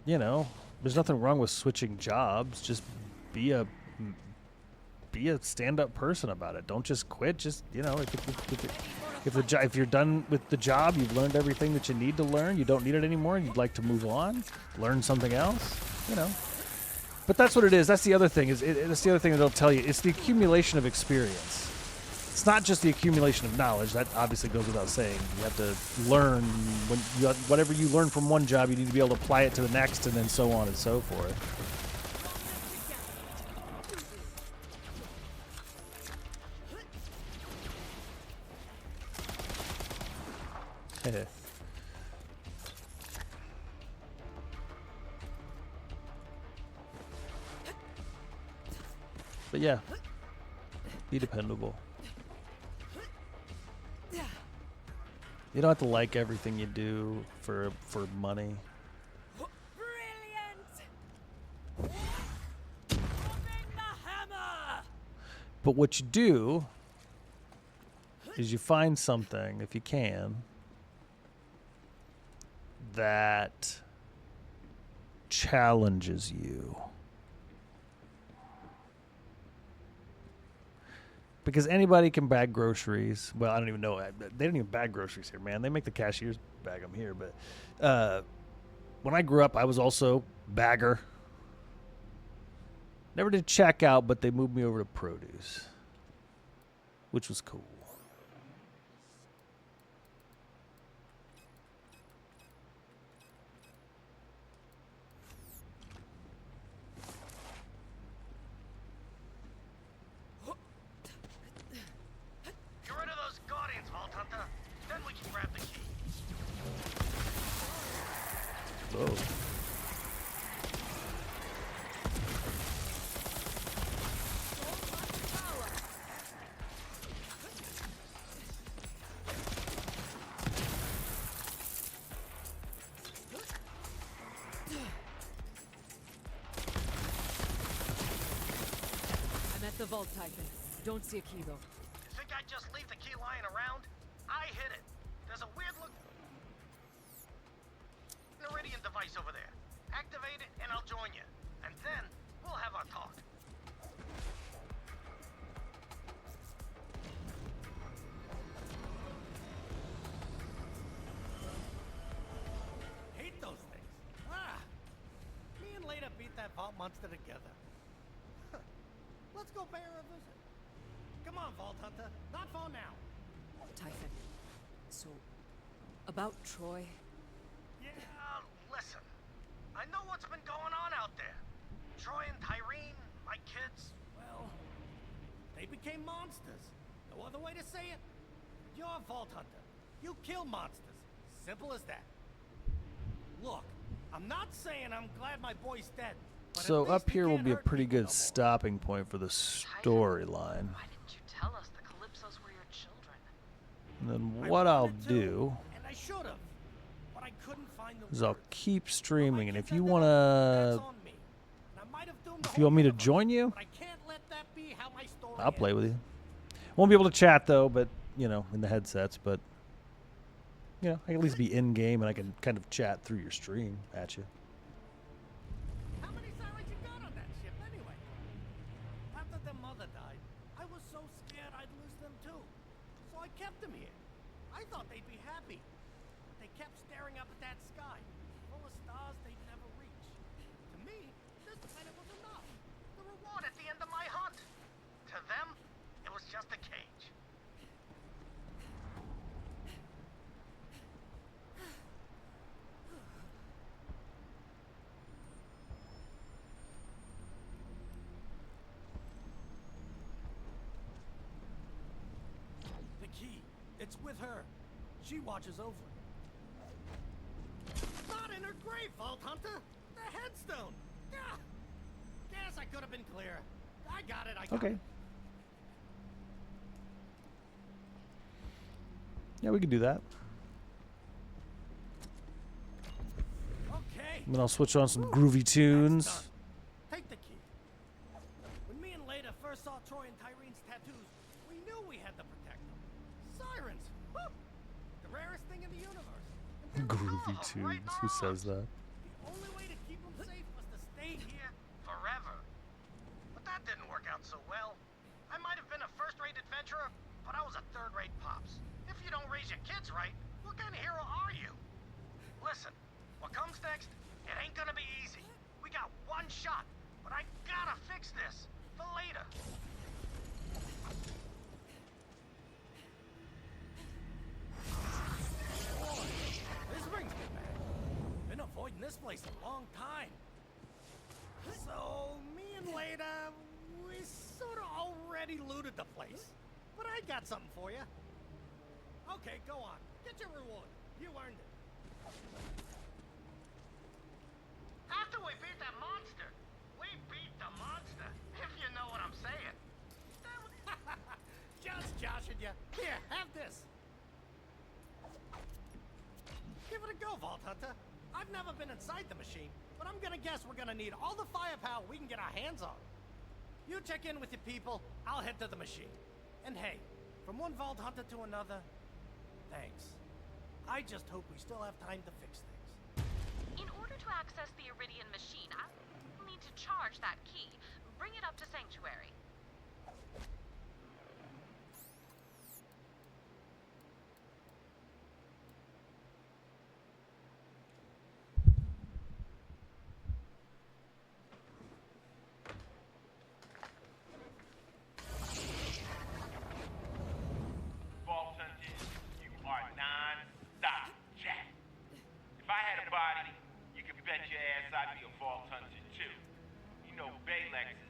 you know, there's nothing wrong with switching jobs. Just be a stand-up person about it. Don't just quit. Just, you know, if you're done with the job, you've learned everything that you need to learn. You don't need it anymore. You'd like to move on, learn something else. You know. But that's what it is. That's the other thing. That's the other thing that they'll tell you. It's the accumulation of experience. It's not just the accumulation of knowledge. That obviously goes without saying. You have to learn whatever you learn from one job, you need to be able to apply it to the next, and then so on and so forth. But yeah, be dependable. You don't have to like everything you do for money. But what you do is you find something, if you can, that challenges you. Because anybody can bag groceries. Well, I don't even know. They don't even bag groceries here, man. They make the cashiers bag them here. But when I grew up, I was also Bagger. Never did check out, but they moved me over to produce, which was cool. Get rid of those Guardians, Vault Hunter. Then we can grab the key. Whoa. I'm at the vault, Titan. Don't see a key, though. You think I'd just leave the key lying around? I hid it. There's a weird look... Iridian device over there. Activate it and I'll join you. And then we'll have our talk. Hate those things. Me and Leda beat that vault monster together. Let's go pay her a visit. Come on, Vault Hunter. Not for now. Typhon. So, about Troy. Yeah, listen. I know what's been going on out there. Troy and Tyrene, my kids, well, they became monsters. No other way to say it. You're a Vault Hunter. You kill monsters. Simple as that. Look, I'm not saying I'm glad my boy's dead. But So at least up he here will can't be a hurt pretty people good stopping point for the storyline. Why didn't you tell us the Calypsos were your children? And then what I'll do And I should have, but I couldn't find the is I'll words. keep streaming, and if you That's wanna, on me. And I might have doomed the if you want me to whole join you, But I can't let that be how my story I'll play ends. with you. Won't be able to chat though, but you know, in the headsets. But you know, I can at least be in game, and I can kind of chat through your stream at you. How many sirens you got on that ship anyway? After their mother died, I was so scared I'd lose them too. So I kept them here. I thought they'd be happy. But they kept staring up at that sky, full of stars they'd never reach. To me, this planet was enough. The reward at the end of my hunt. To them, it was just a cage. The key. It's with her. She watches over it. Not in her grave, Vault Hunter. The headstone. Ah. Guess I could have been clearer. I got it. I got Okay. it. Yeah, we can do that. Okay. And then I'll switch on some groovy tunes. Take the key. When me and Leda first saw Troy and Tyrene's tattoos, we knew we had to protect them. Sirens! Woo! The rarest thing in the universe. Groovy tunes. Who says that? The only way to keep them safe was to stay here forever. But that didn't work out so well. I might have been a first-rate adventurer, but I was a third-rate pops. If you don't raise your kids right, what kind of hero are you? Listen, what comes next, it ain't gonna be easy. We got one shot, but I gotta fix this for later. Boy, this brings me back. Been avoiding this place a long time. So, me and Leda, we sort of already looted the place. But I got something for you. Okay, go on. Get your reward. You earned it. After we beat that monster, we beat the monster, if you know what I'm saying. Just joshing you. Here, have this. Give it a go, Vault Hunter. I've never been inside the machine, but I'm gonna guess we're gonna need all the firepower we can get our hands on. You check in with your people, I'll head to the machine. And hey, from one Vault Hunter to another, thanks. I just hope we still have time to fix things. In order to access the Iridian machine, I'll need to charge that key. Bring it up to Sanctuary. had a body, you can bet your ass I'd be a vault hunter too. You know Baylex